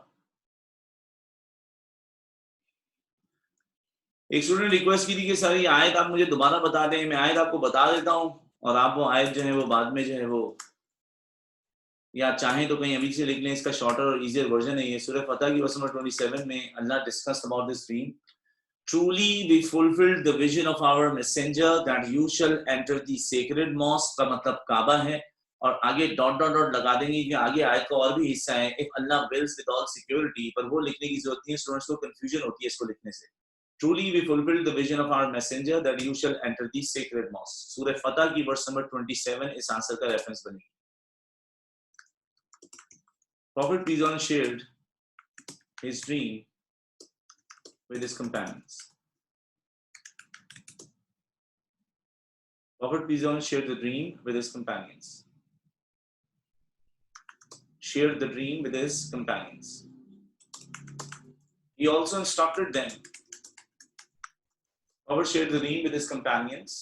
एक student request की थी कि sir ये आयत आप मुझे दोबारा बता दें। मैं आयत आपको बता देता हूं और आप वो आयत जो है वो बाद में जो है वो, या चाहें तो कहीं अभी से लिख लें। इसका शॉर्टर और इजियर वर्जन है ये। सूरह फतह की वर्स नंबर 27 में Allah discuss about this dream. Truly we fulfilled the vision of our messenger that you shall enter the sacred mosque, का मतलब काबा है। और आगे डॉट डॉट डॉट लगा देंगे कि आगे आयत का और भी हिस्सा है, if Allah wills with all security, पर वो लिखने की जरूरत नहीं है, स्टूडेंट्स को कंफ्यूजन होती है इसको लिखने से। Truly we fulfilled the vision of our messenger that you shall enter the sacred mosque। सूरह फतह की वर्स नंबर 27 इस आंसर का रेफरेंस बनेगी। Prophet peace on shared his dream with his companions. Prophet peace on shared the dream with his companions. Shared the dream with his companions. He also instructed them. Prophet shared the dream with his companions.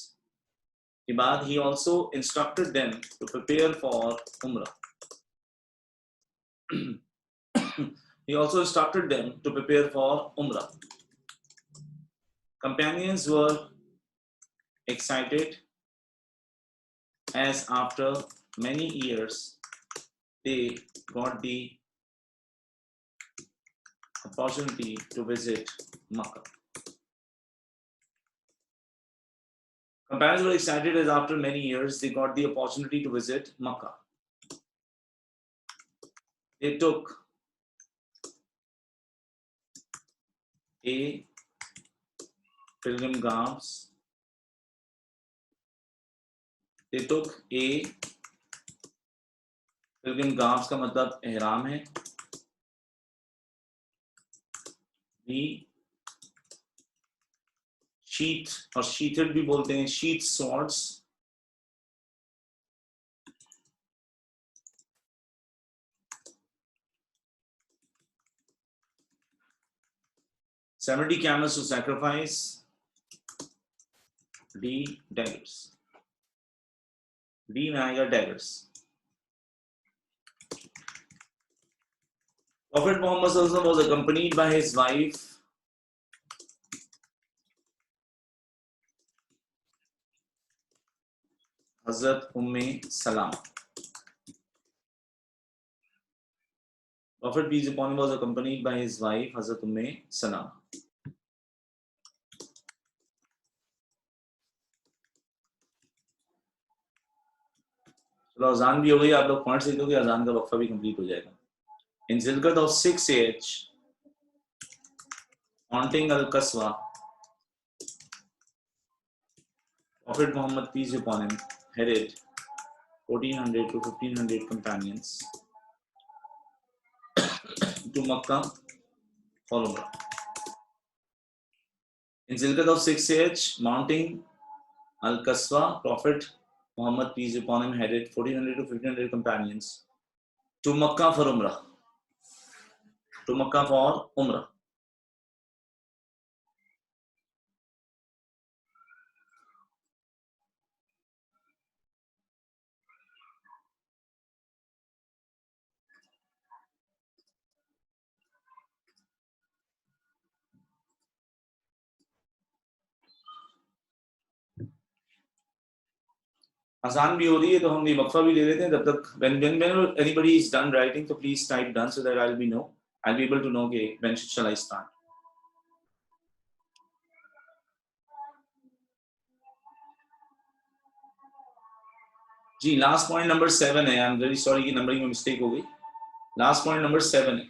Ibad, he also instructed them to prepare for Umrah. He also instructed them to prepare for Umrah. Companions were excited as after many years they got the opportunity to visit Makkah. Companions were excited as after many years they got the opportunity to visit Makkah. They took a pilgrim garbs. They took a pilgrim garbs का मतलब एहराम है। The sheath और sheathed भी बोलते हैं, sheath swords. $70 camels to sacrifice. D daggers. D में आएगा daggers. Prophet Muhammad Sallallahu Alaihi Wasallam was accompanied by his wife Hazrat Salama. Prophet peace upon him was accompanied by his wife Hazrat Salama. चलो अजान भी हो गई, आप लोग points लिख दोगे, अजान का वक्फा भी कंप्लीट हो जाएगा। In Zilqad of 6AH, haunting Al-Qaswa, Prophet Muhammad peace upon him headed 1400 to 1500 companions to Makkah for Umrah. In Zilqad of 6AH, mounting Al-Qaswa, Prophet Muhammad peace upon him headed 1400 to 1500 companions to Makkah for Umrah. To Makkah for Umrah. आसान भी हो रही है तो हम ये वक्फा भी ले लेते हैं तब तक। when anybody is done writing, so please type done so that I'll be able to know okay, when shall I start. जी लास्ट पॉइंट नंबर 7 है। आई एम वेरी सॉरी कि नंबरिंग में मिस्टेक हो गई। लास्ट पॉइंट नंबर 7 है।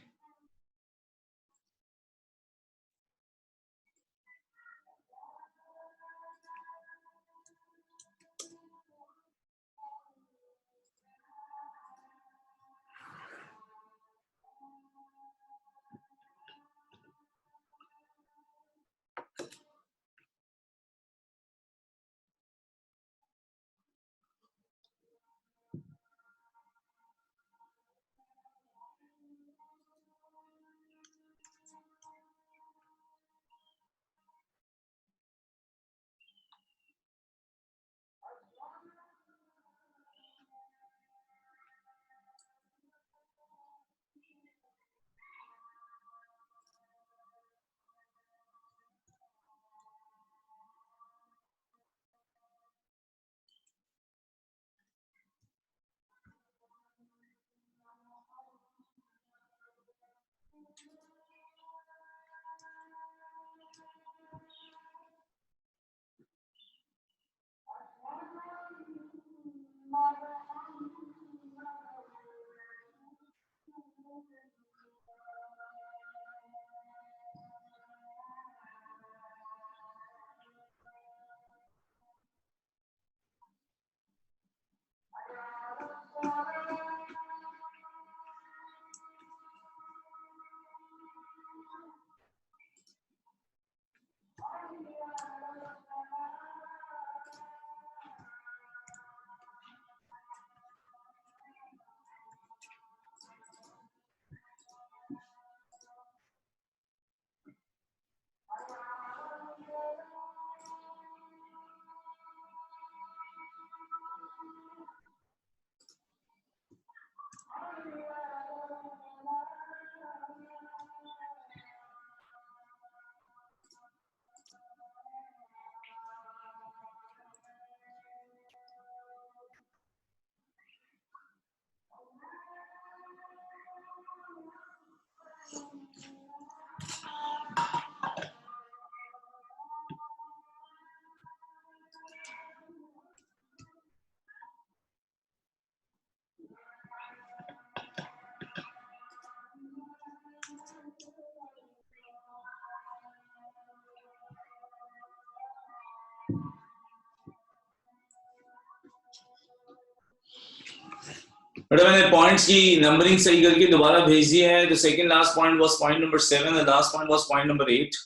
बेटा मैंने points की नंबरिंग सही करके दोबारा भेज दिया है। तो second last point was point number 7 और last point was point number 8।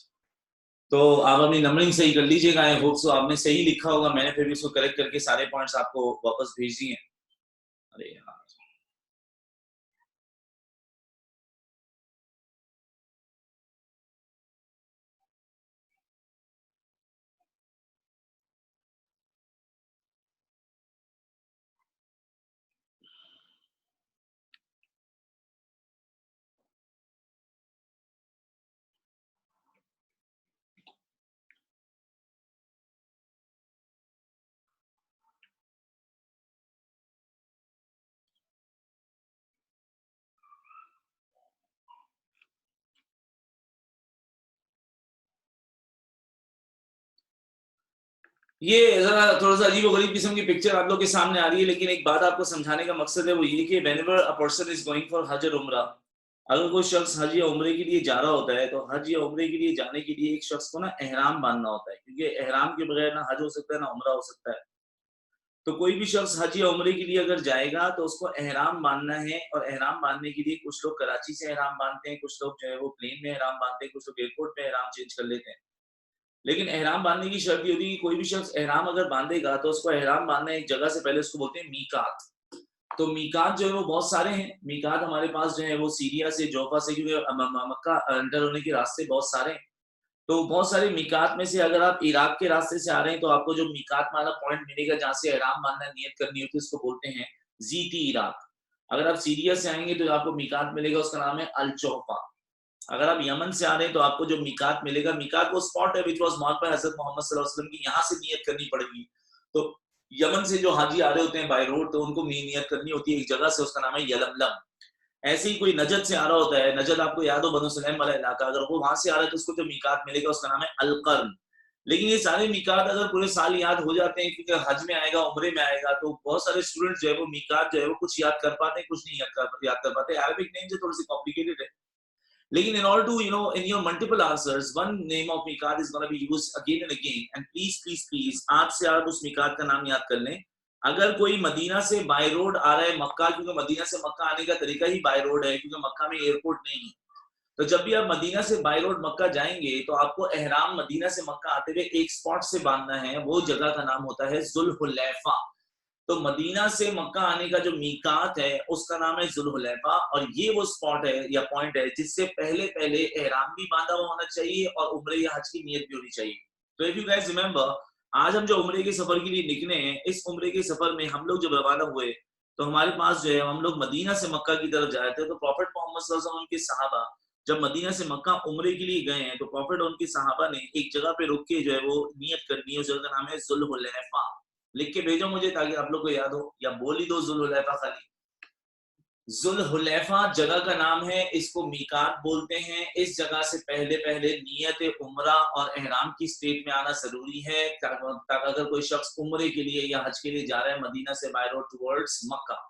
तो आप अपनी नंबरिंग सही कर लीजिएगा। आई होप सो आपने सही लिखा होगा। मैंने फिर भी उसको करेक्ट करके सारे पॉइंट्स आपको वापस भेज दिए। अरे यार ये जरा थोड़ा सा अजीब किस्म की पिक्चर आप लोग के सामने आ रही है, लेकिन एक बात आपको समझाने का मकसद है वो ये कि whenever a person is going for हज और उम्रा, अगर कोई शख्स हज या उम्रे के लिए जा रहा होता है तो हज या उम्रे के लिए जाने के लिए एक शख्स को ना एहराम बांधना होता है, क्योंकि एहराम के बगैर ना हज हो सकता है ना उम्रा हो सकता है। तो कोई भी शख्स हज या उम्रे के लिए अगर जाएगा तो उसको एहराम बांधना है, और एहराम बांधने के लिए कुछ लोग कराची से एहराम बांधते हैं, कुछ लोग जो है वो प्लेन में एहराम बांधते हैं, कुछ लोग एयरपोर्ट में एहराम चेंज कर लेते हैं। लेकिन एहराम बांधने की शर्त ये होती है कि कोई भी शख्स एहराम अगर बांधेगा तो उसको एहराम बांधना एक जगह से पहले उसको बोलते हैं मीकात। तो मीकात जो है वो बहुत सारे हैं। मीकात हमारे पास जो है वो सीरिया से, जोफा से, क्योंकि मक्का एंटर होने के रास्ते बहुत सारे हैं। तो बहुत सारे मीकात में से अगर आप इराक के रास्ते से आ रहे हैं तो आपको जो मीकात वाला पॉइंट मिलेगा जहां से एहराम बांधना नियत करनी होती है उसको बोलते हैं जीती इराक। अगर आप सीरिया से आएंगे तो आपको मीकात मिलेगा, उसका नाम है अल चौफा। अगर आप यमन से आ रहे हैं तो आपको जो मीकात मिलेगा, मीकात वो स्पॉट है विच वाज मार्क्ड बाय हजरत मोहम्मद सल्लल्लाहु अलैहि वसल्लम की, यहाँ से नियत करनी पड़ेगी। तो यमन से जो हाजी आ रहे होते हैं बाय रोड तो उनको नियत करनी होती है एक जगह से, उसका नाम है यलमलम। ऐसे ही कोई नजद से आ रहा होता है, नजद आपको याद हो बनु सलैम वाला इलाका, अगर वो वहां से आ रहा है तो उसको जो मीकात मिलेगा उसका नाम है अलकर्न। लेकिन ये सारे मीकात अगर पूरे साल याद हो जाते हैं, क्योंकि हज में आएगा, उम्रे में आएगा, तो बहुत सारे स्टूडेंट जो है वो मीकात जो है वो कुछ याद कर पाते हैं, कुछ नहीं याद कर पाते। अरबिक नेम जो थोड़ी सी कॉम्प्लिकेटेड है, लेकिन in order to, in your multiple answers, one name of miqat is going to be used again and again. And please, आज से आप उस मिकात का नाम याद कर लें। अगर कोई मदीना से बाय रोड आ रहा है मक्का, क्योंकि मदीना से मक्का आने का तरीका ही बाय रोड है, क्योंकि मक्का में एयरपोर्ट नहीं है, तो जब भी आप मदीना से बाय रोड मक्का जाएंगे तो आपको एहराम मदीना से मक्का आते हुए एक स्पॉट से बांधना है। वो जगह का नाम होता है जुल्हुलैफा। तो मदीना से मक्का आने का जो मीकात है उसका नाम है जुल्हुलैफा, और ये वो स्पॉट है या पॉइंट है जिससे पहले पहले एहराम भी बांधा हुआ होना चाहिए और उम्रे या हज की नियत भी होनी चाहिए। तो इफ यू गाइस रिमेंबर, आज हम जो उम्रे के सफर के लिए निकले हैं, इस उम्रे के सफर में हम लोग जब रवाना हुए तो हमारे पास जो है, हम लोग मदीना से मक्का की तरफ जा रहे थे। तो प्रॉफेट मोहम्मद सल्लल्लाहु अलैहि वसल्लम उनके सहाबा जब मदीना से मक्का उम्रे के लिए गए हैं, तो प्रॉफेट और उनके सहाबा ने एक जगह पे रुक के जो है वो नियत करनी है। उस जगह का नाम है जुल्हुलैफा। लिख के भेजो मुझे ताकि आप लोग को याद हो, या बोल ही दो जुल्हुलैफा खाली। जुल्हुलैफा जगह का नाम है, इसको मीकात बोलते हैं। इस जगह से पहले पहले नियत उम्रा और एहराम की स्टेट में आना जरूरी है, ताकि अगर कोई शख्स उम्रे के लिए या हज के लिए जा रहा है मदीना से by road towards Mecca.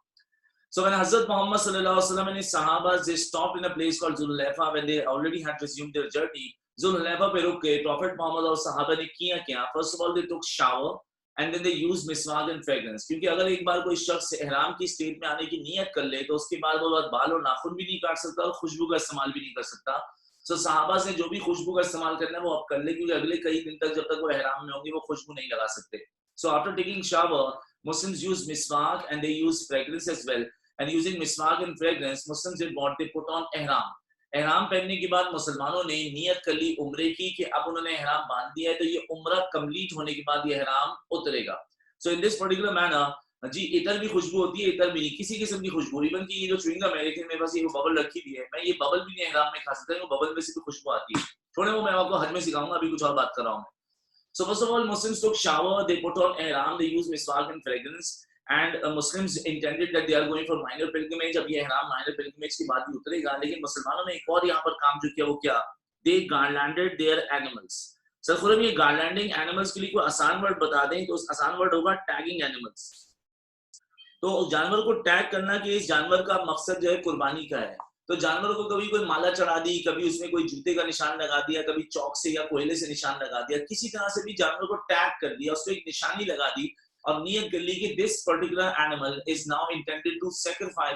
So when Hazrat Muhammad sallallahu alaihi wasallam and his sahabas, they stopped in a place called Zulhulaifa when they already had resumed their journey. Zulhulaifa पे रुक के Prophet Muhammad और सहाबा ने किया क्या? First of all, they took shower and then they used miswak and fragrance. क्योंकि अगर एक बार कोई शख्स एहराम की स्टेट में आने की नियत कर ले तो उसके बाद वो बाल और नाखून भी नहीं काट सकता और खुशबू का इस्तेमाल भी नहीं कर सकता। So सहाबा से जो भी खुशबू का इस्तेमाल करना है वो अब कर ले, क्योंकि अगले कई दिन तक जब तक वो एहराम में होंगे वो खुशबू नहीं लगा सकते। So after taking shower, Muslims use miswak and they use fragrance as well. And using miswak and fragrance, Muslims did what? They put on ihram. ihram पहनने के बाद मुसलमानों ने नियत कर ली उम्रे की कि अब उन्होंने ihram बांध दिया है, तो ये उम्रा कंप्लीट होने के बाद ये ihram उतरेगा। So in this particular manner, जी इतर भी खुशबू होती है, इतर भी नहीं, किसी किस्म की खुशबू। इवन की ये जो च्युइंगम है, लेकिन मेरे पास ये बबल रखी हुई है, मैं ये बबल भी नहीं ihram में खा सकता, वो बबल में से भी खुशबू आती है। छोड़े वो मैं आपको हज में सिखाऊंगा, अभी कुछ और बात कर रहा हूँ। So first of all, Muslims took shower, they put on ihram, they used miswak and fragrance, and Muslims intended that they are going for minor pilgrimage. अब ये ihram minor pilgrimage की बात ही उतरेगा, लेकिन मुसलमानों ने एक और यहाँ पर काम जो किया वो क्या? They garlanded their animals. Sir Khurram, ये garlanding animals के लिए कोई आसान वर्ड बता दें तो उस आसान वर्ड होगा tagging animals। तो जानवर को टैग करना कि इस जानवर का मकसद जो है कुर्बानी का है। तो जानवर को कभी कोई माला चढ़ा दी, कभी उसमें कोई जूते का निशान लगा दिया, कभी चौक से या कोयले से निशान लगा दिया, किसी तरह से भी जानवर को टैग कर दिया, उसको एक निशानी लगा दी और नियत कर ली कि this particular animal is now intended to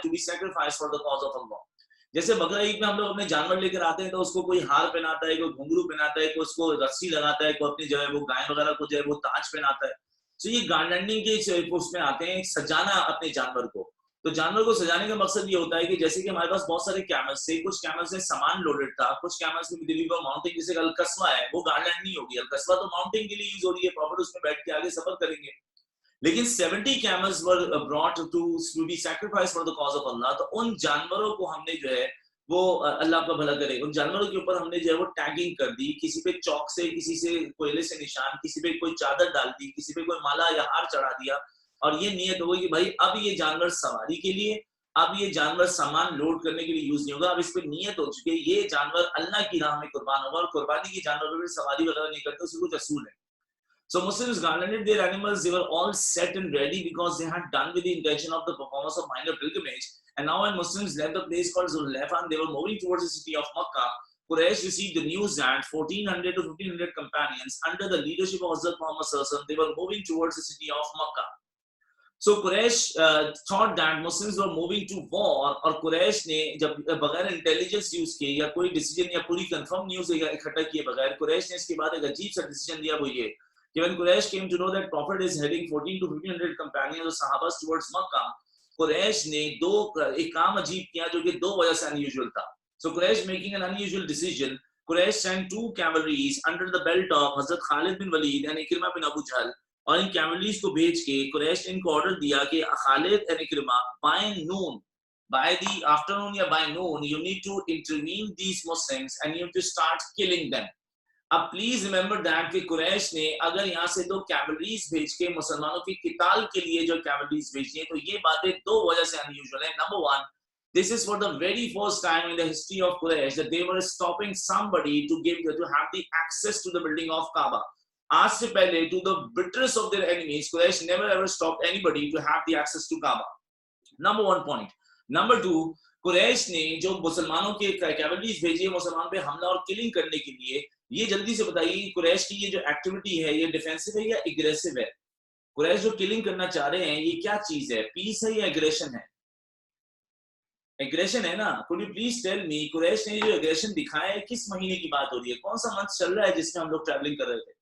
be sacrifice for the cause of Allah. जैसे बकरा ईद में हम लोग अपने जानवर लेकर आते हैं तो उसको कोई हार पहनाता है, कोई घुंघरू पहनाता है, कोई उसको रस्सी लगाता है, कोई अपनी जो है वो गाय वगैरह को जो है वो ताज पहनाता है। तो ये गार्डनिंग के उसमें आते हैं, सजाना अपने जानवर को। तो जानवर को सजाने का मकसद ये होता है कि जैसे कि हमारे पास बहुत सारे कैमल्स थे, कुछ कैमल्स में सामान लोडेड था, कुछ कैमल्स में दिल्ली का माउंटिंग, जैसे अलकस्वा है, वो गार्डनिंग नहीं होगी। अलकस्वा तो माउंटिंग के लिए यूज हो रही है, प्रॉफिट उसमें बैठ के आगे सफर करेंगे। लेकिन 70 camels were brought to be sacrificed for the cause of Allah। तो उन जानवरों को हमने जो है वो अल्लाह का भला करे, उन जानवरों के ऊपर हमने जो है वो टैगिंग कर दी, किसी पे चौक से, किसी से कोयले से निशान, किसी पे कोई चादर डाल दी, किसी पे कोई माला या हार चढ़ा दिया, और ये नियत हो गई कि भाई अब ये जानवर सवारी के लिए, अब ये जानवर सामान लोड करने के लिए यूज नहीं होगा, अब इस पे नियत हो चुकी है ये जानवर अल्लाह की राह में कुर्बान होगा। और कुर्बानी के जानवर पे सवारी वगैरह नहीं करते, उससे कुछ असूल है। So Muslims garlanded their animals. They were all set and ready because they had done with the intention of the performance of minor pilgrimage. And now when Muslims left the place called Zulhulaifa and they were moving towards the city of Makkah, Quraysh received the news that 1400 to 1500 companions under the leadership of Hazrat Muhammad sallallahu alaihi wasallam, they were moving towards the city of Makkah. So Quraysh thought that Muslims were moving to war, और Quraysh ने जब बगैर intelligence use किए या कोई decision या पूरी confirm news इकट्ठा किए बगैर, Quraysh ने इसके बाद एक अजीब सा डिसीजन लिया। वो ये when Quraysh came to know that Prophet is heading 14 to 1500 companions or sahabas towards Makkah, Quraysh ने एक काम अजीब किया जो कि दो वजह से unusual था। So Quraysh making an unusual decision, Quraysh sent 2 cavalries under the belt of Hazrat Khalid bin Walid and Ikrimah bin Abu Jahl, और इन cavalries को भेज के Quraysh ने इनको ऑर्डर दिया कि Khalid and Ikrimah by noon, by the afternoon या by noon, you need to intervene these Muslims and you have to start killing them। अब प्लीज रिमेंबर दैट कि कुरैश ने अगर यहाँ से 2 कैवलरीज भेज के मुसलमानों की किताल के लिए जो कैवलरीज भेजी है, तो ये बातें 2 वजह से अनयूजुअल है। Number 1, this is for the very first time in the history of Quraysh that they were stopping somebody to have the access to the building of Kaaba। आज से पहले to the bitterest of their enemies, Quraysh never ever stopped anybody to have the access to Kaaba. Number one point. Number two, Quraish ने जो मुसलमानों के कैवलरीज भेजी है मुसलमान पे हमला और किलिंग करने के लिए, ये जल्दी से बताइए कि कुरैश की ये जो एक्टिविटी है ये डिफेंसिव है या एग्रेसिव है? कुरैश जो किलिंग करना चाह रहे हैं ये क्या चीज है, पीस है या एग्रेशन है? एग्रेशन है ना। Could you please tell me, Quraysh ने जो एग्रेशन दिखाया है किस महीने की बात हो रही है, कौन सा मंथ चल रहा है जिसमें हम लोग ट्रैवलिंग कर रहे थे?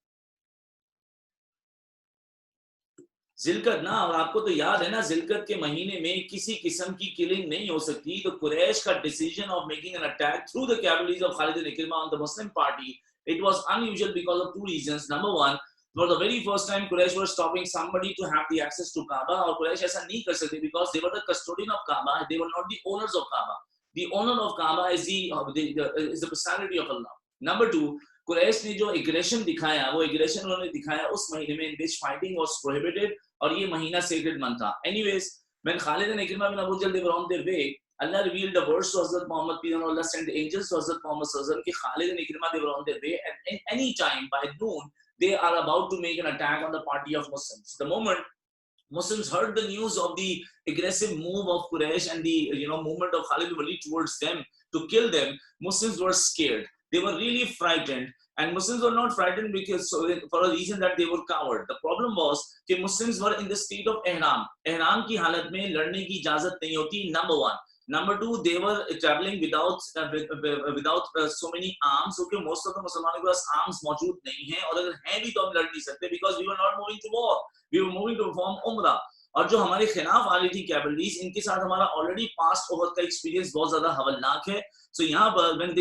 जिलकत ना। और आपको तो याद है ना, जिलकत के महीने में किसी किस्म की किलिंग नहीं हो सकती। तो कुरैश का decision of making an attack through the cavalries of Khalid bin Ikrima on the Muslim party, it was unusual because of two reasons. Number one, for the very first time Quraysh were stopping somebody to have the access to Kaaba, और Quraysh ऐसा नहीं कर सकते because they were the custodian of Kaaba, they were not the owners of Kaaba. The owner of Kaaba is the personality of Allah. Number two, Quraish ने जो aggression दिखाया वो aggression उन्होंने दिखाया उस महीने में in which fighting was prohibited, और ये महीना sacred month था. Anyways, when Khalid and Ikrimah bin Abu Jahl they were on their way, Allah revealed a verse to Hazrat Muhammad, peace and Allah sent angels to Hazrat Muhammad sallallahu alaihi wasallam कि Khalid and Ikrimah they were on their way, and in any time by noon they are about to make an attack on the party of Muslims. The moment Muslims heard the news of the aggressive move of Quraysh and the movement of Khalid bin Walid towards them to kill them, Muslims were scared. They were really frightened, and Muslims were not frightened because for a reason that they were coward. The problem was कि Muslims were in the state of ihram. ihram की हालत में लड़ने की इजाजत नहीं होती. Number one. Number two, they were traveling without so many arms. Okay, most of the मुसलमानों के पास arms मौजूद नहीं हैं, और अगर हैं भी तो हम लड़ नहीं सकते because we were not moving to war. We were moving to perform umrah. और जो हमारे खिलाफ आ रही थी कैवलरीज, इनके साथ हमारा ऑलरेडी पास्ट ओवर का एक्सपीरियंस बहुत ज्यादा हवलनाक है. So यहाँ पर when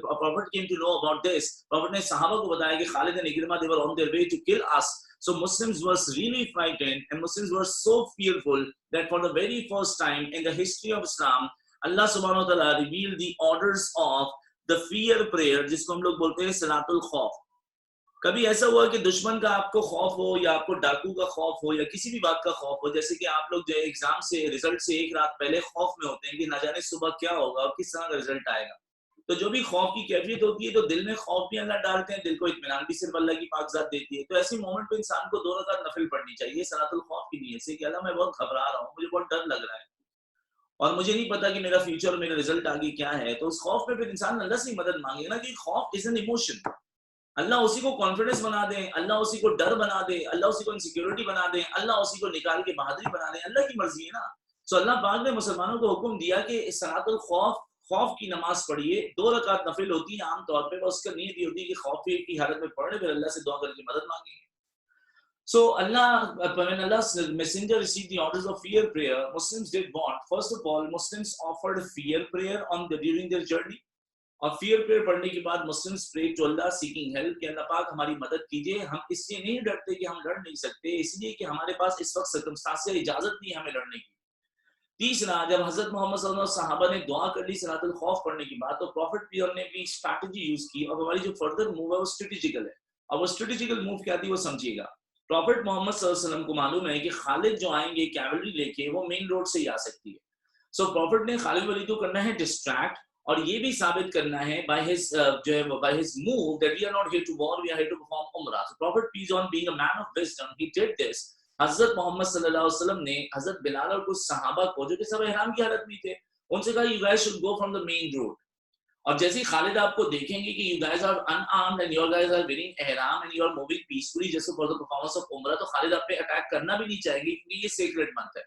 Prophet came to know about this, Prophet ने सहाबा को बताया कि Khalid and Ikrimah they were on their way to kill us. So Muslims were really frightened, and Muslims were so fearful that for the very first time in the history of Islam, Allah subhanahu wa ta'ala revealed the orders of the fear prayer, जिसको हम लोग बोलते हैं सलातुल खौफ. कभी ऐसा हुआ कि दुश्मन का आपको खौफ हो, या आपको डाकू का खौफ हो, या किसी भी बात का खौफ हो? जैसे कि आप लोग जो एग्जाम से रिजल्ट से एक रात पहले खौफ में होते हैं कि ना जाने सुबह क्या होगा और किस तरह का रिजल्ट आएगा. तो जो भी खौफ की कैफियत होती है तो दिल में खौफ भी अंदर डालते हैं, दिल को इत्मीनान भी सिर्फ अल्लाह की पाकज़ात देती है. तो ऐसे मोमेंट पे इंसान को 2 रकात नफिल पढ़नी चाहिए सलातुल खौफ की नीयत से कि अल्लाह मैं बहुत घबरा रहा हूँ, मुझे बहुत डर लग रहा है और मुझे नहीं पता कि मेरा फ्यूचर, मेरा रिजल्ट आगे क्या है. तो उस खौफ में फिर इंसान अल्लाह से मदद मांगेगा ना, कि खौफ इज एन इमोशन. अल्लाह उसी को कॉन्फिडेंस बना दे, अल्लाह उसी को डर बना दे, अल्लाह उसी को इनसिक्योरिटी बना दे, अल्लाह उसी को निकाल के बहादुरी बना दे. अल्लाह की मर्जी है ना. सो अल्लाह पाक ने मुसलमानों को हुक्म दिया कि सलातुल खौफ की नमाज पढ़िए. 2 रकात नफिल होती है आमतौर पर, उसका नीयत ये होती है कि खौफ की हालत में पढ़ने, फिर अल्लाह से दुआ करके मदद मांगेंगे. So when Allah's messenger received the orders of fear prayer, Muslims did what? First of all, Muslims offered fear prayer during their journey. और fear prayer पढ़ने के बाद Muslims prayed to Allah seeking help कि अल्लाह पाक हमारी मदद कीजिए. हम इसलिए नहीं डरते कि हम लड़ नहीं सकते, इसलिए कि हमारे पास इस वक्त सर्कमस्टांस इजाजत नहीं है हमें लड़ने की. तीसरा, जब हजरत मोहम्मद सल्लल्लाहु अलैहि वसल्लम सहाबा ने दुआ कर ली सलातुल खौफ पढ़ने के बाद, तो प्रॉफिट पीयर ने भी स्ट्रैटेजी यूज की. और हमारी जो फर्दर मूव है वो स्ट्रेटेजिकल है. और वो स्ट्रेटेजिकल मूव क्या थी वो समझिएगा. प्रॉफिट मोहम्मद सल्लल्लाहु अलैहि वसल्लम को मालूम है कि खालिद जो आएंगे कैवलरी लेके वो मेन रोड से ही आ सकती है. सो प्रॉफिट ने खालिद वलीद को करना है डिस्ट्रैक्ट, और ये भी साबित करना है by his move that we are not here to war, we are here to perform umrah. So Prophet peace on being a man of wisdom, he did this. हजरत मोहम्मद सल्लल्लाहु अलैहि वसल्लम ने हजरत बिलाल और कुछ सहाबा को जो कि सब ihram की हालत में थे, उनसे कहा you guys should go from the main road. और जैसे ही खालिद आपको देखेंगे कि you guys are unarmed and your guys are wearing ihram and you are moving peacefully just for the performance of umrah, तो खालिद आप पे अटैक करना भी नहीं चाहेंगे क्योंकि ये sacred month है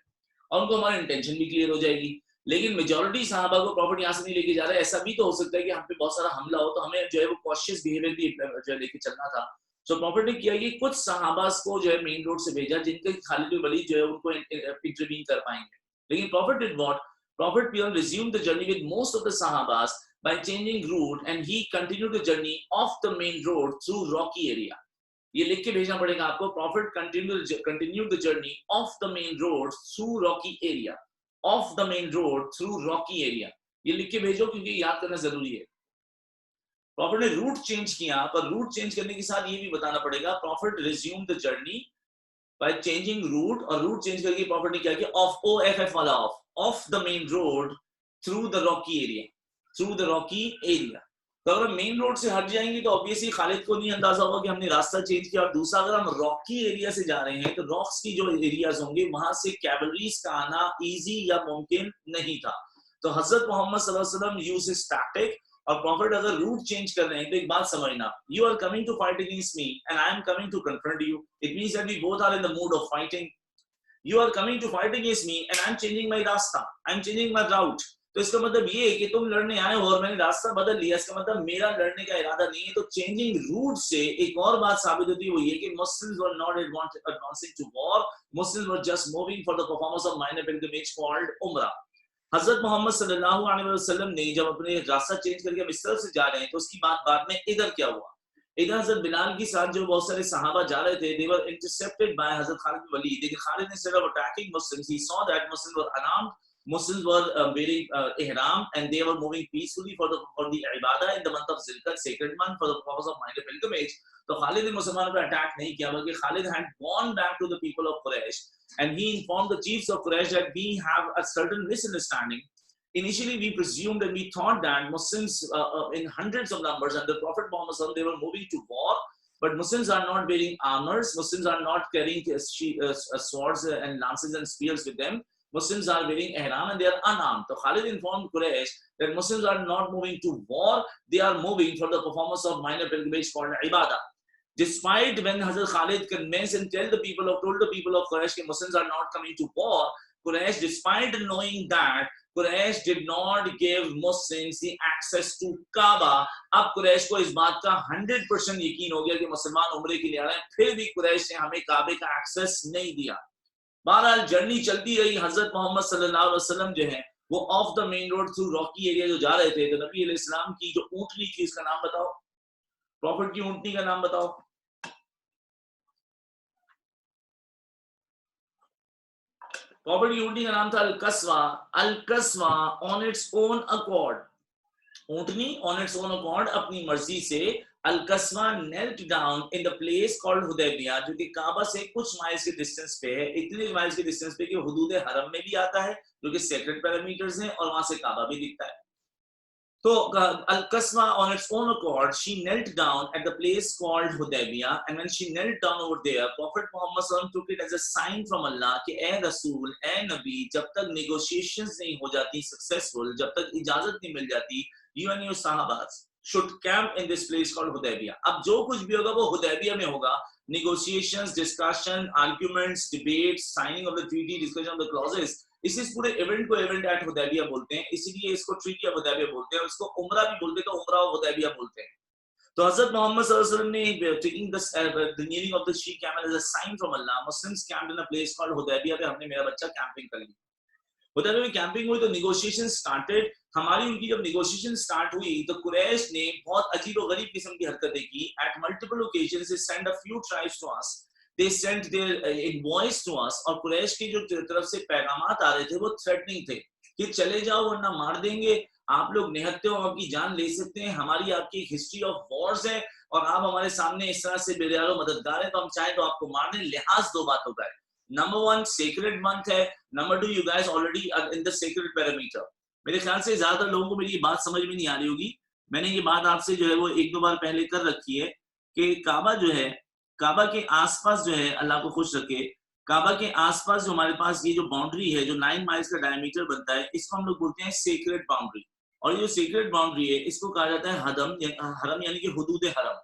और उनको हमारी इंटेंशन भी क्लियर हो जाएगी. लेकिन मेजॉरिटी सहाबा को प्रॉफिट यहाँ से नहीं लेके जा रहा है. ऐसा भी तो हो सकता है कि हम पे बहुत सारा हमला हो, तो हमें जो है वो कॉशियस बिहेवियर भी जो है लेके चलना था. सो प्रॉफिट ने किया कि कुछ सहाबास को जो है मेन रोड से भेजा जिनके खालिद बिन वलीद जो है उनको इंटरवीन कर पाएंगे. लेकिन profit did what? Profit resumed the journey with most of the sahabas by changing route, and he continued the journey off the main road through rocky area. ये लिख के भेजना पड़ेगा आपको. Profit continued the journey off the main road through rocky area. Off the main road through rocky area. ये लिख के भेजो क्योंकि याद करना जरूरी है. प्रॉफिट ने रूट चेंज किया, पर रूट चेंज करने के साथ ये भी बताना पड़ेगा profit resumed the journey by changing route, और रूट चेंज करके प्रॉफिट ने क्या किया? off वाला off the main road through the rocky area. तो अगर मेन रोड से हट जाएंगे तो ऑब्वियसली खालिद को नहीं अंदाजा होगा कि हमने रास्ता चेंज किया। और दूसरा, अगर हम रॉकी एरिया से जा रहे हैं तो रॉक्स की जो एरियाज होंगे वहां से कैवलरीज का आना इजी या मुमकिन नहीं था। तो हजरत मोहम्मद सल्लल्लाहु अलैहि वसल्लम यूज हिज टैक्टिक। और प्रॉफिट अगर रूट चेंज कर रहे हैं तो एक बात समझना, you are coming to fight against me and I am coming to confront you, it means that we both are in the mood of fighting. You are coming to fight against me and I am changing my रास्ता, I am changing my route. तो इसका मतलब ये है कि तुम लड़ने आए हो और मैंने रास्ता बदल लिया, इसका मतलब मेरा लड़ने का इरादा नहीं है। तो चेंजिंग रूट से एक और बात साबित होती है, वो ये कि Muslims were not advancing to war, Muslims were just moving for the performance of minor pilgrimage called उम्रा। हजरत मोहम्मद सल्लल्लाहु अलैहि वसल्लम ने जब अपने रास्ता चेंज करके अब इस तरफ से जा रहे हैं तो उसकी बात बाद में इधर क्या हुआ। इधर हजरत बिलाल के साथ जो बहुत सारे सहाबा जा रहे थे, they were intercepted by हजरत खालिद बिन वलीद। लेकिन Khalid instead of attacking Muslims, he saw that Muslims were unarmed, Muslims were wearing ihram and they were moving peacefully for the ibadah in the month of Zilqa'dah, sacred month, for the purpose of minor pilgrimage. तो खालिद ने मुसलमानों पर attack नहीं किया, बल्कि Khalid had gone back to the people of Quraysh and he informed the chiefs of Quraysh that we have a certain misunderstanding. Initially, we presumed and we thought that Muslims in hundreds of numbers under Prophet Muhammad, they were moving to war, but Muslims are not wearing armors, Muslims are not carrying swords and lances and spears with them. Muslims are wearing ihram and they are unarmed. So Khalid informed Quraysh that Muslims are not moving to war, they are moving for the performance of minor pilgrimage called ibadah. Despite when Hazrat Khalid convinced and told the people of Quraysh that Muslims are not coming to war, Quraysh, despite knowing that, Quraysh did not give Muslims the access to Kaaba. अब कुरैश को इस बात का 100% यकीन हो गया कि मुसलमान उम्रे के लिए आ रहे हैं, फिर भी कुरैश ने हमें काबे का एक्सेस नहीं दिया। बहरहाल जर्नी चलती रही। हजरत मोहम्मद सल्लल्लाहु अलैहि वसल्लम जो है वो of the main road through Rocky area जो जा रहे थे, तो नबी अलैहि सलाम की जो ऊंटनी थी उसका नाम बताओ, प्रॉफिट की ऊंटनी का नाम बताओ। प्रॉफिट की ऊंटनी का नाम था Al Qaswa. Al Qaswa on its own accord, ऊंटनी ऑन इट्स ओन अकॉर्ड अपनी मर्जी से अल-कस्वा knelt down in the place called Hudaibiya, जो कि काबा से कुछ माइल्स के डिस्टेंस पे है, इतने माइल्स के डिस्टेंस पे कि हुदूद हरम में भी आता है जो कि सेक्रेड पैरामीटर्स हैं और वहां से काबा भी दिखता है। तो Al-Qaswa on its own accord, she knelt down at the place called Hudaybiyah, and when she knelt down over there, Prophet Muhammad SAW took it as a sign from Allah कि ए रसूल, ए नबी, जब तक negotiations नहीं हो जाती successful, जब तक इजाजत नहीं मिल जाती, you and your sahabas should camp in this place called Hudaybiyah. अब जो कुछ भी होगा वो हुदैबिया में होगा, negotiations, discussion, arguments, debates, signing of the treaty, discussion of the clauses, इस पूरे इवेंट को इवेंट एट हुदैबिया बोलते हैं, इसीलिए इसको ट्रीटी ऑफ हुदैबिया बोलते हैं, और इसको उम्रा भी बोलते हैं, तो उम्रा ऑफ हुदैबिया बोलते हैं। तो हजरत मोहम्मद सल्लल्लाहु अलैहि वसल्लम ने taking the kneeling of the she camel as a sign from Allah, Muslims camped in a place called Hudaybiyah पे हमने मेरा बच्चा कैंपिंग कर ली। हुदैबिया में कैंपिंग हुई तो नेगोशिएशन स्टार्टेड। हमारी उनकी जब नेगोशिएशन स्टार्ट हुई तो कुरैश ने बहुत अजीब और गरीब किस्म की हरकतें की। At multiple occasions they send a few tribes to us, they sent their invoice to us, और कुरैश की जो तरफ से पैगामात आ रहे थे वो थ्रेटनिंग थे कि चले जाओ वरना मार देंगे, आप लोग निहत्ते हो, आपकी जान ले सकते हैं, हमारी आपकी एक हिस्ट्री ऑफ वॉर्स है और आप हमारे सामने इस तरह से बेरियारो मददगार है, तो हम चाहे तो आपको मार दें। लिहाज दो बातों का है, नंबर 1 सेक्रेड मंथ है, number 2 you guys already in the sacred parameter. मेरे ख्याल से ज्यादातर लोगों को मेरी ये बात समझ में नहीं आ रही होगी, मैंने ये बात आपसे जो है वो 1-2 बार पहले कर रखी है कि काबा जो है, काबा के आसपास जो है, अल्लाह को खुश रखे, काबा के आसपास जो हमारे पास ये जो बाउंड्री है जो 9 माइल्स का डायमीटर बनता है, इसको हम लोग बोलते हैं सेक्रेड बाउंड्री। और ये जो सेक्रेड बाउंड्री है इसको कहा जाता है हरम यानी कि हुदूद हरम।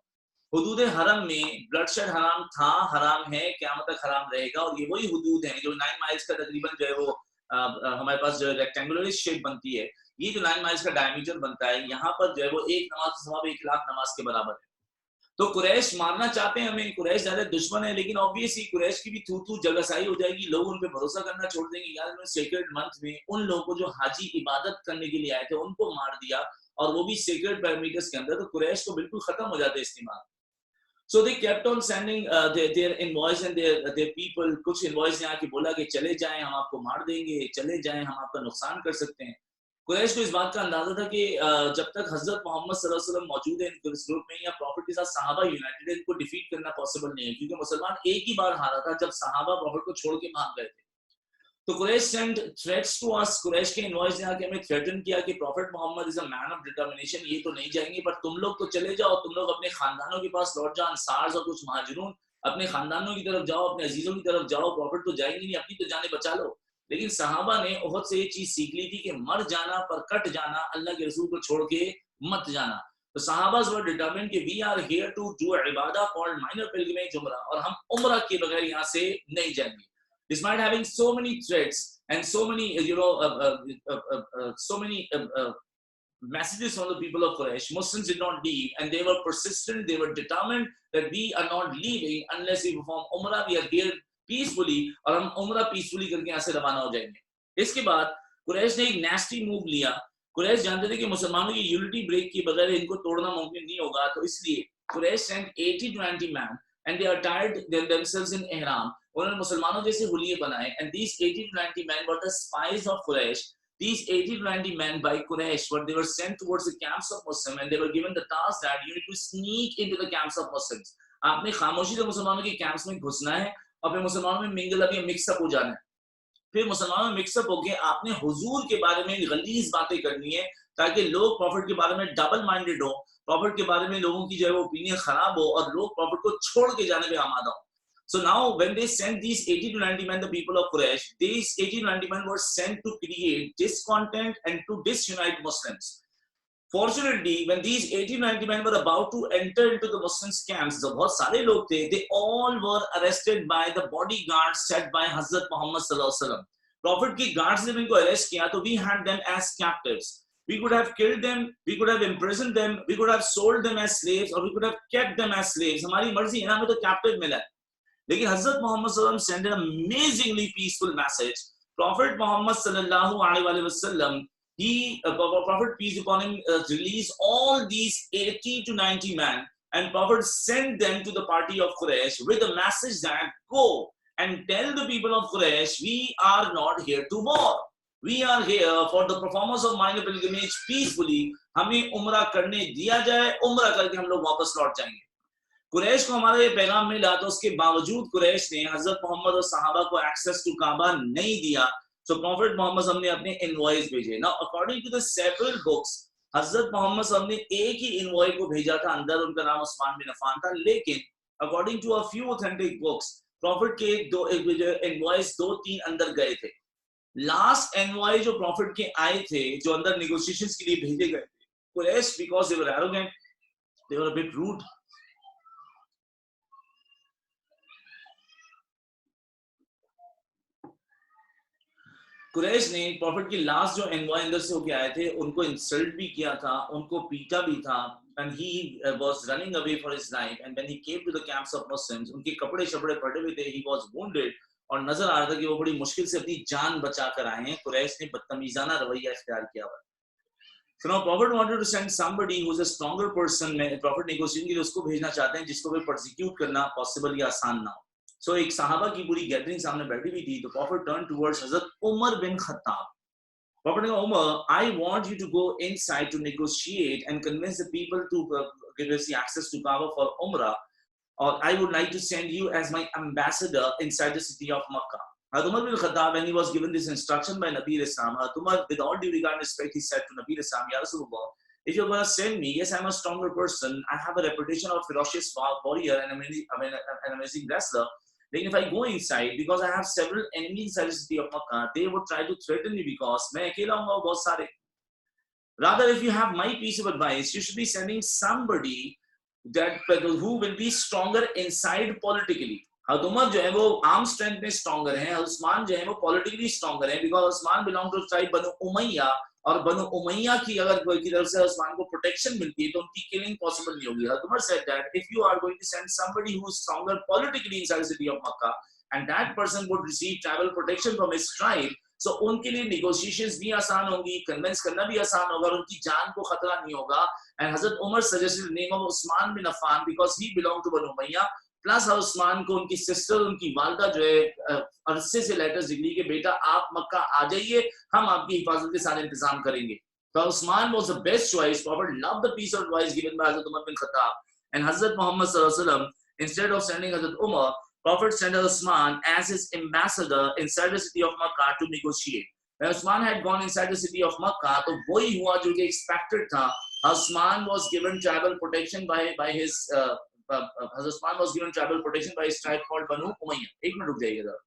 हुदूद हरम में ब्लडशेड हराम था, हराम है, क़यामत तक हराम रहेगा, और ये वही हुदूद है जो 9 माइल्स का तकरीबन जो है वो हमारे पास जो रेक्टेंगुलर शेप बनती है, ये जो 9 माइल्स का डायमीटर बनता है, यहाँ पर जो है वो एक नमाज का सवाब 1 लाख नमाज के बराबर है। तो कुरैश मारना चाहते हैं हमें, कुरैश ज्यादा दुश्मन है, लेकिन ऑब्वियसली कुरैश की भी थू जगहसाई हो जाएगी, लोग उन पे भरोसा करना छोड़ देंगे। यार उन्होंने सेक्रेड मंथ में उन लोगों को जो हाजी इबादत करने के लिए आए थे उनको मार दिया, और वो भी सेक्रेड पैरामीटर्स के अंदर, तो कुरैश को बिल्कुल खत्म हो जाते इस्तेमाल। So they kept on sending their invoice and their people, कुछ इनवॉइस ने आके बोला कि चले जाएं हम आपको मार देंगे, चले जाएं हम आपका नुकसान कर सकते हैं। कुरैश को इस बात का अंदाजा था कि जब तक हजरत मोहम्मद सल्लल्लाहु अलैहि वसल्लम मौजूद है इस ग्रुप में, या प्रॉफिट के साथ सहाबा यूनाइटेड है, इनको डिफीट करना पॉसिबल नहीं है, क्योंकि मुसलमान एक ही बार हारा था जब सहाबा प्रॉफिट को छोड़ के भाग गए थे। तो Quraish send threats to us, Quraish के इनवॉइस ने आके हमें थ्रेटन किया कि prophet Mohammad is a man of determination, ये तो नहीं जाएंगे, पर तुम लोग तो चले जाओ, तुम लोग अपने खानदानों के पास लौट जाओ, अंसार और कुछ महाजिरून अपने खानदानों की तरफ जाओ, अपने अजीजों की तरफ जाओ, प्रॉफिट तो जाएंगे नहीं, अपनी तो जाने बचा लो। लेकिन सहाबा ने ओहद से ये चीज सीख ली थी कि मर जाना पर कट जाना, अल्लाह के रसूल को छोड़ के मत जाना। तो सहाबास वर डिटरमिन्ड कि we are here to do इबादा कॉल्ड माइनर पिलग्रिमेज उम्रा, और हम उम्रा के बगैर यहाँ से नहीं जाएंगे। Despite having so many threats and so many messages from the people of Quraysh, Muslims did not leave, and they were persistent, they were determined that we are not leaving unless we perform umrah, we are here peacefully, और हम उम्रा peacefully करके यहाँ से रवाना हो जाएंगे। इसके बाद कुरैश ने एक नेस्टी मूव लिया। कुरैश जानते थे कि मुसलमानों की यूनिटी ब्रेक के बगैर इनको तोड़ना मुमकिन नहीं होगा, तो इसलिए Quraish Saint 80 to 90 men and they attired themselves in ihram, उन्होंने मुसलमानों जैसे हुलिये बनाए, and these 80 to 90 men were the spies of Quraysh. These 80 to 90 men by Quraysh, but they were sent towards the camps of Muslims, and they were given the task that you need to sneak into the camps of Muslims. आपने खामोशी से मुसलमानों के camps में घुसना है और फिर मुसलमानों में मिंगल अप या मिक्सअप हो जाना है। फिर मुसलमानों में मिक्सअप होके आपने हुजूर के बारे में गलीज बातें करनी है ताकि लोग प्रॉफिट के बारे में डबल माइंडेड हो, प्रॉफिट के बारे में लोगों की जो है वो ओपिनियन खराब हो और लोग प्रॉफिट को छोड़ के जाने पे आमादा हो। So now when they sent these 80 to 90 men, the people of Quraysh, these 80 to 90 men were sent to create discontent and to disunite Muslims. Fortunately, when these 80 to 90 men were about to enter into the Muslims camps, जो बहुत सारे लोग थे, they all were arrested by the bodyguards set by Hazrat Muhammad sallallahu alaihi wasallam. Prophet के guards ने इनको arrest किया, तो we had them as captives. We could have killed them, we could have imprisoned them, we could have sold them as slaves, or we could have kept them as slaves. हमारी मर्जी है ना, हमें तो captive मिला है। लेकिन हजरत मोहम्मद सल्लल्लाहु अलैहि वसल्लम sent an amazingly peaceful message. Prophet Muhammad sallallahu alaihi wasallam, Prophet peace upon him, released all these 80 to 90 men, and Prophet sent them to the party of Quraysh with a message that go and tell the people of Quraysh, we are not here to war. We are here for the performance of minor pilgrimage peacefully. हमें उम्रा करने दिया जाए, उम्रा करके हम लोग वापस लौट जाएंगे। कुरैश को हमारा ये पैगाम मिला, तो उसके बावजूद कुरैश ने हजरत मोहम्मद और सहाबा को एक्सेस टू काबा नहीं दिया। सो प्रॉफिट मोहम्मद हमने अपने इनवॉइस भेजे। Now according to the several books, Hazrat Mohammad हमने एक ही इनवॉइस को भेजा था, अंदर उनका नाम उस्मान बिन अफान था, लेकिन according to a few authentic books prophet के दो इनवॉइस 2-3 अंदर गए थे। लास्ट इनवॉइस जो प्रॉफिट के आए थे, जो अंदर नेगोशिएशंस के लिए भेजे गए थे, Quraish because they were arrogant, they were a bit rude, Quraish ने प्रॉफिट की लास्ट जो एनवॉय अंदर से होके आए थे उनको इंसल्ट भी किया था, उनको पीटा भी था, and he was running away for his life, and when he came to the camps of Muslims, उनके कपड़े शपड़े फटे हुए थे, he was wounded, और नजर आ रहा था कि वो बड़ी मुश्किल से अपनी जान बचा कर आए हैं। कुरैश ने बदतमीजाना रवैया इख्तियार किया हुआ। So now Prophet wanted to send somebody who's a stronger person. Prophet negotiation के लिए उसको भेजना चाहते हैं जिसको वे persecute करना possible या आसान ना हो। So एक सहाबा की पूरी गैदरिंग सामने बैठी हुई थी, तो Prophet turned towards Hazrat Umar bin Khattab. Prophet ने कहा, Umar, I want you to go inside to negotiate and convince the people to give us the access to Kaaba for Umrah, or I would like to send you as my ambassador inside the city of Makkah. Umar bin Khattab, when he was given this instruction by Nabi Islam, Umar, with all due regard and respect, he said to Nabi Islam, Ya Rasulullah, if you're going to send me, yes, I'm a stronger person, I have a reputation of ferocious warrior and an amazing wrestler. Then if I go inside, because I have several enemies inside the city of Makkah, they would try to threaten me because मैं अकेला हूँगा और बहुत सारे. Rather, if you have my piece of advice, you should be sending somebody that who will be stronger inside politically. Umar जो है वो arm strength में stronger हैं, उस्मान जो है वो पॉलिटिकली स्ट्रॉन्गर हैं, because Usman belong to tribe Banu Umayya, और बनु उमैया की अगर कोई की तरफ से उस्मान को प्रोटेक्शन मिलती है तो उनकी किलिंग पॉसिबल नहीं होगी. Umar said that if you are going to send somebody who is stronger politically inside the city of Makkah and that person would receive travel protection from his tribe, so उनके लिए negotiations भी आसान होंगी, convince करना भी आसान होगा और उनकी जान को खतरा नहीं होगा. And Hazrat Umar suggested the name of Usman bin Affan because he belonged to Banu Umayya. Plus Usman को उनकी सिस्टर, उनकी वालदा जो है अरसे से लेटर्स लिखी कि बेटा आप मक्का आ जाइए, हम आपकी हिफाजत के सारे इंतजाम करेंगे. तो Usman was the best choice. Prophet loved the piece of advice given by Hazrat Umar bin Khattab, and Hazrat Muhammad sallallahu alaihi wasallam, instead of sending Hazrat Umar, Prophet sent Usman as his ambassador inside the city of Makkah to negotiate. When Usman had gone inside the city of Makkah, तो वही हुआ जो कि expected था. Usman was given travel protection by his Usman was given travel protection by his tribe called Banu Umayyah. एक minute रुक जाइएगा.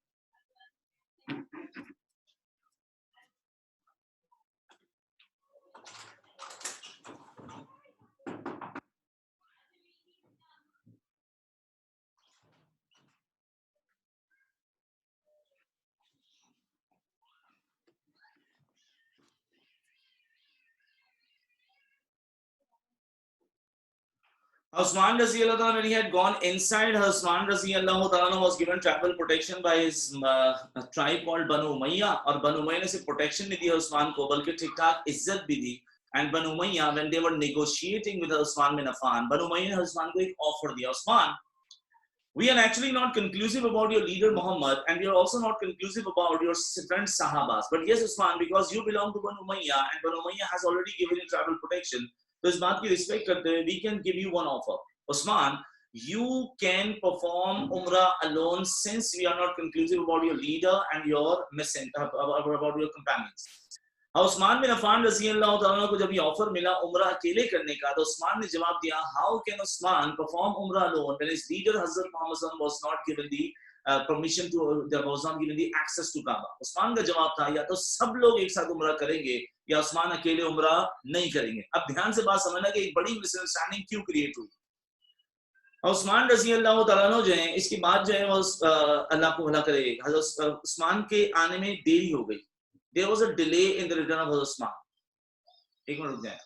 Usman Raziallahu, when he had gone inside, Usman Raziallahu was given travel protection by his tribe called Banu Umayyah. और Banu Umayyah ने सिर्फ protection नहीं दिया Usman को, बल्कि ठीक-ठाक इज्जत भी दी. And Banu Umayyah, when they were negotiating with Usman bin Affan, Banu Umayyah ने Usman को एक offer दिया. Usman, we are actually not conclusive about your leader Muhammad, and we are also not conclusive about your friends Sahabas. But yes, Usman, because you belong to Banu Umayyah, and Banu Umayyah has already given you travel protection, तो इस बात की respect करते हुए we can give you one offer. Usman, you can perform Umrah alone since we are not conclusive about your leader and your about your companions. Usman बिन अफ़ान रज़ियल्लाहु तआला को जब ये ऑफर मिला उम्रा अकेले करने का, तो उस्मान ने जवाब दिया, how can Usman perform Umrah alone when his leader Hazrat Muhammad was not given the permission to, there was not given the access to Kaaba. Usman का जवाब था, या तो सब लोग एक साथ उम्रा करेंगे या उस्मान अकेले उम्रा नहीं करेंगे. अब ध्यान से बात समझना कि एक बड़ी मिसअंडरस्टैंडिंग क्यों क्रिएट हुई. उस्मान रज़ियल्लाहु तआला जो है, इसकी बात जो है वो अल्लाह को भला करे, हज़रत उस्मान के आने में देरी हो गई. There was a delay in the return of Usman. एक मिनट रुक जाए,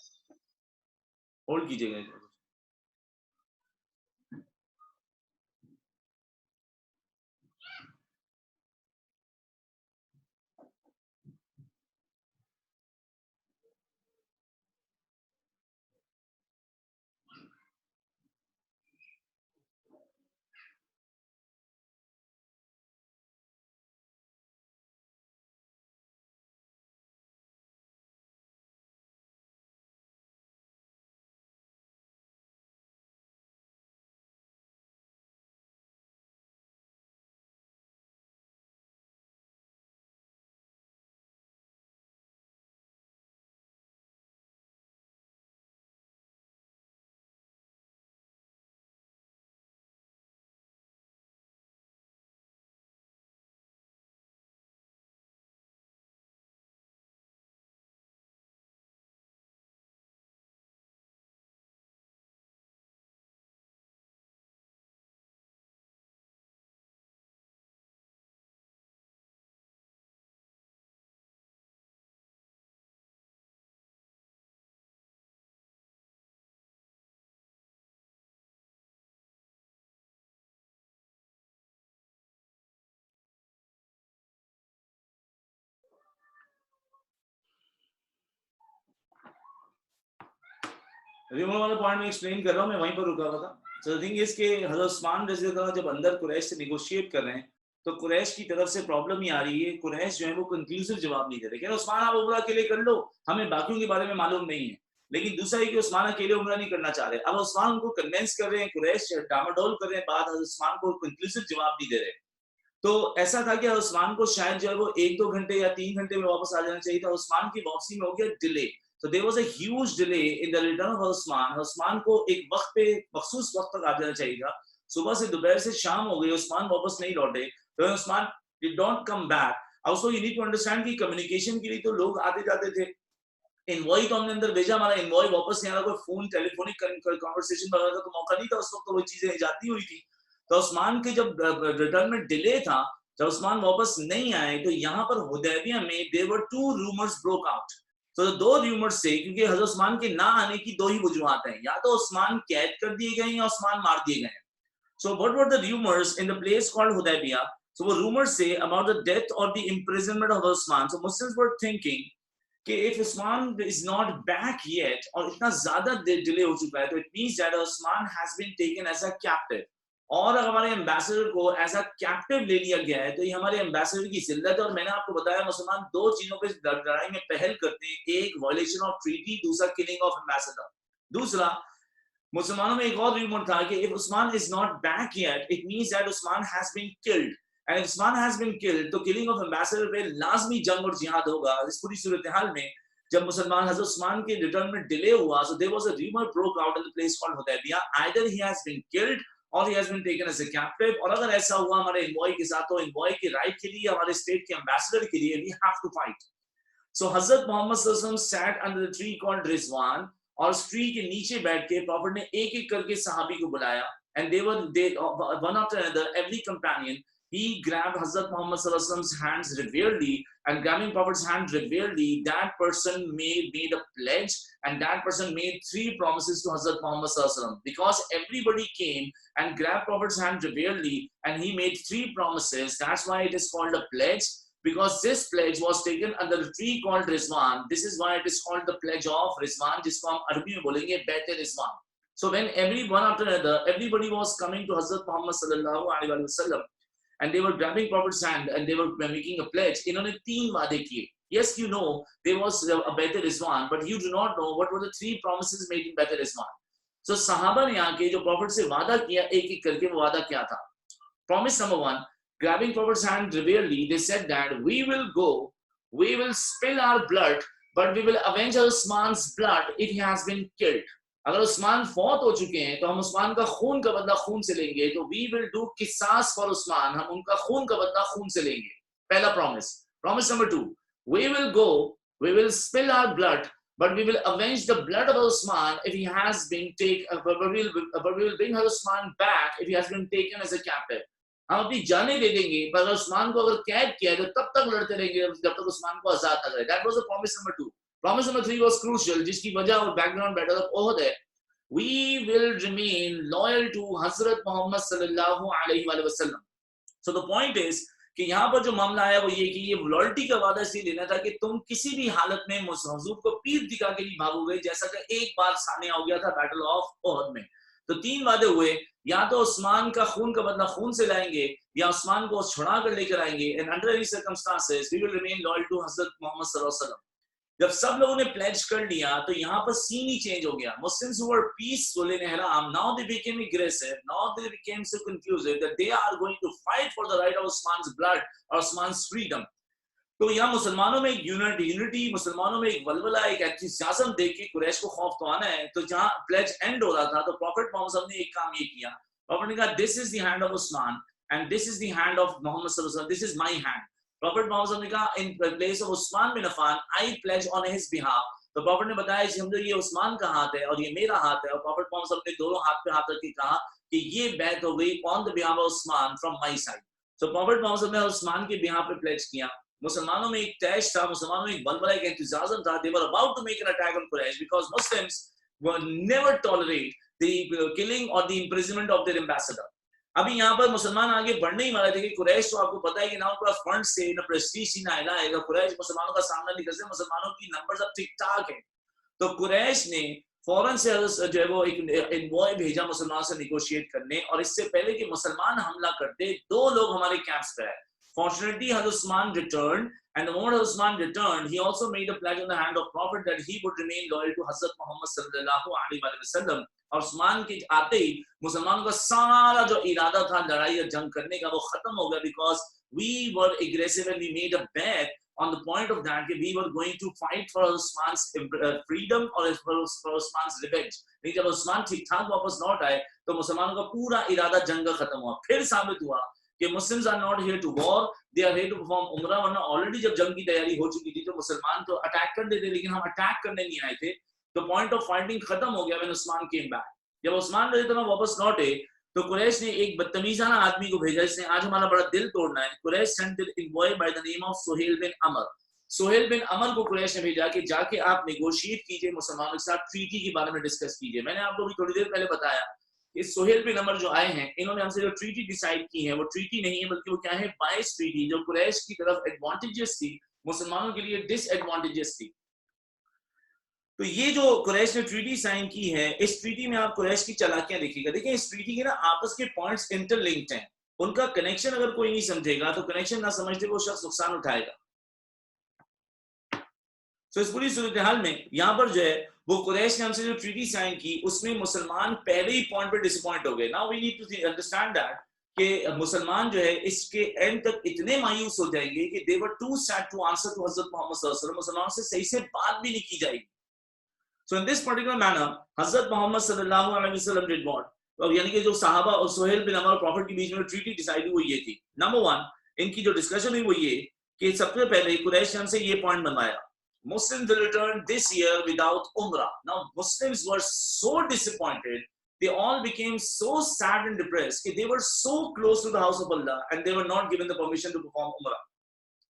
होल्ड कीजिएगा. रिमूवल वाला पॉइंट में एक्सप्लेन कर रहा हूं, मैं वहीं पर रुका हुआ था. सो द थिंग इज के हज़रत उस्मान रज़ियल्लाहु जब अंदर कुरैश से नेगोशिएट कर रहे हैं, तो कुरैश की तरफ से प्रॉब्लम ये आ रही है, कुरैश जो है वो कंक्लूसिव जवाब नहीं दे रहे. कह रहे उस्मान आप उम्रा अकेले कर लो, हमें बाकियों के बारे में मालूम नहीं है. लेकिन दूसरा है कि उस्मान अकेले उम्रा नहीं करना चाह रहे. अब उस्मान उनको कन्विंस कर रहे हैं, कुरैश डामाडोल कर रहे हैं, बात उस्मान को कंक्लूसिव जवाब नहीं दे रहे. तो ऐसा था कि उस्मान को शायद जो है वो 1-2 घंटे या 3 घंटे में वापस आ जाना चाहिए था. उस्मान की वापसी में हो गया delay. So there was a huge delay in the return of Usman. Usman को एक वक्त पे मखसूस वक्त तक आ जाना चाहिए था. सुबह से दोपहर से शाम हो गई, उस्मान वापस नहीं लौटे. तो Usman did not come back. Also you need to understand कि कम्युनिकेशन के लिए तो लोग आते जाते थे. इनवॉय तो हमने अंदर भेजा, हमारा इनवॉय वापस नहीं आ रहा. कोई फोन टेलीफोनिक कन्वर्सेशन वगैरह का तो मौका नहीं था उस वक्त, तो वो चीजें इजाद नहीं हुई थी. तो उस्मान के जब रिटर्न में डिले था, जब उस्मान वापस नहीं आए, तो यहाँ पर हुदैबिया में there were 2 rumors broke out. तो 2 रूमर्स से, क्योंकि हज़रत उस्मान के ना आने की 2 ही वजूहात हैं, या तो उस्मान कैद कर दिए गए या उस्मान मार दिए गए. So what were the rumors in the place called Hudaybiyah? So वो rumors say about the death or the imprisonment of Usman. So Muslims were thinking कि if Usman is not back yet, और इतना ज़्यादा delay हो चुका है, तो it means that Usman has been taken as a captive. और अगर हमारे एम्बेसडर को एज अ कैप्टिव ले लिया गया है, तो ये हमारे एम्बेसडर की जिल्लत है. और मैंने आपको बताया मुसलमान 2 चीजों पे लड़ाई में पहल करते हैं, एक वायलेशन ऑफ ट्रीटी, दूसरा किलिंग ऑफ एम्बेसडर. दूसरा मुसलमानों में एक और रूमर था कि if Usman is not back yet, it means that Usman has been killed. And if Usman has been killed, तो killing of ambassador पे लाजमी जंग और जिहाद होगा। इस पूरी सूरत हाल में जब मुसलमान हज़रत उस्मान के रिटर्न में डिले हुआ, so there was a rumor broke out in the place called Hudaybiyah. Either he has been killed or he has been taken as a captive. और अगर ऐसा हुआ हमारे envoy के साथ, तो envoy के राइट के लिए, हमारे स्टेट के ambassador के लिए, we have to fight. So Hazrat Muhammad sallallahu alaihi wasallam sat under the tree called Rizwan, और उस ट्री के नीचे बैठ के प्रॉफिट ने एक एक करके सहाबी को बुलाया, and they one after another, every companion, he grabbed Hazrat Muhammad sallallahu alaihi wasallam's hands reverently, and grabbing Prophet's hand reverently, that person made a pledge, and that person made 3 promises to Hazrat Muhammad sallallahu alaihi wasallam, because everybody came and grabbed Prophet's hand reverently, and he made 3 promises. That's why it is called a pledge. Because this pledge was taken under the tree called Rizwan. This is why it is called the pledge of Rizwan, जिसको हम अरबी में बोलेंगे बैत Rizwan. So when one after another, everybody was coming to Hazrat Muhammad sallallahu alaihi wasallam, and they were grabbing Prophet's hand and they were making a pledge. इन्होंने 3 वादे किए. Yes, you know there was a बैत Rizwan, but you do not know what were the 3 promises made in बैत Rizwan. So सहाबा ने आके जो Prophet से वादा किया एक एक करके, वो वादा क्या था? Promise number 1. Grabbing Prophet's hand reverently, they said that we will spill our blood, but we will avenge Usman's blood if he has been killed. अगर उस्मान फौत हो चुके हैं, तो हम उस्मान का खून का बदला खून से लेंगे, तो we will do किसास for Usman, हम उनका खून का बदला खून से लेंगे. पहला promise. Promise number 2. We will spill our blood, but we will avenge the blood of Usman if he has been taken, but we will bring Usman back if he has been taken as a captive. हम अपनी जाने दे देंगे, पर अगर उस्मान को अगर कैद किया तो तब तक लड़ते रहेंगे जब तक उस्मान को आजाद ना करे. That was the promise number 2. Promise number 3 was crucial, जिसकी वजह और बैकग्राउंड बैटल ऑफ ओहद है. We will remain loyal to Hazrat Muhammad sallallahu alaihi wasallam. So the point is कि यहाँ पर जो मामला आया वो ये कि ये लॉयल्टी का वादा इसलिए लेना था कि तुम किसी भी हालत में हुजूर को पीठ दिखा के नहीं भागोगे, जैसा कि एक बार सामने हो गया था बैटल ऑफ ओहद में. तो 3 वादे हुए, या तो उस्मान का खून का बदला खून से लाएंगे, या उस्मान को छुड़ा कर लेकर आएंगे. And under any circumstances we will remain loyal to हजरत मोहम्मद सल्लल्लाहु अलैहि वसल्लम. जब सब लोगों ने प्लेज कर लिया, तो यहाँ पर सीन ही चेंज हो गया. Muslims who were peaceful in ihram, now they became aggressive, now they became so confused that they are going to fight for the right of Usman's blood or Usman's freedom. तो यहाँ मुसलमानों में एक unity, मुसलमानों में एक वलवला, एक enthusiasm देख के कुरैश को खौफ तो आना है. तो जहाँ प्लेज एंड हो रहा था, तो प्रॉफिट मोहम्मद ने एक काम ये किया. प्रॉफिट ने कहा, this is the hand of Usman and this is the hand of Mohammad सल्लल्लाहु अलैहि वसल्लम, this is my hand. Prophet Mohammad ने कहा, in place of Usman bin Affan I pledge on his behalf. तो प्रॉफिट ने बताया समझो ये उस्मान का हाथ है और ये मेरा हाथ है. और प्रॉफिट मोहम्मद ने दोनों हाथ पे हाथ रख के कहा कि ये बैत हो गई on the behalf of Usman from my side. So prophet Mohammad ने उस्मान के बिहाफ पे प्लेज किया. मुसलमानों में एक टैश था, मुसलमानों में एक बलबला, एक एंथुसियाज्म था. They were about to make an attack on Quraysh because Muslims will never tolerate the killing or the imprisonment of their ambassador. अभी यहाँ पर मुसलमान आगे बढ़ने ही वाले थे कि कुरैश, तो आपको पता है कि ना उनका फंड से ना प्रेस्टीज ना इला है. कुरैश मुसलमानों का सामना नहीं कर सकते, मुसलमानों की नंबर्स अब ठीक ठाक है. तो कुरैश ने फौरन से जो है वो एक एनवॉय भेजा मुसलमानों से निगोशिएट करने. और इससे पहले कि मुसलमान हमला करते, 2 लोग हमारे कैंप्स पे आए. Fortunately, Hazrat Usman returned, and the moment Usman returned, he also made a pledge on the hand of Prophet that he would remain loyal to Hazrat Muhammad sallallahu alaihi wasallam. और उस्मान के आते ही मुसलमानों का सारा जो इरादा था लड़ाई और जंग करने का, वो खत्म हो गया. Because we were aggressive and we made a bet on the point of that we were going to fight for Usman's freedom or for Usman's revenge. लेकिन जब उस्मान ठीक ठाक वापस लौट आए, तो मुसलमानों का पूरा इरादा जंग का खत्म हुआ. फिर साबित हुआ कि Muslims are not here to war, they are here to perform umrah. वरना ऑलरेडी जब जंग की तैयारी हो चुकी थी, तो मुसलमान तो अटैक कर देते, लेकिन हम अटैक करने नहीं आए थे. तो पॉइंट ऑफ फाइटिंग खत्म हो गया व्हेन उस्मान केम बैक. जब उस्मान रजी अल्लाह वापस लौटे, तो कुरैश ने एक बदतमीजाना आदमी को भेजा, जिसने आज हमारा बड़ा दिल तोड़ना है. Quraysh sent an envoy by the name of Suhail bin Amr. Suhail bin Amr को कुरैश ने भेजा कि जाके आप नेगोशिएट कीजिए मुसलमानों के साथ, ट्रीटी के बारे में डिस्कस कीजिए. मैंने आपको भी थोड़ी देर पहले बताया कि सुहेल बिन अमर जो आए हैं, इन्होंने हमसे जो ट्रीटी डिसाइड की है, वो ट्रीटी नहीं है, बल्कि वो क्या है, बायस ट्रीटी, जो कुरैश की तरफ एडवांटेजेस थी, मुसलमानों के लिए डिसएडवांटेजेस थी. तो ये जो कुरैश ने ट्रीटी साइन की है, इस ट्रीटी में आप कुरैश की चालाकियां देखिएगा. देखिए इस ट्रीटी के ना आपस के पॉइंट्स इंटरलिंक्ड हैं. उनका कनेक्शन अगर कोई नहीं समझेगा, तो कनेक्शन ना समझते वो शख्स नुकसान उठाएगा. तो इस पूरी सूरत हाल में यहाँ पर जो है वो कुरैश ने हमसे जो ट्रीटी साइन की उसमें मुसलमान पहले ही पॉइंट पे डिसअपॉइंट हो गए। Now we need to understand that कि मुसलमान जो है इसके एंड तक इतने मायूस हो जाएंगे कि they were too sad to answer to हजरत मोहम्मद सल्लल्लाहु अलैहि वसल्लम, मुसलमान से सही से बात भी नहीं की जाएगी। So in this particular manner, Hazrat Muhammad sallallahu alaihi wasallam did what? अब यानी कि जो सहाबा और सुहेल बिन अमर प्रॉफिट के बीच में ट्रीटी डिसाइड हुई वो ये थी। नंबर 1, इनकी जो डिस्कशन हुई वो ये कि सबसे पहले कुरैश ने हमसे ये पॉइंट बनवाया, Muslims will return this year without Umrah. Now Muslims were so disappointed, they all became so sad and depressed that they were so close to the house of Allah and they were not given the permission to perform Umrah.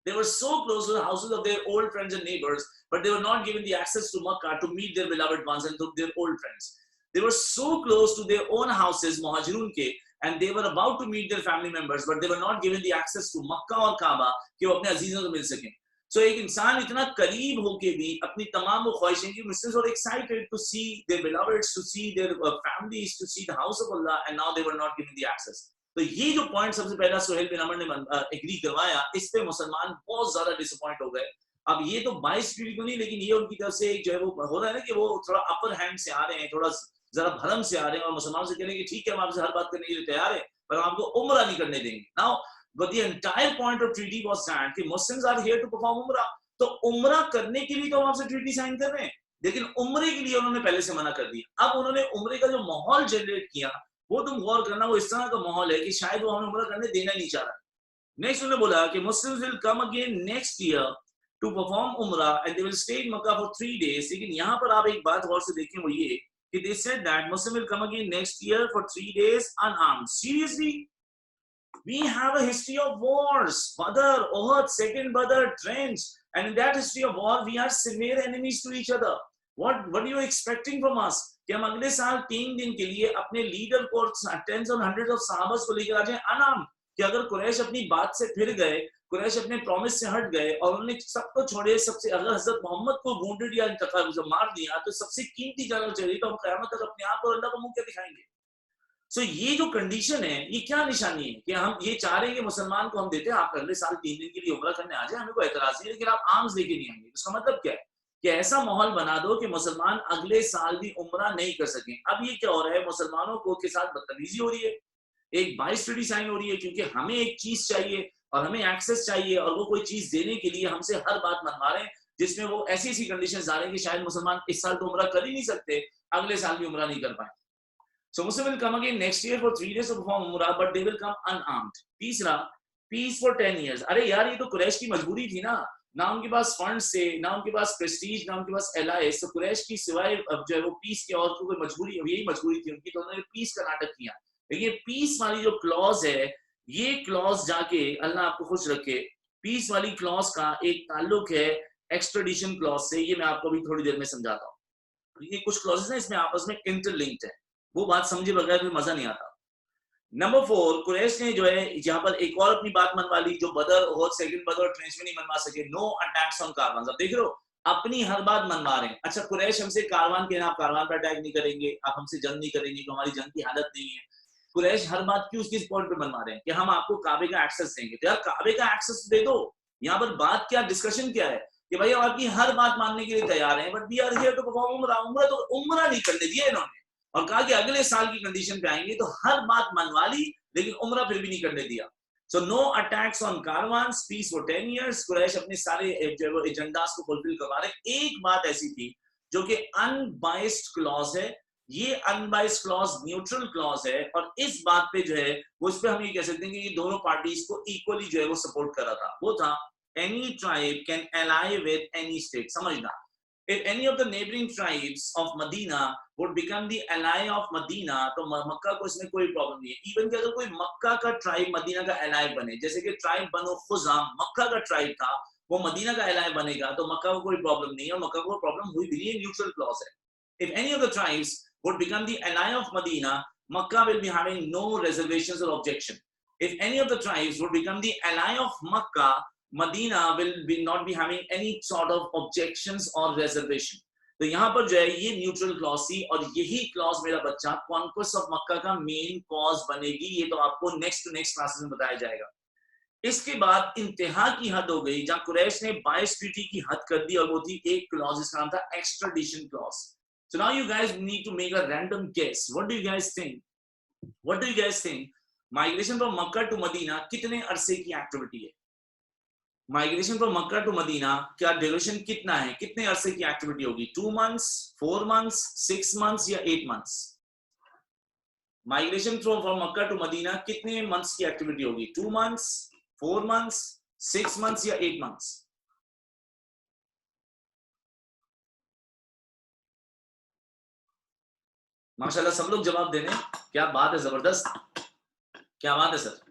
They were so close to the houses of their old friends and neighbors, but they were not given the access to Makkah to meet their beloved ones and to their old friends. They were so close to their own houses, Muhajirun ke, and they were about to meet their family members, but they were not given the access to Makkah और Kaaba कि वो अपने अजीजों को मिल सकें. So एक इंसान इतना करीब होके भी अपनी तमाम वो ख्वाहिशें की, Muslims were excited to see their beloveds, to see their families, to see the house of Allah, and now they were not given the access. तो ये जो पॉइंट सबसे पहला सुहेल बिन अमर ने एग्री करवाया, इस पे मुसलमान बहुत ज्यादा डिसअपॉइंट हो गए। अब ये तो 22 ट्रीटी तो नहीं, लेकिन ये उनकी तरफ से जो है वो हो रहा है ना कि वो थोड़ा अपर हैंड से आ रहे हैं, थोड़ा जरा भरम से आ रहे हैं और मुसलमान से कह रहे हैं कि ठीक है हम आपसे हर बात करने के लिए तैयार है, पर हम आपको उम्रा नहीं करने देंगे। Now but the entire point of treaty was that कि Muslims are here to perform उम्रा, तो उम्रा करने के लिए तो हम आपसे ट्रीटी साइन कर रहे हैं, लेकिन उम्रे के लिए उन्होंने पहले से मना कर दिया। अब उन्होंने उम्रे का जो माहौल जनरेट किया वो तुम गौर करना, वो इस तरह का माहौल है कि शायद वो हमें उम्रा करने देना नहीं चाह रहा। नेक्स्ट उन्होंने बोला कि Muslims will come again next year to perform umrah and they will stay in Makkah for 3 days। लेकिन यहाँ पर आप एक बात गौर से देखें, वो ये कि they said that Muslims will come again next year for 3 days unarmed। Seriously? We have a history of wars, Badr, Uhud, Second Badr, Trench, and in that history of war we are severe enemies to each other। What are you expecting from us कि हम अगले साल 3 दिन के लिए अपने leader को tense और हंड्रेड्स ऑफ सहाबास को लेकर आ जाएं अनाम? कि अगर कुरैश अपनी बात से फिर गए, कुरैश अपने प्रॉमिस से हट गए और उन्होंने सबको छोड़े, सबसे अगर हजरत मोहम्मद को वुंडेड या मार दिया तो सबसे कीमती जान चाहिए, तो हम क़यामत तक अपने आप और अल्लाह को मुंह क्या दिखाएंगे? सो ये जो कंडीशन है ये क्या निशानी है कि हम ये चाह रहे हैं कि मुसलमान को हम देते हैं आप अगले साल 3 दिन के लिए उम्रा करने आ जाए, हमें कोई एतराज नहीं है, लेकिन आप आर्म्स लेके नहीं आएंगे। इसका मतलब क्या है कि ऐसा माहौल बना दो कि मुसलमान अगले साल भी उम्रा नहीं कर सकें। अब ये क्या हो रहा है, मुसलमानों को के साथ बदतमीजी हो रही है, एक 22 ट्रीटी साइन हो रही है क्योंकि हमें एक चीज चाहिए और हमें एक्सेस चाहिए और वो कोई चीज देने के लिए हमसे हर बात मनवा रहे हैं, जिसमें वो ऐसी ऐसी कंडीशंस आ रही हैं कि शायद मुसलमान इस साल तो उम्रा कर ही नहीं सकते, अगले साल भी उम्रा नहीं कर पाए। So Muslims will come again next year for 3 days to perform umrah, but they will come unarmed। तीसरा, peace for 10 years। अरे यार ये तो कुरैश की मजबूरी थी ना, ना उनके पास फंड से, ना उनके पास प्रेस्टीज, ना उनके पास एलाइज, तो कुरैश की सिवाय अब जो है वो पीस के और कोई मजबूरी, यही मजबूरी थी उनकी, तो उन्होंने पीस का नाटक किया। लेकिन पीस वाली जो क्लॉज है, ये क्लॉज जाके अल्लाह आपको खुश रखे, पीस वाली क्लॉज का एक ताल्लुक है एक्सट्रेडिशन क्लॉज से, ये मैं आपको भी थोड़ी देर में समझाता हूँ। ये कुछ क्लॉजेस हैं इसमें आपस में इंटरलिंक्ड है, वो बात समझे बगैर भी मजा नहीं आता। नंबर 4, कुरैश ने जो है जहां पर एक और अपनी बात मनवा ली जो बदर और सेकंड बदर और ट्रेंच में नहीं मनवा सके, नो अटैक्स ऑन कारवान। अब देख रहे हो अपनी हर बात मनवा रहे हैं। अच्छा कुरैश हमसे कारवान के आप कारवान पर अटैक नहीं करेंगे, आप हमसे जंग नहीं करेंगे, तो हमारी जंग की हालत नहीं है। कुरैश हर बात क्यों किस पॉइंट पे मनवा रहे हैं कि हम आपको काबे का एक्सेस देंगे, तो यार काबे का एक्सेस दे दो। यहाँ पर बात क्या, डिस्कशन क्या है कि भाई हम आपकी हर बात मानने के लिए तैयार हैं, but we are here to perform umrah. उम्रा तो उम्रा नहीं करने दिया इन्होंने और कहा कि अगले साल की कंडीशन पे आएंगे, तो हर बात मनवा ली लेकिन उम्रा फिर भी नहीं करने दिया। So no attacks on caravans, peace for 10 years. Quraysh अपने सारे एजेंडास को फुलफिल करवा रहे। एक बात ऐसी थी जो कि अनबाइस्ड क्लॉज है, ये अनबाइस्ड क्लॉज न्यूट्रल क्लॉज है, और इस बात पे जो है वो इस पे हम ये कह सकते हैं कि ये दोनों पार्टीज को इक्वली जो है वो सपोर्ट कर रहा था। वो था any tribe can ally with any state. समझना, if any of the neighboring tribes of Medina would become the ally of Medina, तो मक्का को इसमें कोई प्रॉब्लम नहीं है। इवन कि अगर कोई मक्का का ट्राइब मदीना का एलाई बने, जैसे कि ट्राइब बनो खुजाम मक्का का ट्राइब था, वो मदीना का एलाई बनेगा तो मक्का को कोई प्रॉब्लम नहीं है, और मक्का को प्रॉब्लम हुई भी नहीं है, न्यूट्रल क्लॉज है। If any of the tribes would become the ally of Medina, Makkah will be having no reservations or objection। If any of the tribes would become the ally of Makkah, Medina will not be having any sort of objections or reservation। तो यहाँ पर जो है ये neutral clause थी, और यही clause मेरा बच्चा कॉन्क्वेस्ट ऑफ मक्का का मेन कॉज बनेगी। ये तो आपको नेक्स्ट टू नेक्स्ट क्लासेस में बताया जाएगा। इसके बाद इंतहा की हद हो गई जहां कुरैश ने 22 ट्रीटी की हद कर दी, और वो थी एक क्लॉज जिसका नाम था extradition clause. So now you guys need to make a random guess. What do you guys think? What do you guys think? Migration from Makkah to Medina कितने अरसे की एक्टिविटी है? Migration from Mecca to Medina क्या duration कितना है, कितने अरसे की एक्टिविटी होगी? 2 months, 4 months, 6 months या 8 months? Migration from Mecca to Medina कितने मंथ्स की एक्टिविटी होगी? 2 months, 4 months, 6 months या 8 months? माशाल्लाह सब लोग जवाब दे रहे हैं, क्या बात है, जबरदस्त, क्या बात है सर।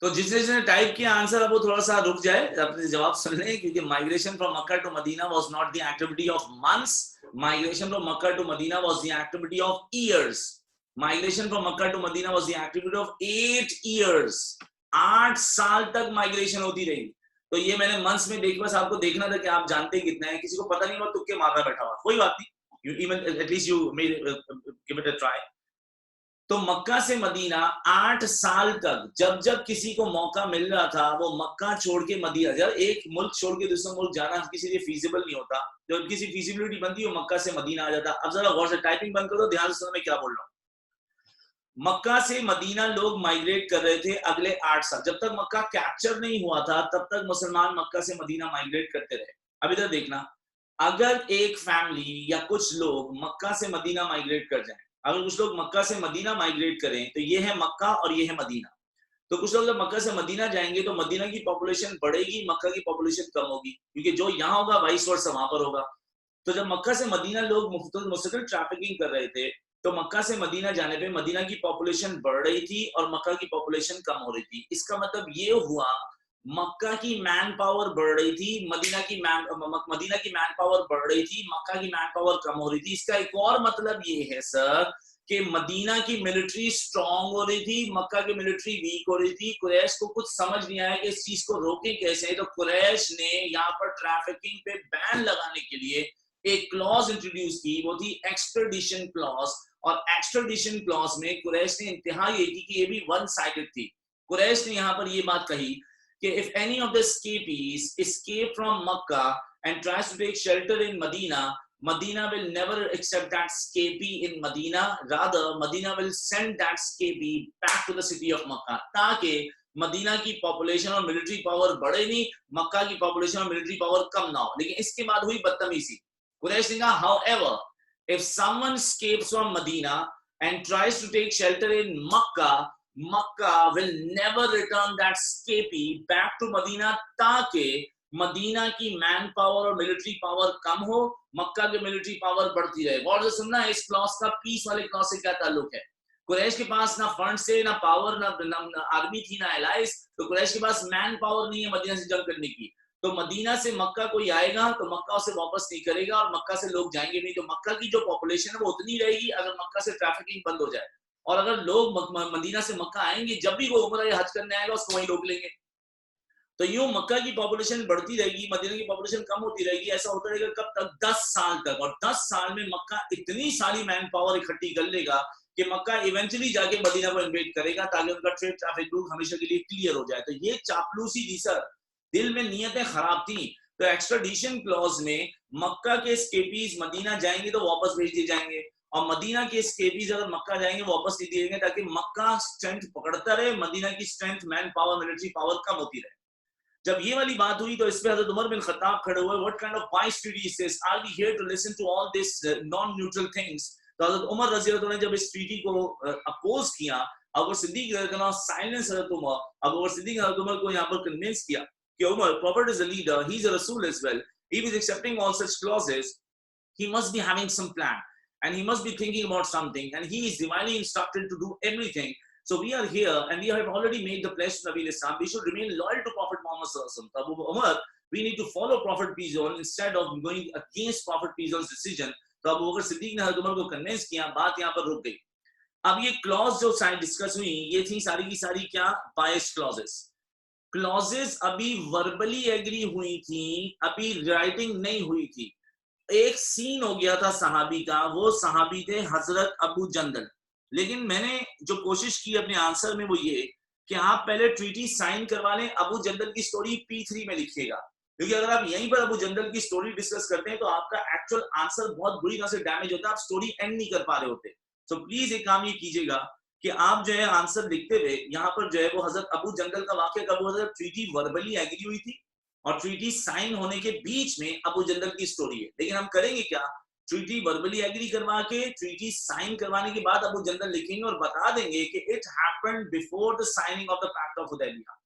तो जिसने टाइप किया आंसर, अब वो थोड़ा सा रुक जाए, अपने जवाब सुन लें, क्योंकि migration from Mecca to Medina was not the activity of months, migration from Mecca to Medina was the activity of years. Migration from Mecca to Medina was the activity of 8 years, 8 साल तक migration होती रही। तो ये मैंने months में देख, बस आपको देखना था कि आप जानते कितना है, किसी को पता नहीं, मैं तुक्के मारना बैठा हुआ, कोई बात नहीं, you even at least you made give it a try। तो मक्का से मदीना 8 साल तक जब जब किसी को मौका मिल रहा था वो मक्का छोड़ के मदीना, जब एक मुल्क छोड़ के दूसरा मुल्क जाना किसी लिए फीजिबल नहीं होता, जब किसी फीजिबिलिटी बनती है वो मक्का से मदीना आ जाता। अब जरा गौर से टाइपिंग बंद करो, ध्यान से सुनो मैं क्या बोल रहा हूँ। मक्का से मदीना लोग माइग्रेट कर रहे थे अगले 8 साल, जब तक मक्का कैप्चर नहीं हुआ था तब तक मुसलमान मक्का से मदीना माइग्रेट करते रहे। अब इधर देखना, अगर एक फैमिली या कुछ लोग मक्का से मदीना माइग्रेट कर जाएं, अगर कुछ लोग मक्का से मदीना माइग्रेट करें तो ये है मक्का और ये है मदीना। तो कुछ लोग जब मक्का से मदीना जाएंगे तो मदीना की पॉपुलेशन बढ़ेगी, मक्का की पॉपुलेशन कम होगी, क्योंकि जो यहाँ होगा वाइस वर्सा वहां पर होगा। तो जब मक्का से मदीना लोग मुस्तकिल ट्रैफिकिंग कर रहे थे तो मक्का से मदीना जाने पे मदीना की पॉपुलेशन बढ़ रही थी और मक्का की पॉपुलेशन कम हो रही थी। इसका मतलब ये हुआ मक्का की मैन पावर बढ़ रही थी, मदीना की मैन पावर बढ़ रही थी, मक्का की मैन पावर कम हो रही थी। इसका एक और मतलब ये है सर कि मदीना की मिलिट्री स्ट्रांग हो रही थी, मक्का की मिलिट्री वीक हो रही थी। कुरैश को कुछ समझ नहीं आया कि इस चीज को रोके कैसे, तो कुरैश ने यहाँ पर ट्रैफिकिंग पे बैन लगाने के लिए एक क्लॉज इंट्रोड्यूस की, वो थी एक्सट्राडिशन क्लॉज। और एक्सट्राडिशन क्लॉज में कुरैश ने इंतहा ये की कि ये भी वन साइडेड थी। कुरैश ने यहाँ पर ये बात कही कि if any of the escapees escape from Makkah and tries to take shelter in Medina, Medina will never accept that escapee in Medina. Rather, Medina will send that escapee back to the city of Makkah, ताकि Medina की population और military power बढ़े नहीं, मक्का की population और military power कम ना हो। लेकिन इसके बाद हुई बदतमीजी। कुरैश ने कहा, however, if someone escapes from Medina and tries to take shelter in Makkah, Makkah will never return that escapee back to Medina, ताकि मदीना की मैन पावर और मिलिट्री पावर कम हो, मक्का की मिलिट्री पावर बढ़ती रहे। और जो सुनना है इस क्लॉज का पीस वाले क्लॉज से क्या ताल्लुक है। कुरैश के पास ना फंड से, ना पावर, ना आर्मी थी, ना एलाइज, तो कुरैश के पास मैन पावर नहीं है मदीना से जंग करने की। तो मदीना से मक्का कोई आएगा तो मक्का उसे वापस नहीं करेगा और मक्का से लोग जाएंगे नहीं, तो मक्का की जो पॉपुलेशन है वो उतनी रहेगी अगर मक्का से ट्रैफिकिंग बंद हो जाए। और अगर लोग मदीना से मक्का आएंगे, जब भी वो उम्र या हज करने आएगा उसको वहीं रोक लेंगे। तो यूं मक्का की पॉपुलेशन बढ़ती रहेगी, मदीना की पॉपुलेशन कम होती रहेगी। ऐसा होता रहेगा कब तक? 10 साल तक। और 10 साल में मक्का इतनी सारी मैन पावर इकट्ठी कर लेगा कि मक्का इवेंचुअली जाके मदीना को इन्वेट करेगा ताकि उनका ट्रेड ट्रैफिक रूट हमेशा के लिए क्लियर हो जाए। तो ये चापलूसी थी सर, दिल में नीयतें खराब थी। तो एक्स्ट्राडिशन क्लॉज में मक्का के एस्केपीज मदीना जाएंगे तो वापस भेज दिए जाएंगे, और मदीना के एस्केपीज अगर मक्का जाएंगे वापस नहीं दिए जाएंगे, ताकि मक्का स्ट्रेंथ पकड़ता रहे, मदीना की strength, man power, military power कम होती रहे। जब ये वाली बात हुई तो इस पे हजरत उमर बिन खत्ताब खड़े हुए, what kind of vice treaty is this, are we here to listen to all this non neutral things. तो हजरत उमर रजी अल्लाह ने जब इस ट्रीटी को अपोज किया, अबू बकर सिद्दीक रजी अल्लाह साइलेंस हजरत उमर, अबू बकर सिद्दीक हजरत उमर को यहाँ पर कन्विंस किया कि Umar, prophet is a leader, he is a rasul as well, he is accepting all such clauses, he must be having some plan and he must be thinking about something, and he is divinely instructed to do everything. So we are here and we have already made the pledge to Nabi Islam. We should remain loyal to Prophet Muhammad sallallahu alaihi wasallam. Abu Umar, we need to follow Prophet peace on instead of going against Prophet peace on's decision. तो अबू बकर सिद्दीक ने हज़रत उमर को convince किया, बात यहाँ पर रुक गई। अब ये क्लॉज जो साइड डिस्कस हुई, ये थी सारी की सारी क्या? बायस क्लॉजेस। क्लॉजेस अभी वर्बली एग्री हुई थी, अभी राइटिंग नहीं हुई थी। एक सीन हो गया था सहाबी का, वो सहाबी थे हजरत अबू जंदल। लेकिन मैंने जो कोशिश की अपने आंसर में वो ये कि आप पहले ट्रीटी साइन करवा लें, अबू जंदल की स्टोरी P3 में लिखिएगा, क्योंकि अगर आप यहीं पर अबू जंदल की स्टोरी डिस्कस करते हैं तो आपका एक्चुअल आंसर बहुत बुरी तरह से डैमेज होता है, आप स्टोरी एंड नहीं कर पा रहे होते। तो प्लीज एक काम ये कीजिएगा कि आप जो है आंसर लिखते हुए यहाँ पर जो है वो हजरत अबू जंदल का वाकया कब हुआ था, ट्रीटी वर्बली एग्री हुई थी और ट्रीटी साइन होने के बीच में अबू जंदल की स्टोरी है। लेकिन हम करेंगे क्या, ट्रीटी वर्बली एग्री करवा के ट्रीटी साइन करवाने के बाद अबू जंदल लिखेंगे और बता देंगे कि it happened before the signing of the pact of Hudaybiyyah.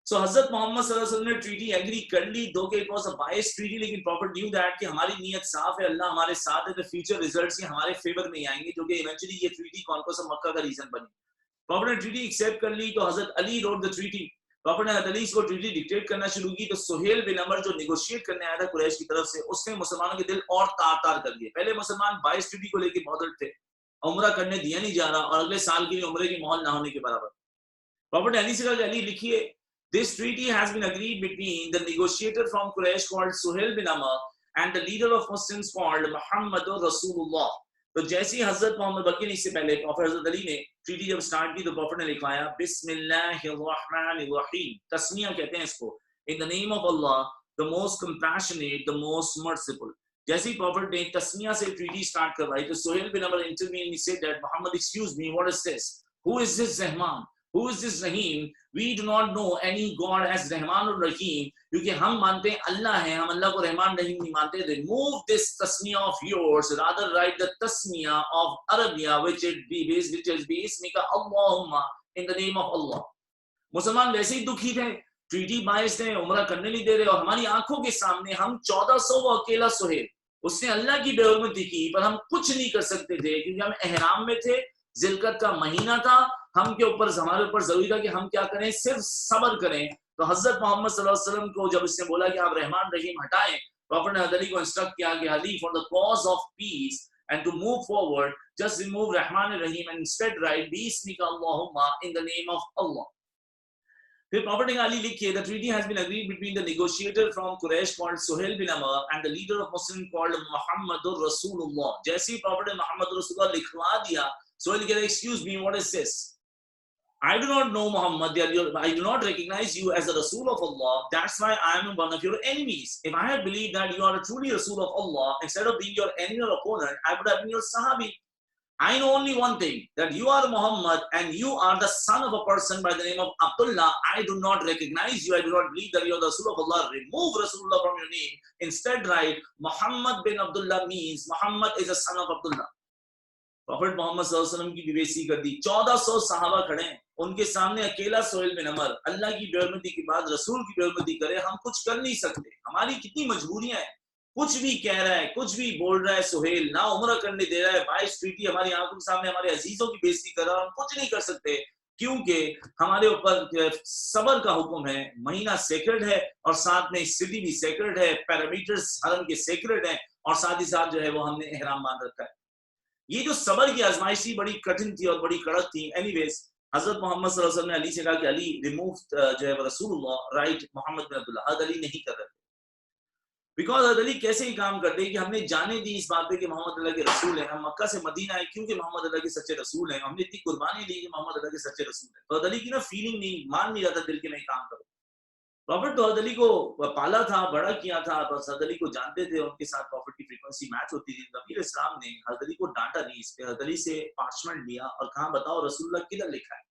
So हजरत मोहम्मद सल्लल्लाहु अलैहि वसल्लम ने ट्रीटी एग्री कर ली, दो के it was a bias treaty, लेकिन प्रॉफिट न्यू दैट कि हमारी नीयत साफ है, अल्लाह हमारे साथ है, तो फ्यूचर रिजल्ट्स ये हमारे फेवर में ही आएंगे, जो कि इवेंचुअली ये ट्रीटी कॉन्क्वेस्ट ऑफ मक्का का रीजन बनी। प्रॉफिट ने ट्रीटी एक्सेप्ट कर ली, तो हजरत Ali wrote the treaty. Profit ने हजरत अली को ट्रीटी डिक्टेट करना शुरू की, तो सुहेल बिन अमर जो नेगोशिएट करने आया था कुरैश की तरफ से, उसने मुसलमानों के दिल और तार तार कर दिए। पहले मुसलमान 22 ट्रीटी को लेकर बॉदर्ड थे, उम्रा करने दिया नहीं जा रहा और अगले साल के लिए उम्रे की मोहल ना होने के बराबर। प्रॉफिट ने अली से कहा, अली लिखिए, this treaty has been agreed between the negotiator from Quraysh called Suhail bin Amr and the leader of Muslims called Muhammadur Rasulullah। तो जैसे ही हजरत मोहम्मद, बल्कि इससे पहले प्रॉफिट हजरत अली ने ट्रीटी जब स्टार्ट की तो प्रॉफिट ने लिखवाया बिस्मिल्लाहिर्रहमानिर्रहीम, तस्मिया कहते हैं इसको, in the name of Allah the most compassionate the most merciful. जैसे ही प्रॉफिट ने तस्मिया से ट्रीटी स्टार्ट करवाई तो Suhail bin Amar intervene, he said that Muhammad, excuse me, what is this? Who is this Rahman? Who is this Rahim? We do not know any God as Rahman or Rahim, क्योंकि हम मानते हैं अल्लाह है, हम अल्लाह को रहमान रहीम नहीं मानते। Remove this tasmiya of yours, rather write the tasmiya of Arabia, which is bismika Allahumma, in the name of Allah। मुसलमान वैसे ही दुखी थे, ट्रीटी बायस थे, उम्रा करने नहीं दे रहे और हमारी आंखों के सामने हम 1400 वो अकेला सुहेल, उसने अल्लाह की बेहुरमती की पर हम कुछ नहीं कर सकते थे क्योंकि हम एहराम में थे, जिलकत का महीना था, हम के ऊपर, हमारे ऊपर जरूरी था कि हम क्या करें, सिर्फ सब्र करें। तो हजरत मोहम्मद सल्लल्लाहु अलैहि वसल्लम को जब इसने बोला कि आप रहमान रहीम हटाएं, प्रॉफिट ने हजरत अली को इंस्ट्रक्ट किया कि Ali, for the cause of peace and to move forward, just remove Rahman Rahim and instead write Bismika Allahumma, in the name of Allah। फिर प्रॉफिट ने अली लिखिए, the treaty has been agreed between the negotiator from Quraysh called Suhail bin Amr and the leader of Muslim called Muhammadur Rasulullah। जैसे ही profit ने मुहम्मद रसूलुल्लाह लिखवा दिया, सुहेल कहता, excuse me, what is this? I do not know Muhammad, I do not recognize you as a Rasul of Allah, that's why I am one of your enemies। If I had believed that you are a truly Rasul of Allah, instead of being your enemy or opponent, I would have been your Sahabi। I know only one thing, that you are Muhammad and you are the son of a person by the name of Abdullah। I do not recognize you, I do not believe that you are the Rasul of Allah। Remove Rasulullah from your name, instead write Muhammad bin Abdullah, means Muhammad is a son of Abdullah। Prophet Mohammad सल्लल्लाहु अलैहि वसल्लम की बेइज्जती कर दी, 1400 सहाबा खड़े हैं, उनके सामने अकेला सुहेल बिन अमर अल्लाह की बेहुरमती के बाद रसूल की बेहुरमती करे, हम कुछ कर नहीं सकते, हमारी कितनी मजबूरियां हैं, कुछ भी कह रहा है, कुछ भी बोल रहा है सुहेल, ना उम्र करने दे रहा है, 22 ट्रीटी हमारी आंखों के सामने हमारे अजीजों की बेइज्जती कर रहा है, हम कुछ नहीं कर सकते क्योंकि हमारे ऊपर सबर का हुक्म है, महीना सेक्रेड है और साथ में सिटी भी सेक्रेड है, पैरामीटर्स हरम के सेक्रेड है और साथ ही साथ जो है वो हमने एहराम बांध रखा है। ये जो सबर की आजमाइश थी बड़ी कठिन थी और बड़ी कड़क थी। एनीवेज हजरत मोहम्मद सल्लल्लाहु अलैहि वसल्लम ने अली से कहा कि अली, रिमूव जो है रसूलुल्लाह, राइट मोहम्मद बिन अब्दुल्लाह। हजरत अली नहीं कर रहे, बिकॉज हजरत अली कैसे ही काम करते कि हमने जाने दी इस बात पे कि मोहम्मद अल्लाह के रसूल हैं, हम मक्का से मदीना आए क्योंकि मोहम्मद अल्लाह के सच्चे रसूल हैं, हमने इतनी कुर्बानी दी कि मोहम्मद अल्लाह के सच्चे रसूल हैं। तो हजरत अली की ना फीलिंग नहीं, मान नहीं रहा था दिल के मैं काम करूं। प्रॉफिट तो हजरत अली को पाला था, बड़ा किया था, बस हजरत अली को जानते थे, उनके साथ प्रॉफिट की फ्रीक्वेंसी मैच होती थी। नबी इस्लाम ने हजरत अली को डांटा नहीं, इस पे हजरत अली से पार्चमेंट लिया और कहा, बताओ रसूलुल्लाह किधर लिखा है।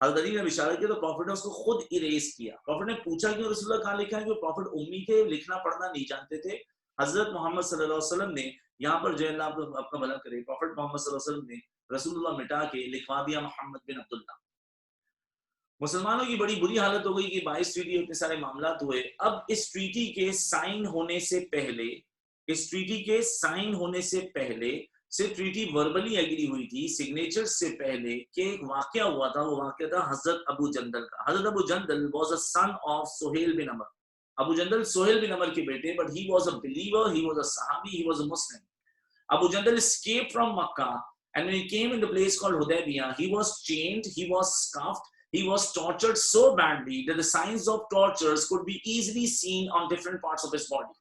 हजरत अली ने इशारा किया तो प्रॉफिट ने उसको खुद इरेज किया। प्रॉफिट ने पूछा कि रसूलुल्लाह कहाँ लिखा है, कि प्रॉफिट उम्मी थे, लिखना पढ़ना नहीं जानते थे। हजरत मोहम्मद सल्लल्लाहु अलैहि वसल्लम ने यहाँ पर जो अल्लाह आपका भला करे, प्रॉफिट मोहम्मद सल्लल्लाहु अलैहि वसल्लम ने रसूलुल्लाह मिटा के लिखवा दिया मोहम्मद बिन अब्दुल्लाह। मुसलमानों की बड़ी बुरी हालत हो गई कि 22 ट्रीटी इतने सारे मामलात हुए। अब इस ट्रीटी के साइन होने से पहले, इस ट्रीटी के साइन होने से पहले से ट्रीटी वर्बली एग्री हुई थी, सिग्नेचर से पहले कि एक वाकया हुआ था, वो वाकया था हजरत अबू जंदल का। हजरत Abu Jandal was a son of Suhail bin Amr. Abu Jandal Suhail bin Amr के बेटे, but he was a believer, he was a सहाबी, he was a Muslim. Abu Jandal escaped from Makkah, and when he came in the place called Hudaybiyah, he was chained, he was scuffed, he was tortured so badly that the signs of tortures could be easily seen on different parts of his body.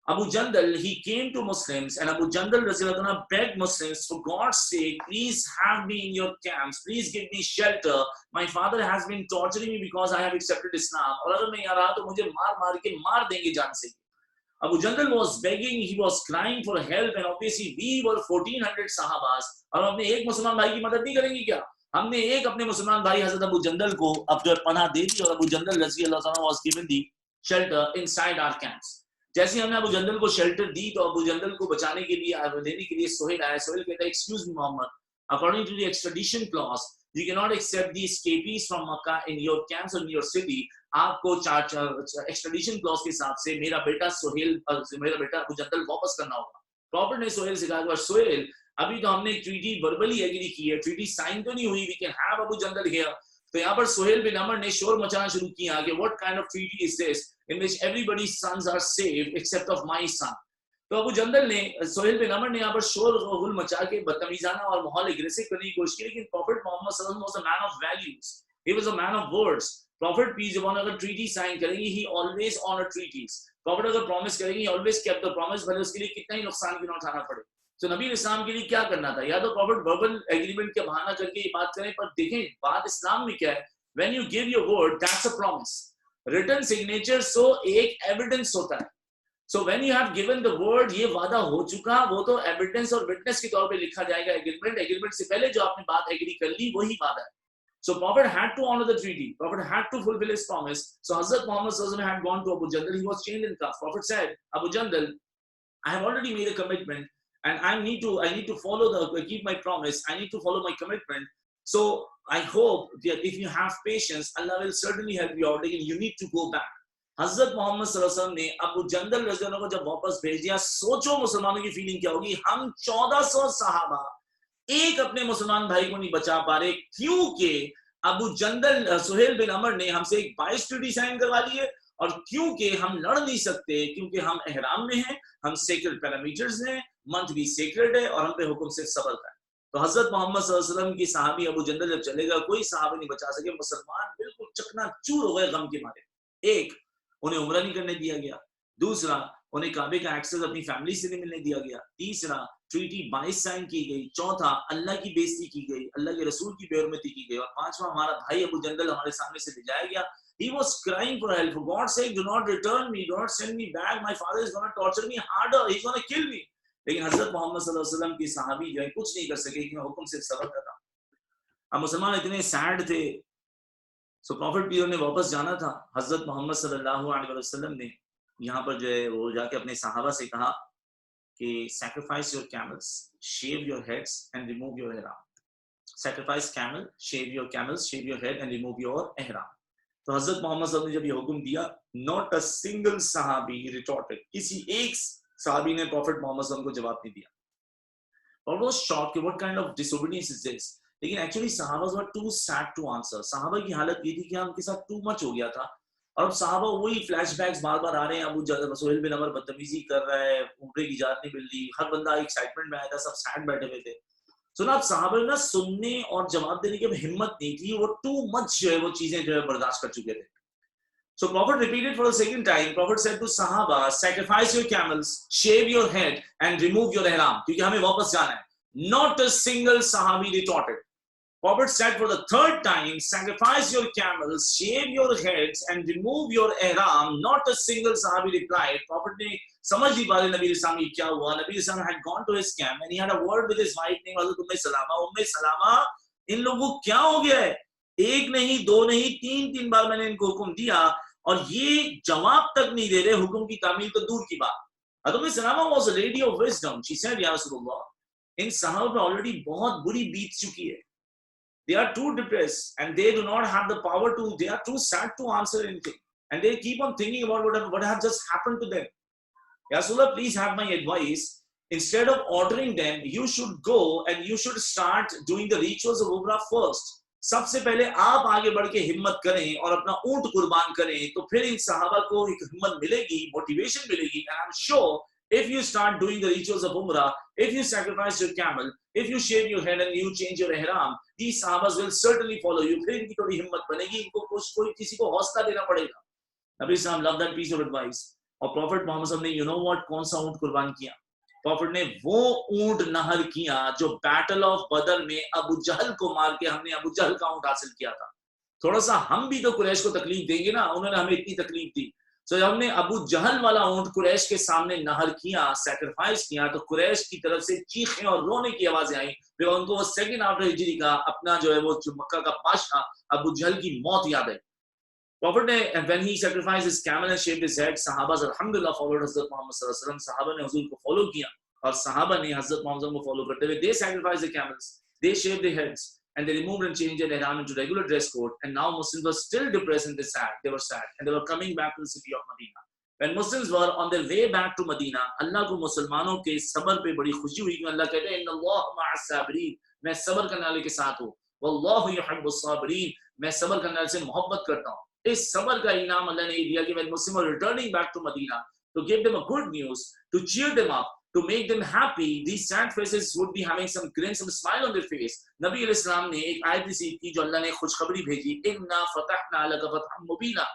Abu Jandal, he came to Muslims, and Abu Jandal radhiyallahu anhu begged Muslims, for God's sake, please have me in your camps, please give me shelter. My father has been torturing me because I have accepted Islam. और अगर मैं यहाँ रहा तो मुझे मार के मार देंगे जान से. Abu Jandal was begging, he was crying for help, and obviously we were 1400 sahabas. और हम अपने एक मुसलमान भाई की मदद नहीं करेंगे क्या? हमने एक अपने मुसलमान भाई हज़रत अबू जंदल को अब जो पनाह दे दी, और अबू जंदल रज़ी अल्लाह ताला was given the shelter inside our camps. जैसे हमने अबू जंदल को शेल्टर दी, तो अबू जंदल को बचाने के लिए देने के लिए सोहेल आया. सोहेल कहता है, excuse me Mohammad, according to the extradition clause, you cannot accept the escapees from Makkah in your camps or in your city. आपको एक्सट्रेडिशन क्लॉज के हिसाब से मेरा बेटा अबू जंदल वापस करना होगा. प्रॉफिट ने सोहेल से कहा, सोहेल अभी तो हमने ट्रीटी वर्बली एग्री की है, ट्रीटी साइन तो नहीं हुई, we can have Abu Jandal here. तो यहाँ पर सोहेल बिन अमर ने शोर मचाना शुरू किया कि what kind of treaty is this in which everybody's sons are saved except of my son. तो अबू जंदल ने, सोहेल बिन अमर ने यहाँ पर शोर गुल मचा के बदतमीजाना और माहौल एग्रेसिव करने की कोशिश की, लेकिन प्रॉफिट मोहम्मद सल्लल्लाहु अलैहि वसल्लम was a man of values, he was a man of words. Prophet peace upon अगर ट्रीटी साइन करेंगे, he always honour treaties. Prophet अगर प्रॉमिस करेंगे, he always kept the promise, भले उसके लिए कितना ही नुकसान क्यों ना उठाना पड़े. तो नबी इस्लाम के लिए क्या करना था? या तो प्रॉफिट वर्बल एग्रीमेंट के बहाना करके ये बात करें, पर देखें बात इस्लाम में क्या है. When you give your word, that's a promise. Written signature so एक evidence होता है. So when you have given the word, ये वादा हो चुका, वो तो evidence और witness के तौर पे लिखा जाएगा. agreement से पहले जो आपने बात एग्री कर ली, वही वादा है. So Prophet had to honor the treaty. Prophet had to fulfill his promise. So Hazrat Muhammad sallallahu alaihi wasallam had gone to Abu Jandal. He was chained in cuffs. Prophet said, Abu Jandal, I have already made a commitment, and I need to keep my promise. I need to follow my commitment. So I hope that if you have patience, Allah will certainly help you out. Lekin you need to go back. हज़रत मोहम्मद सल्लल्लाहु अलैहि वसल्लम ने अबू जंदल रज़ी अल्लाह को जब वापस भेज दिया, सोचो मुसलमानों की फीलिंग क्या होगी. हम 1400 सहाबा एक अपने मुसलमान भाई को नहीं बचा पा रहे, क्योंकि अबू जंदल सुहेल बिन अमर ने हमसे एक 22 ट्रीटी साइन करवा ली है, और क्योंकि हम लड़ नहीं सकते, क्योंकि हम एहराम में हैं, हम सेक्रेड पैरामीटर्स हैं, मंथ भी सेक्रेड है, और हम पे हुक्म सिर्फ सबर का है. तो हजरत मोहम्मद सल्लल्लाहु अलैहि वसल्लम की सहाबी अबू जंदल जब चलेगा, कोई सहाबी नहीं बचा सके. मुसलमान बिल्कुल चकनाचूर हो गए गम के मारे. एक, उन्हें उम्रा नहीं करने दिया गया. दूसरा, उन्हें काबे का एक्सेस अपनी फैमिली से नहीं मिलने दिया गया. तीसरा, ट्रीटी 22 साइन की गई. चौथा, अल्लाह की बेइज्जती की गई, अल्लाह के रसूल की बेहरमती की गई. और पांचवा, हमारा भाई अबू जंदल हमारे सामने से भिजाया गया. He was crying for help. For God's sake, do not return me, do not send me back. My father is going to torture me harder. He's going to kill me. लेकिन हजरत मोहम्मद सल्लल्लाहु अलैहि वसल्लम की सहाबी जो है कुछ नहीं कर सके, क्योंकि हुक्म सिर्फ सबर का था. अब मुसलमान इतने सैड थे. सो प्रॉफिट भी उन्हें वापस जाना था. हजरत मोहम्मद सल्लल्लाहु अलैहि वसल्लम ने यहाँ पर जो है वो जाके अपने सहाबा से कहा कि sacrifice your camels, shave your heads and remove your ihram. Sacrifice camel, shave your camels, shave your head and remove your ihram. तो हजरत मोहम्मद सल्लल्लाहु अलैहि वसल्लम ने जब ये हुक्म दिया, not a single sahabi retorted. किसी एक सहाबी ने प्रॉफिट मोहम्मद सल्लल्लाहु अलैहि वसल्लम को जवाब नहीं दिया. और वो शॉक कि what kind of disobedience is this. लेकिन एक्चुअली सहाबा वर टू सैड टू आंसर. सहाबा की हालत ये थी कि उनके साथ टू मच हो गया था, और अब सहाबा वही फ्लैशबैक्स बार बार आ रहे हैं. अबू सुहेल बिन अमर बदतमीजी कर रहा है, उम्रे की इजाजत नहीं मिल रही, हर बंदा एक्साइटमेंट में आया था, सब सैड बैठे हुए थे. सुना, अब सहाबा ना सुनने और जवाब देने की अब हिम्मत नहीं थी, वो टू मच जो है वो चीजें जो है बर्दाश्त कर चुके थे. So Prophet repeated for the second time. Prophet said to Sahaba, sacrifice your camels, shave your head and remove your ihram. क्योंकि हमें वापस जाना है. Not a single Sahabi retorted. Prophet said for the third time, sacrifice your camels, shave your heads and remove your ihram. Not a single Sahabi replied. Prophet ने समझ नहीं पा रहे नबी इस्लाम ये क्या हुआ. नबी इस्लाम had gone to his camp and he had a word with his wife named Hazrat Umm Salama. उम्मे सलामा, इन लोगों को क्या हो गया है? एक नहीं, दो नहीं, तीन बार मैंने इनको हुक्म दिया, और ये जवाब तक नहीं दे रहे. हुक्म की तामील तो दूर की बात. Hazrat Salama was a lady of wisdom. She said, Ya Rasulullah, इन सहाबा पे ऑलरेडी बहुत बुरी बीत चुकी है. They are too depressed and they do not have the power to, they are too sad to answer anything. And they keep on thinking about what has just happened to them. Ya Rasulullah, please have my advice. Instead of ordering them, you should go and you should start doing the rituals of Umrah first. सबसे पहले आप आगे बढ़ के हिम्मत करें और अपना ऊंट कुर्बान करें, तो फिर इन सहाबा को एक हिम्मत मिलेगी, मोटिवेशन मिलेगी. And I'm sure if you start doing the rituals of Umrah, if you sacrifice your camel, if you shave your head and you change your ihram, these sahabas will certainly follow you. फिर इनकी थोड़ी हिम्मत बनेगी, इनको कोई किसी को हौसला देना पड़ेगा. Nabi Sallam loved that piece of advice. और प्रॉफिट मोहम्मद ने यू नो व्हाट कौन सा ऊंट कुर्बान किया? प्रॉफिट ने वो ऊंट नहर किया जो बैटल ऑफ बदर में अबू जहल को मार के हमने अबू जहल का ऊंट हासिल किया था। थोड़ा सा हम भी तो कुरैश को तकलीफ देंगे ना, उन्होंने हमें इतनी तकलीफ दी। तो जब हमने अबू जहल वाला ऊंट कुरैश के सामने नहर किया, सैक्रिफाइस किया, तो कुरैश की तरफ से चीखें और रोने की आवाजें आई। फिर उनको वो सेकंड आफ्टर हिजरी का अपना जो है वो मक्का का बादशाह अबू जहल की मौत याद आई। Prophet ने when he sacrificed his camel and shaved his head, सहाबा alhamdulillah followed हज़रत मोहम्मद सल्लल्लाहु अलैहि वसल्लम। सहाबा ने हुजूर को फॉलो किया और सहाबा ने हज़रत मोहम्मद को फॉलो करते हुए they sacrificed the camels, they shaved their heads and they removed and changed their ihram into regular dress code, and now Muslims were still depressed and they were sad and they were coming back to the city of Medina. When Muslims were on their way back to Medina, अल्लाह को मुसलमानों के सब्र पे बड़ी खुशी हुई। अल्लाह कहते हैं इन्नल्लाह मअस साबिरीन, मैं सब्र करने वाले के साथ हूँ। वल्लाहु युहिब्बुस साबिरीन, मैं सब्र करने वाले से मोहब्बत करता हूँ। इस सब्र का इनाम अल्लाह ने दिया कि when Muslims were returning back to Medina, to give them a good news, to cheer them up, to make them happy, these sad faces would be having some grin, some smile on their face. नबी अलैहिस्सलाम ने एक आयत receive की जो अल्लाह ने खुशखबरी भेजी, इन्ना फतहना लका फतहम Mubina,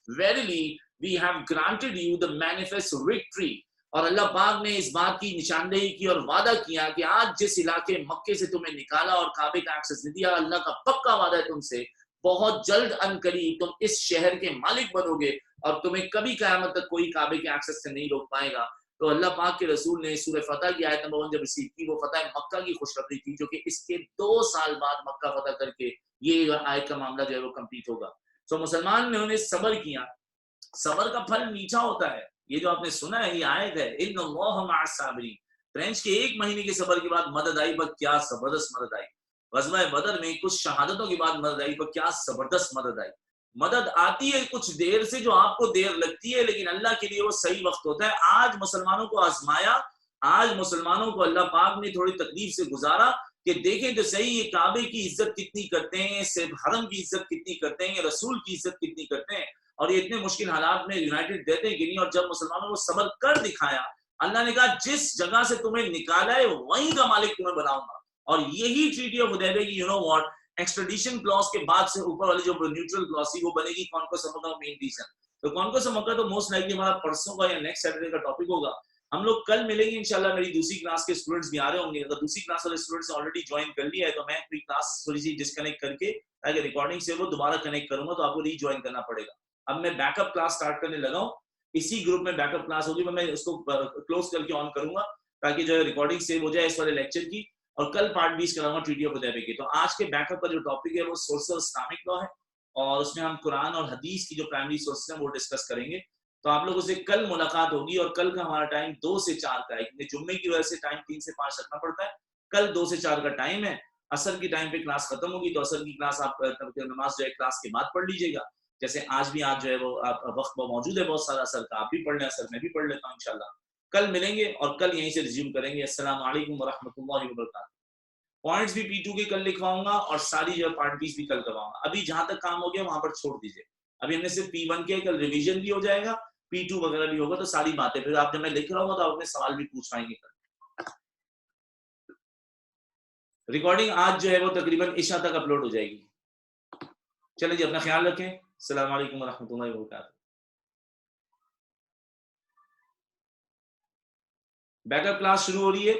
verily we have granted you the manifest victory। और अल्लाह पाक ने इस बात की निशानदेही की और वादा किया कि आज जिस इलाके मक्के से तुम्हें निकाला और काबे का एक्सेस दे दिया, अल्लाह का पक्का वादा है तुमसे, बहुत जल्द अनकरीब तुम इस शहर के मालिक बनोगे और तुम्हें कभी क़यामत तक कोई काबे के एक्सेस से नहीं रोक पाएगा। तो अल्लाह पाक के रसूल ने सूरह फतह की आयत नंबर 1 जब रिसीव की, वो फतह मक्का की खुशखबरी थी, जो कि इसके 2 साल बाद मक्का फतह करके ये आयत का मामला जो है वो कंप्लीट होगा। तो मुसलमान ने उन्हें सब्र किया। सब्र का फल मीठा होता है। ये जो आपने सुना है ये आयत है, इन्नल्लाह मअस साबिरीन। फ्रेंच के 1 महीने के सब्र के बाद मदद आई, पर क्या जबरदस्त मदद आई। ग़ज़वा बदर में कुछ शहादतों के बाद मदद आई, पर क्या जबरदस्त मदद आई। मदद आती है कुछ देर से, जो आपको देर लगती है, लेकिन अल्लाह के लिए वो सही वक्त होता है। आज मुसलमानों को आजमाया, आज मुसलमानों को अल्लाह पाक ने थोड़ी तकलीफ से गुजारा कि देखें तो सही ये काबे की इज्जत कितनी करते हैं, सिर्फ हरम की इज्जत कितनी करते हैं, रसूल की इज्जत कितनी करते हैं, और ये इतने मुश्किल हालात में यूनाइटेड देते हैं कि नहीं। और जब मुसलमानों को सब्र कर दिखाया, अल्लाह ने कहा जिस जगह से तुम्हें निकाला है वहीं का मालिक तुम्हें बनाऊंगा। और यही ट्रीटी ऑफ हुदैबिया की you know what extradition clause के बाद से ऊपर वाली जो न्यूट्रल क्लॉज थी वो बनेगी कॉन्क्वेस्ट ऑफ मक्का का मेन रीजन। तो कॉन्क्वेस्ट ऑफ मक्का तो मोस्ट लाइकली हमारा परसों का या नेक्स्ट सैटरडे का टॉपिक होगा। हम लोग कल मिलेंगे इंशाल्लाह। मेरी दूसरी क्लास के स्टूडेंट्स भी आ रहे होंगे। अगर दूसरी क्लास वाले स्टूडेंट्स ने ऑलरेडी ज्वाइन कर लिया है तो मैं अपनी क्लास थोड़ी सी डिस्कनेक्ट करके ताकि रिकॉर्डिंग से वो दोबारा कनेक्ट करूंगा, तो आपको रीज्वाइन करना पड़ेगा। अब मैं बैकअप क्लास स्टार्ट करने लगा हूँ, इसी ग्रुप में बैकअप क्लास होगी, मैं उसको क्लोज करके ऑन करूंगा ताकि जो है रिकॉर्डिंग सेव हो जाए इस वाले लेक्चर की, और कल पार्ट 20 कराऊंगा ट्रीटी ऑफ हुदैबिया की। तो आज के बैकअप का जो टॉपिक है वो सोर्स ऑफ इस्लामिक लॉ है, और उसमें हम कुरान और हदीस की जो प्राइमरी सोर्सेज हैं वो डिस्कस करेंगे। तो आप लोगों से कल मुलाकात होगी, और कल का हमारा टाइम 2 से 4 का है, क्योंकि जुम्मे की वजह से टाइम 3 से 5 रखना पड़ता है। कल 2 से 4 का टाइम है। असर की टाइम पे क्लास खत्म होगी, तो असर की क्लास आप नमाज जो है क्लास के बाद पढ़ लीजिएगा। जैसे आज भी आज जो है वो आप वक्त मौजूद है बहुत सारा, असर का आप भी पढ़ लें, असर मैं भी पढ़ लेता हूँ इंशाल्लाह। कल मिलेंगे और कल यहीं से रिज्यूम करेंगे। अस्सलाम वालेकुम व रहमतुल्लाहि व बरकातहू। पॉइंट्स भी P2 के कल लिखवाऊंगा और सारी जो पार्ट 20 भी कल करवाऊंगा। अभी जहां तक काम हो गया वहां पर छोड़ दीजिए। अभी हमने सिर्फ P1 के, कल रिवीजन भी हो जाएगा, P2 वगैरह भी होगा, तो सारी बातें फिर आप जब मैं लिख रहा हूँ तो आप अपने सवाल भी पूछ पाएंगे कल। रिकॉर्डिंग आज जो है वो तकरीबन इशा तक अपलोड हो जाएगी। चलिए जी, अपना ख्याल रखें। अस्सलाम वालेकुम व रहमतुल्लाहि व बरकातहू। बैकअप क्लास शुरू हो रही है।